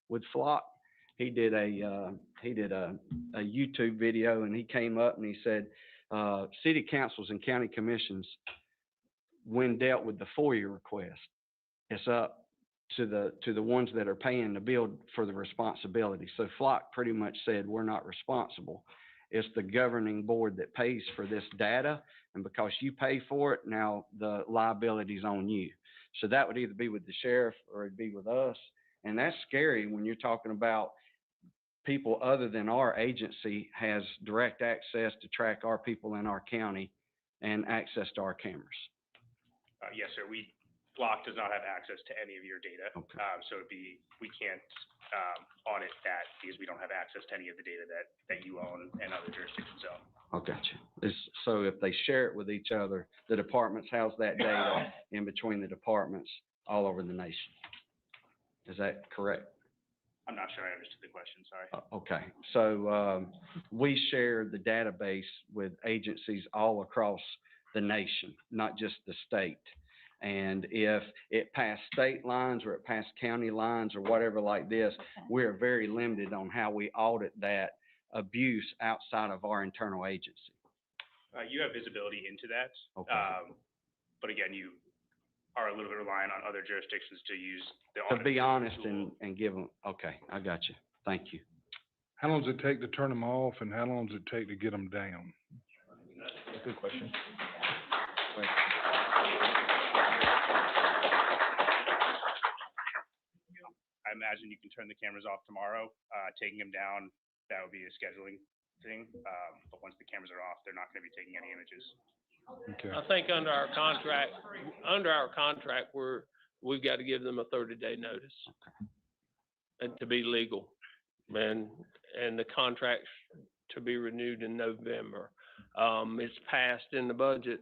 with Flock. He did a YouTube video, and he came up and he said, city councils and county commissions, when dealt with the FOIA request, it's up to the ones that are paying the bill for the responsibility. So Flock pretty much said, we're not responsible. It's the governing board that pays for this data, and because you pay for it, now the liability's on you. So that would either be with the sheriff or it'd be with us. And that's scary when you're talking about people other than our agency has direct access to track our people in our county and access to our cameras. Yes, sir. Flock does not have access to any of your data. Okay. So we can't audit that because we don't have access to any of the data that you own and other jurisdictions own. I got you. So if they share it with each other, the departments house that data in between the departments all over the nation. Is that correct? I'm not sure I understood the question, sorry. Okay, so we share the database with agencies all across the nation, not just the state. And if it passed state lines or it passed county lines or whatever like this, we're very limited on how we audit that abuse outside of our internal agency. You have visibility into that. Okay. But again, you are a little bit reliant on other jurisdictions to use the To audit be honest tool. and give them, okay, I got you. Thank you. How long does it take to turn them off, and how long does it take to get them down? Good question. I imagine you can turn the cameras off tomorrow. Taking them down, that would be a scheduling thing. But once the cameras are off, they're not going to be taking any images. Okay. I think under our contract, we've got to give them a 30-day notice. And to be legal, and the contract's to be renewed in November. It's passed in the budget,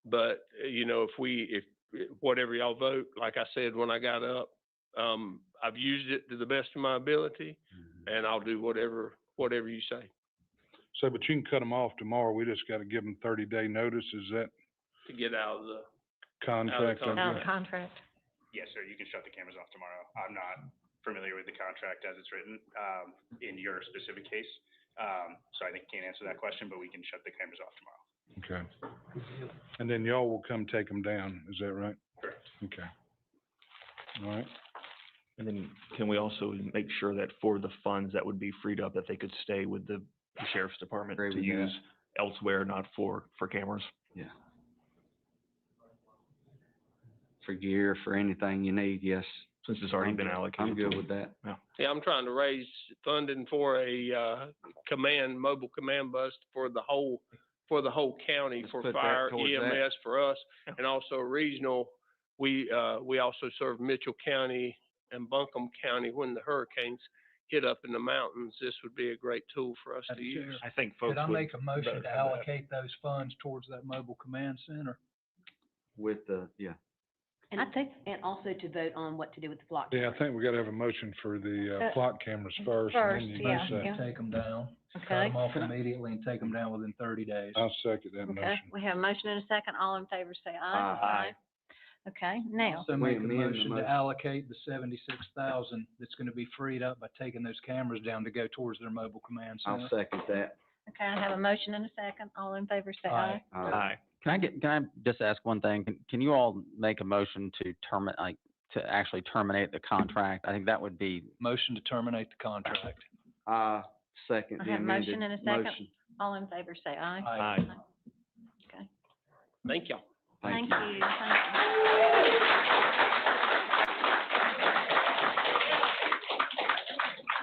but you know, if whatever y'all vote, like I said when I got up, I've used it to the best of my ability, and I'll do whatever you say. So, but you can cut them off tomorrow. We just got to give them 30-day notice. Is that To get out of the contract? Out of the Contract. Yes, sir, you can shut the cameras off tomorrow. I'm not familiar with the contract as it's written in your specific case. So I think I can't answer that question, but we can shut the cameras off tomorrow. Okay. And then y'all will come take them down. Is that right? Correct. Okay. All right. And then can we also make sure that for the funds that would be freed up, that they could stay with the sheriff's department Agree to with use elsewhere, not for cameras? Yeah. For gear, for anything you need, yes. Since it's already been allocated. I'm good with that. Yeah, I'm trying to raise funding for a mobile command bus for the whole county, Let's for put that fire, towards that. EMS for us, and also regional. We also serve Mitchell County and Buncombe County when the hurricanes hit up in the mountains. This would be a great tool for us to use. I think folks Could I would make a motion better to have that. allocate those funds towards that mobile command center? With the, yeah. And I think- and also to vote on what to do with the block. Yeah, I think we got to have a motion for the plot cameras first. First, and then you yeah. can say- Motion to take them down, cut Okay. them off immediately and take them down within 30 days. I'll second that Okay, motion. we have a motion and a second. All in favor, say aye. Aye. Okay, now, Also We make a amend the motion motion. to allocate the 76,000 that's gonna be freed up by taking those cameras down to go towards their mobile command I'll center. second that. okay, I have a motion and a second. All in favor, say aye. Aye. Can I just ask one thing? Can you all make a motion to to actually terminate the contract? I think that would be, Motion to terminate the contract. Second I the have a amended motion and a second. motion. All in favor, say aye. Aye. Okay, Thank y'all. thank you. you, thank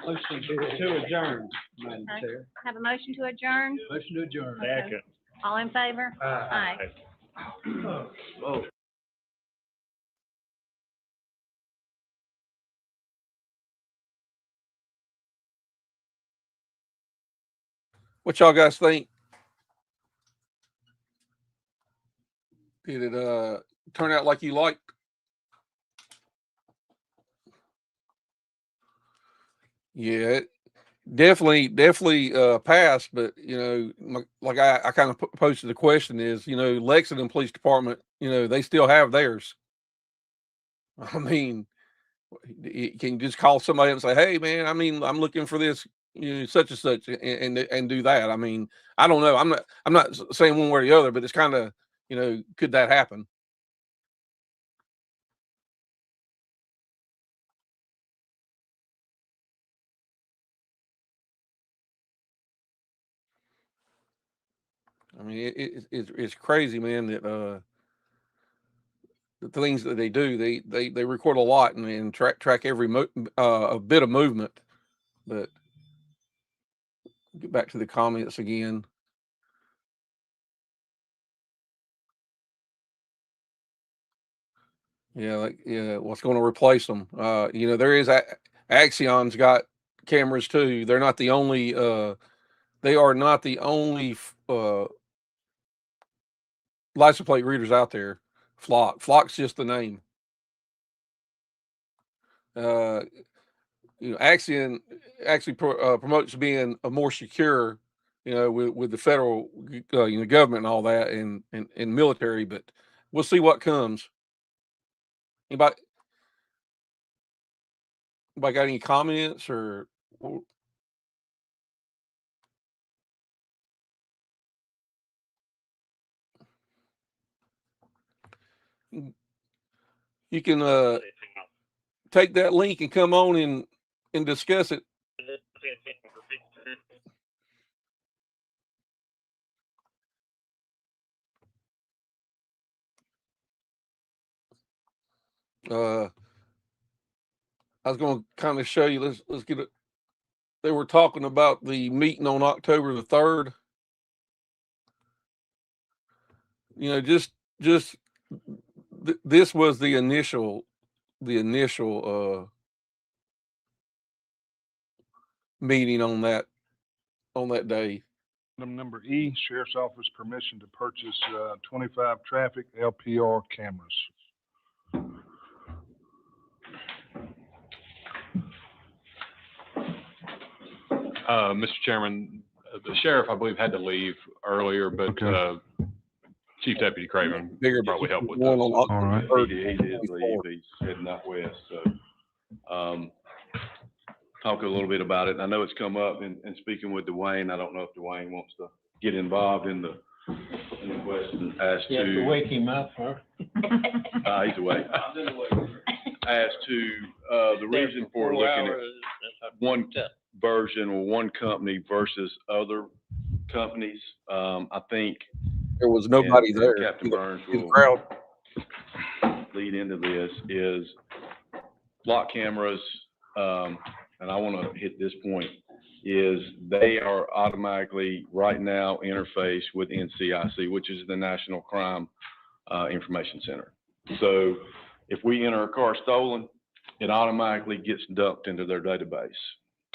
Motion to adjourn, Madam Okay. Chair. you. Have a motion to adjourn? Motion to adjourn. Okay. All in favor? Aye. Oh. What y'all guys think? Did it turn out like you liked? Yeah, it definitely passed, but you know, like I kind of posted the question is, you know, Lexington Police Department, you know, they still have theirs. I mean, You can just call somebody and say, hey man, I mean, I'm looking for this, such and such, and do that. I mean, I don't know. I'm not saying one way or the other, but it's kind of, could that happen? I mean, it's crazy, man, that the things that they do, they record a lot and track every a bit of movement. But get back to the comments again. Yeah, what's going to replace them? There is Axion's got cameras too. They're not the only. They are not the only license plate readers out there. Flock's just the name. Axion actually promotes being a more secure, with the federal, government and all that, and military. But we'll see what comes. Anybody got any comments or? You can take that link and come on and discuss it. I was going to kind of show you. Let's get it. They were talking about the meeting on October the 3rd. This was the initial meeting on that day. Item number E, Sheriff's Office permission to purchase 25 traffic LPR cameras. Mr. Chairman, the sheriff, I believe, had to leave earlier, but Chief Deputy Craven probably helped with this. All right. He did leave. He's heading out west. So, talk a little bit about it. I know it's come up in speaking with Dwayne. I don't know if Dwayne wants to get involved in the question as to. You have to wake him up, huh? He's awake. As to the reason for looking at one version or one company versus other companies, I think there was nobody there. Captain Burns will lead into this is block cameras, and I want to hit this point, is they are automatically right now interfaced with NCIC, which is the National Crime Information Center. So if we enter a car stolen, it automatically gets dumped into their database.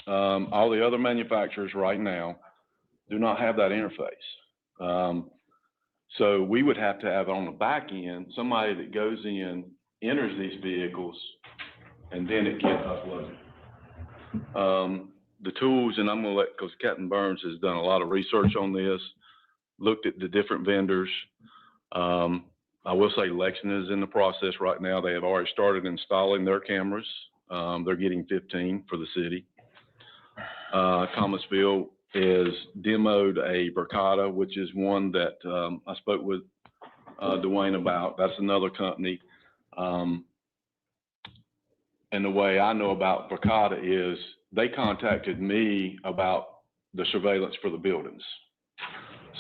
All the other manufacturers right now do not have that interface. So we would have to have on the back end, somebody that goes in, enters these vehicles, and then it gets uploaded. The tools, and I'm going to let, because Captain Burns has done a lot of research on this, looked at the different vendors. I will say Lexington is in the process right now. They have already started installing their cameras. They're getting 15 for the city. Thomasville is demoed a Verkada, which is one that I spoke with Dwayne about. That's another company. And the way I know about Verkada is they contacted me about the surveillance for the buildings.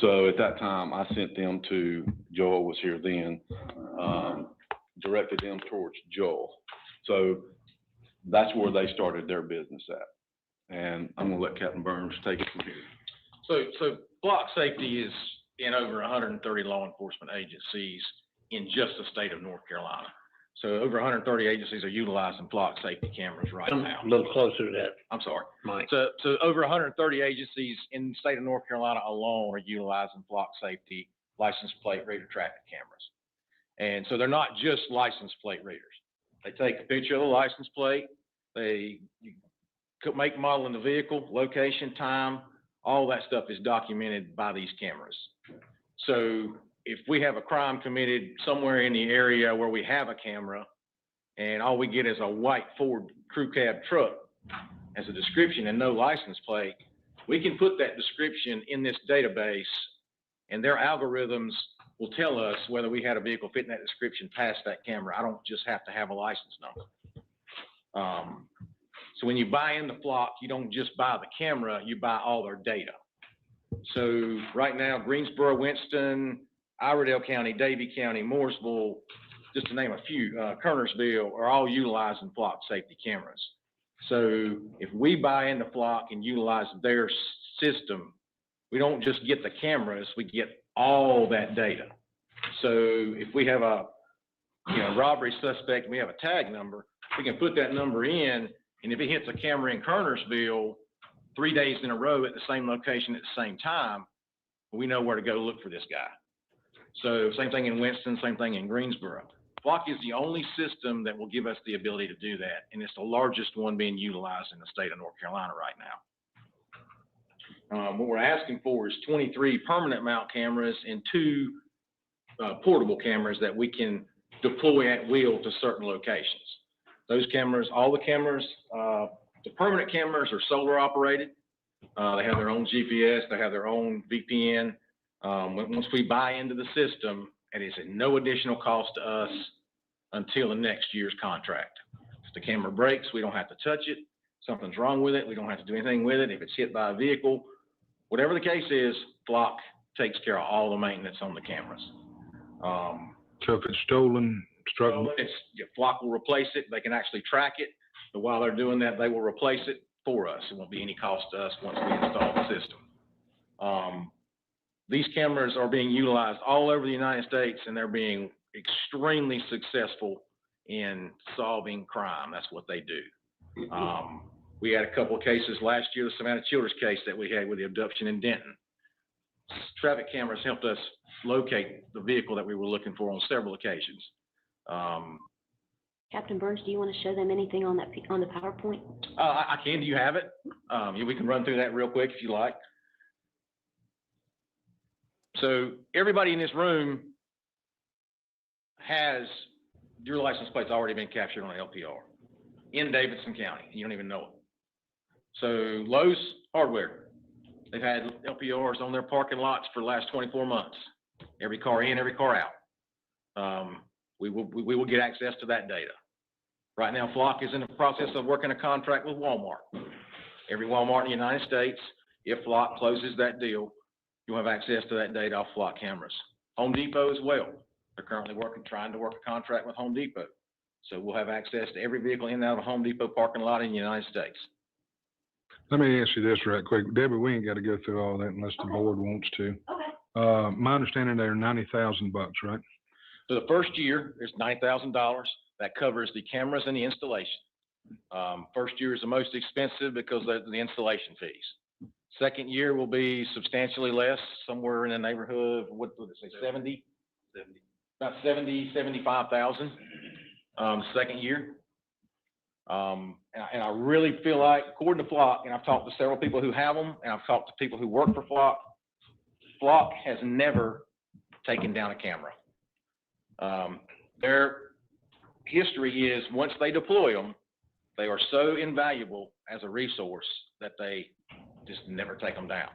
So at that time, I sent them to, Joel was here then, directed them towards Joel. So that's where they started their business at. And I'm gonna let Captain Burns take it from here. So block safety is in over 130 law enforcement agencies in just the state of North Carolina. So over 130 agencies are utilizing block safety cameras right now. A little closer to that, I'm sorry. Mike. So over 130 agencies in the state of North Carolina alone are utilizing block safety license plate reader traffic cameras. And so they're not just license plate readers. They take a picture of the license plate, they make, model in the vehicle, location, time, all that stuff is documented by these cameras. So if we have a crime committed somewhere in the area where we have a camera, and all we get is a white Ford crew cab truck as a description and no license plate, we can put that description in this database, and their algorithms will tell us whether we had a vehicle fitting that description past that camera. I don't just have to have a license number. So when you buy in the flock, you don't just buy the camera, you buy all their data. So right now, Greensboro, Winston, Iredell County, Davie County, Mooresville, just to name a few, Kernersville, are all utilizing flock safety cameras. So if we buy into flock and utilize their system, we don't just get the cameras, we get all that data. So if we have a robbery suspect, we have a tag number, we can put that number in, and if it hits a camera in Kernersville 3 days in a row at the same location at the same time, we know where to go look for this guy. So same thing in Winston, same thing in Greensboro. Flock is the only system that will give us the ability to do that, and it's the largest one being utilized in the state of North Carolina right now. What we're asking for is 23 permanent mount cameras and 2 portable cameras that we can deploy at will to certain locations. Those cameras, all the cameras, the permanent cameras are solar operated. They have their own GPS, they have their own VPN. Once we buy into the system, it is at no additional cost to us until the next year's contract. If the camera breaks, we don't have to touch it. Something's wrong with it, we don't have to do anything with it. If it's hit by a vehicle, whatever the case is, Flock takes care of all the maintenance on the cameras. So if it's stolen, Flock will replace it. They can actually track it. But while they're doing that, they will replace it for us. It won't be any cost to us once we install the system. These cameras are being utilized all over the United States, and they're being extremely successful in solving crime. That's what they do. We had a couple of cases last year, the Savannah Childers case that we had with the abduction in Denton. Traffic cameras helped us locate the vehicle that we were looking for on several occasions. Captain Burns, do you want to show them anything on on the PowerPoint? I can. Do you have it? We can run through that real quick if you like. So everybody in this room has your license plates already been captured on an LPR in Davidson County. You don't even know it. So Lowe's Hardware, they've had LPRs on their parking lots for the last 24 months. Every car in, every car out. We will get access to that data. Right now, Flock is in the process of working a contract with Walmart. Every Walmart in the United States, if Flock closes that deal, you'll have access to that data off Flock cameras. Home Depot as well. They're currently trying to work a contract with Home Depot. So we'll have access to every vehicle in and out of a Home Depot parking lot in the United States. Let me ask you this right quick. Debbie, we ain't got to go through all that unless the board wants to. Okay. My understanding they're $90,000, right? So the first year, there's $90,000. That covers the cameras and the installation. First year is the most expensive because of the installation fees. Second year will be substantially less, somewhere in the neighborhood, what would it say, 70? About 75,000, second year. And I really feel like, according to Flock, and I've talked to several people who have them, and I've talked to people who work for Flock, Flock has never taken down a camera. Their history is once they deploy them, they are so invaluable as a resource that they just never take them down.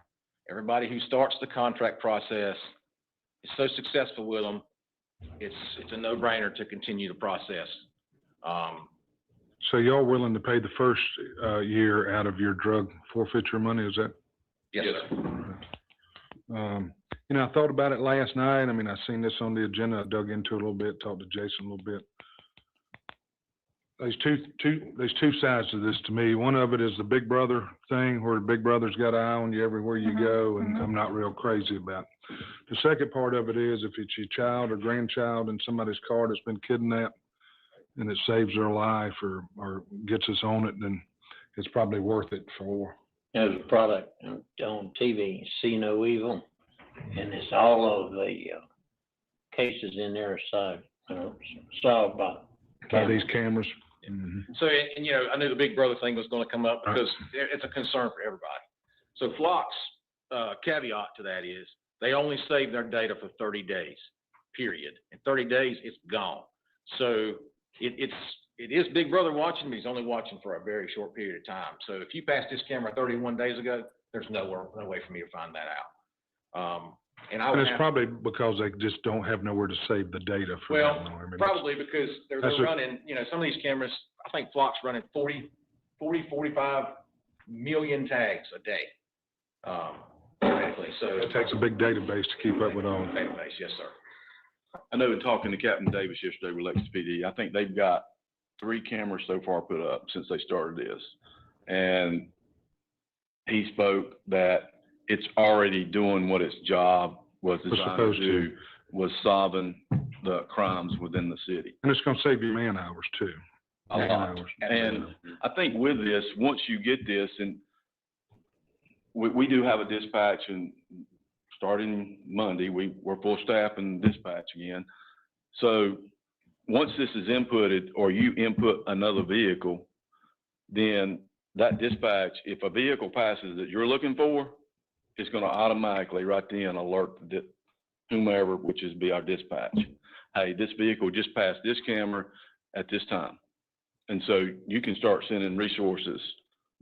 Everybody who starts the contract process is so successful with them, it's a no-brainer to continue the process. So y'all willing to pay the first year out of your drug forfeiture money, is that? Yes, sir. I thought about it last night. I mean, I seen this on the agenda. I dug into it a little bit, talked to Jason a little bit. There's two sides to this to me. One of it is the Big Brother thing, where the Big Brother's got an eye on you everywhere you go, and I'm not real crazy about it. The second part of it is if it's your child or grandchild in somebody's car that's been kidnapped and it saves their life or gets us on it, then it's probably worth it for. There's a product on TV, See No Evil, and it's all of the cases in there solved by these cameras. Mm-hmm. So, and I knew the Big Brother thing was going to come up because it's a concern for everybody. So Flock's caveat to that is they only save their data for 30 days, period. In 30 days, it's gone. So it's it is Big Brother watching, but he's only watching for a very short period of time. So if you passed this camera 31 days ago, there's no way for me to find that out. And And it's probably because they just don't have nowhere to save the data for that. well, I mean, probably because they're running, you know, some of these cameras, I think Flock's running 45 million tags a day. Theoretically, so. It takes a big database to keep up with all. Database, yes, sir. I know in talking to Captain Davis yesterday with Lexington PD, I think they've got 3 cameras so far put up since they started this. And he spoke that it's already doing what its job was designed to do, was solving the crimes within the city. And it's gonna save you man hours too. A lot. And I think with this, once you get this, and we do have a dispatch, and starting Monday, we're full staff in dispatch again. So once this is inputted or you input another vehicle, then that dispatch, if a vehicle passes that you're looking for, it's going to automatically right then alert whomever, which is be our dispatch. Hey, this vehicle just passed this camera at this time. And so you can start sending resources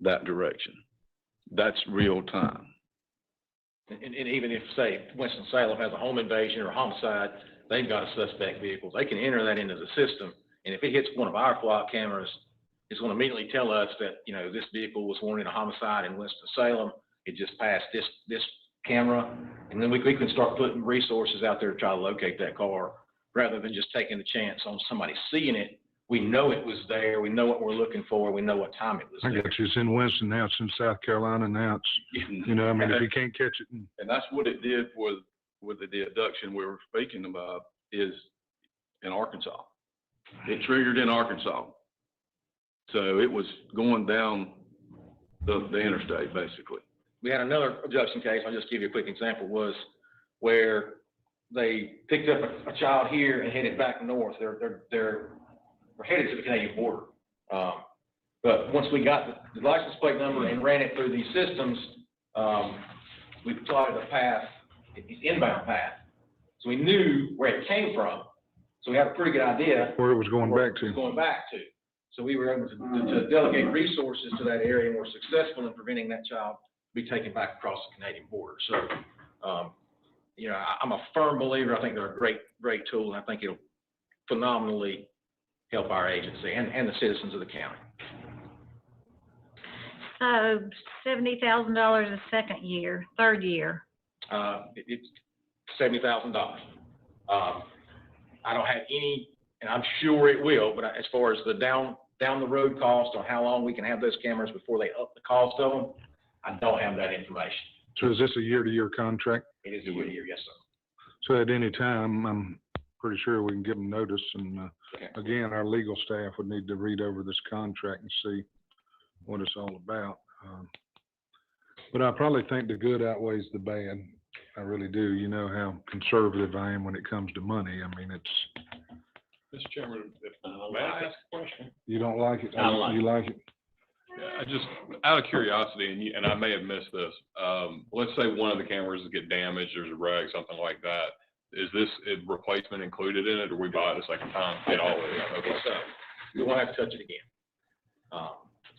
that direction. That's real time. And even if, say, Winston-Salem has a home invasion or a homicide, they've got a suspect vehicle. They can enter that into the system. And if it hits one of our flock cameras, it's going to immediately tell us that, you know, this vehicle was wanting a homicide in Winston-Salem. It just passed this camera. And then we can start putting resources out there to try to locate that car rather than just taking the chance on somebody seeing it. We know it was there. We know what we're looking for. We know what time it was I there. got you. It's in Winston now. It's in South Carolina now. It's, you know, I mean, if you can't catch it. And that's what it did with the abduction we were speaking about is in Arkansas. It triggered in Arkansas. So it was going down the interstate, basically. We had another abduction case, I'll just give you a quick example, was where they picked up a child here and headed back north. They're headed to the Canadian border. But once we got the license plate number and ran it through these systems, we plotted a path, an inbound path. So we knew where it came from. So we had a pretty good idea. Where it was going back to. So we were able to delegate resources to that area and were successful in preventing that child be taken back across the Canadian border. So, you know, I'm a firm believer. I think they're a great tool, and I think it'll phenomenally help our agency and the citizens of the county. $70,000 a third year. It's $70,000. I don't have any, and I'm sure it will, but as far as the down the road cost on how long we can have those cameras before they up the cost of them, I don't have that information. So is this a year-to-year contract? It is a year, yes, sir. So at any time, I'm pretty sure we can give them notice. And again, our legal staff would need to read over this contract and see what it's all about. But I probably think the good outweighs the bad. I really do. You know how conservative I am when it comes to money. I mean, it's. Mr. Chairman, if may I ask a question? You don't like it? I like You like it? Yeah, I just, out of curiosity, and I may have missed this, let's say one of the cameras get damaged, there's a wreck, something like that. Is this replacement included in it, or we buy it a second time, get all of it? Okay. So we won't have to touch it again.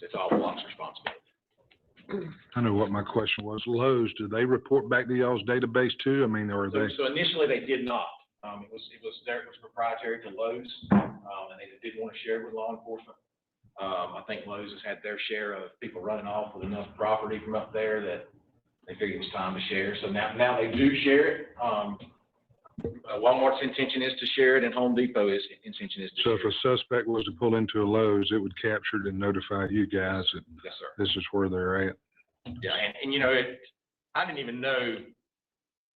It's all Flock's responsibility. I know what my question was. Lowe's, do they report back to y'all's database too? I mean, or are they? So initially they did not. It was proprietary to Lowe's, and they didn't want to share it with law enforcement. I think Lowe's has had their share of people running off with enough property from up there that they figured it was time to share. So now they do share it. Walmart's intention is to share it, and Home Depot's intention is to share it. So if a suspect was to pull into a Lowe's, it would capture it and notify you guys that Yes, sir. this is where they're at. Yeah, and you know, I didn't even know,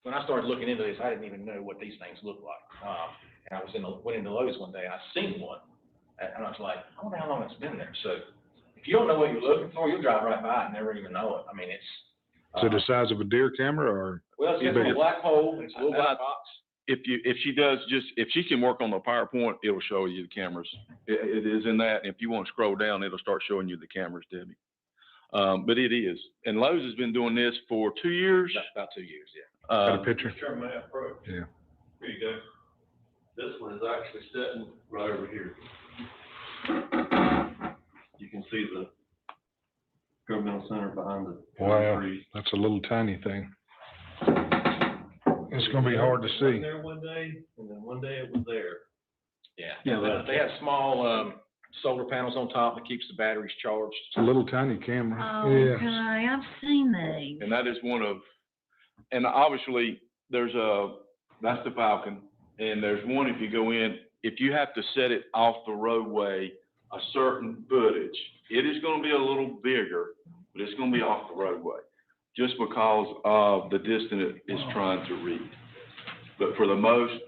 when I started looking into this, I didn't even know what these things look like. And I went into Lowe's one day, I seen one, and I was like, I wonder how long it's been there. So if you don't know what you're looking for, you'll drive right by it and never even know it. I mean, it's. So the size of a deer camera, or? Well, it's just a black pole, it's a little black box. If she can work on the PowerPoint, it'll show you the cameras. It is in that. If you want to scroll down, it'll start showing you the cameras, Debbie. But it is. And Lowe's has been doing this for 2 years. About 2 years, yeah. Got a picture? Chairman, may I approach? Yeah. Here you go. This one is actually sitting right over here. You can see the governmental center behind the Wow, trees. that's a little tiny thing. It's gonna be hard to It wasn't see. there one day, and then one day it was there. Yeah, Yeah, they have small, solar panels on top that keeps the batteries charged. It's a little tiny camera. Oh, Yeah. okay, I've seen these. And that is one of, and obviously, that's the Falcon, and there's one, if you go in, if you have to set it off the roadway a certain footage, it is gonna be a little bigger, but it's gonna be off the roadway, just because of the distance it is trying to read. But for the most,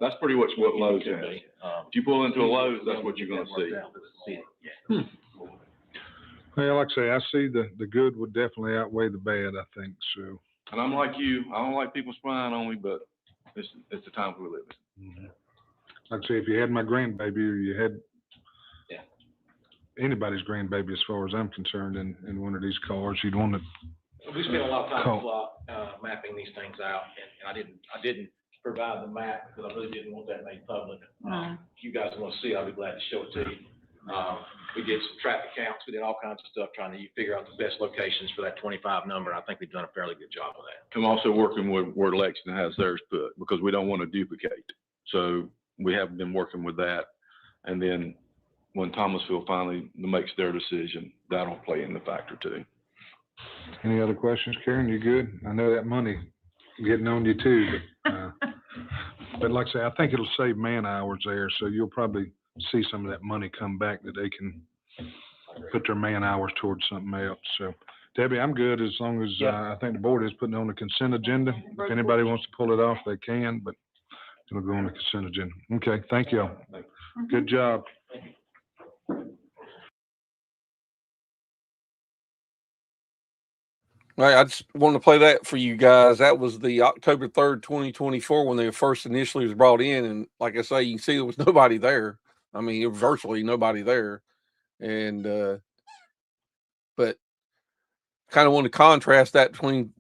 that's pretty much what Lowe's has. If you pull into a Lowe's, that's what you're gonna see. Well, like I say, I see the good would definitely outweigh the bad, I think, so. And I'm like you, I don't like people spying on me, but it's the times we live in. Like I say, if you had my grandbaby or you had Yeah. anybody's grandbaby, as far as I'm concerned, in one of these cars, you'd want to, We spent a lot of time Cool. in Flock, mapping these things out, and I didn't provide the map because I really didn't want that made public. If you guys want to see it, I'll be glad to show it to you. We did some traffic counts, we did all kinds of stuff trying to figure out the best locations for that 25 number, and I think we've done a fairly good job of that. I'm also working with where Lexington has theirs put, because we don't want to duplicate. So we have been working with that. And then when Thomasville finally makes their decision, that'll play in the factor too. any other questions, Karen? You good? I know that money getting on you too, but like I say, I think it'll save man hours there, so you'll probably see some of that money come back that they can put their man hours towards something else, so. Debbie, I'm good as long as, I think the board is putting on the consent agenda. If anybody wants to pull it off, they can, but it'll go on the consent agenda. Okay, thank you all. Good job. All right, I just wanted to play that for you guys. That was the October 3rd, 2024, when they first initially was brought in. And like I say, you can see there was nobody there. I mean, there was virtually nobody there. And, but kind of want to contrast that between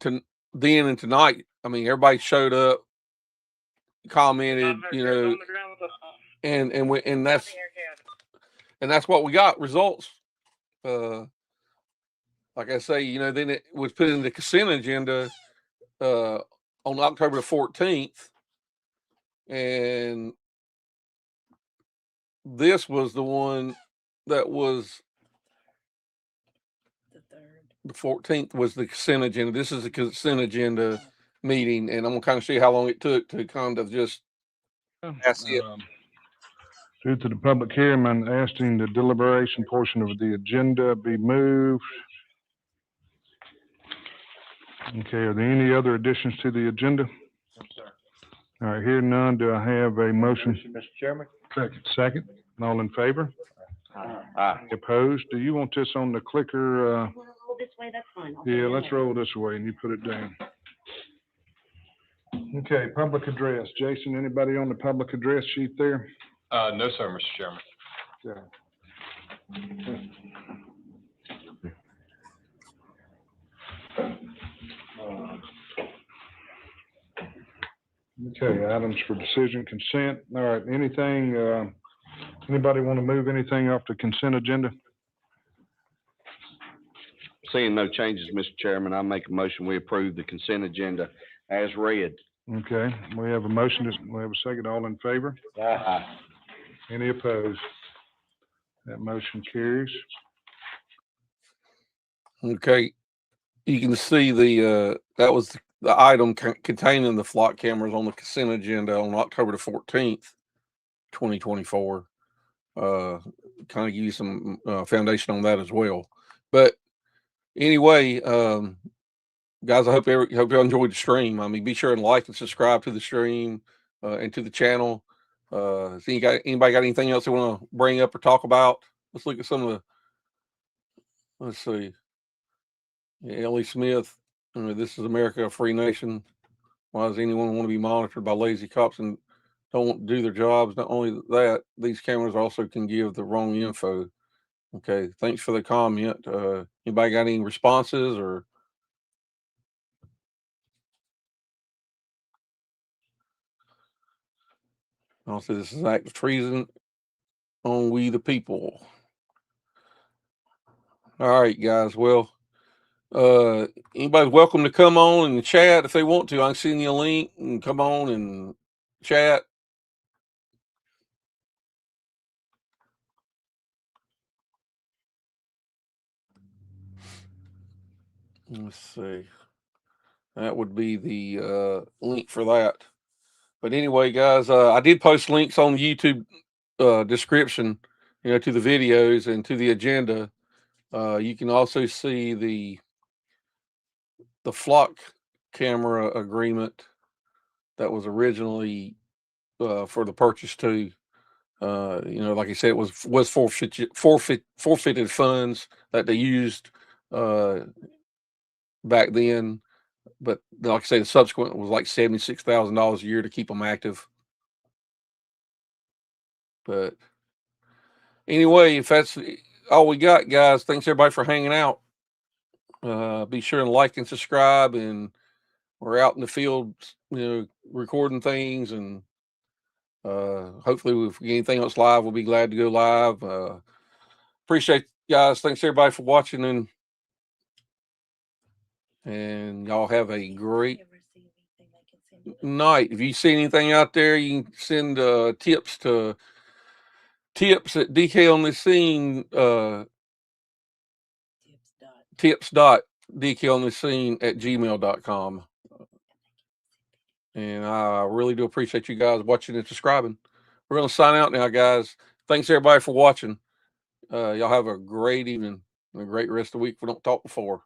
then and tonight. I mean, everybody showed up, commented, you know, and that's what we got, results. Like I say, you know, then it was put in the consent agenda on October the 14th, and this was the one that was the 14th was the consent agenda. This is a consent agenda meeting, and I'm gonna kind of see how long it took to kind of just pass it. Due to the public hearing, I'm asking the deliberation portion of the agenda be moved. Okay, are there any other additions to the agenda? All right, hearing none, do I have a motion? Mr. Chairman? Second, all in favor? Aye. Opposed? Do you want this on the clicker? Roll this way, that's fine. I'll put it Yeah, in let's there. roll this way and you put it down. Okay, public address. Jason, anybody on the public address sheet there? No, sir, Mr. Chairman. Yeah. Okay, items for decision consent. All right, anything, anybody want to move anything off the consent agenda? Seeing no changes, Mr. Chairman, I make a motion, we approve the consent agenda as read. Okay, we have a motion, we have a second, all in favor? Aye. Any opposed? That motion carries. Okay, you can see that was the item containing the flock cameras on the consent agenda on October the 14th, 2024. Kind of give you some foundation on that as well. But anyway, guys, I hope you enjoyed the stream. I mean, be sure and like and subscribe to the stream and to the channel. Anybody got anything else they want to bring up or talk about? Let's look at some of the. Let's see. Yeah, Ellie Smith. This is America, a free nation. Why does anyone want to be monitored by lazy cops and don't want to do their jobs? Not only that, these cameras also can give the wrong info. Okay, thanks for the comment. Anybody got any responses or? Also, this is act of treason. on We the People. All right, guys. Well, anybody's welcome to come on and chat if they want to. I can send you a link and come on and chat. Let's see. That would be the link for that. But anyway, guys, I did post links on YouTube description, to the videos and to the agenda. You can also see the flock camera agreement that was originally for the purchase too. Like I said, it was forfeited funds that they used back then. But like I say, the subsequent was like $76,000 a year to keep them active. But anyway, if that's all we got, guys, thanks everybody for hanging out. Be sure to like and subscribe, and we're out in the field, recording things, and hopefully if we get anything else live, we'll be glad to go live. Appreciate you guys. Thanks everybody for watching, and y'all have a great night. If you see anything out there, you can send tips at DKonTheScene, tips.DKonTheScene@gmail.com. And I really do appreciate you guys watching and subscribing. We're going to sign out now, guys. Thanks everybody for watching. Y'all have a great evening and a great rest of the week if we don't talk before.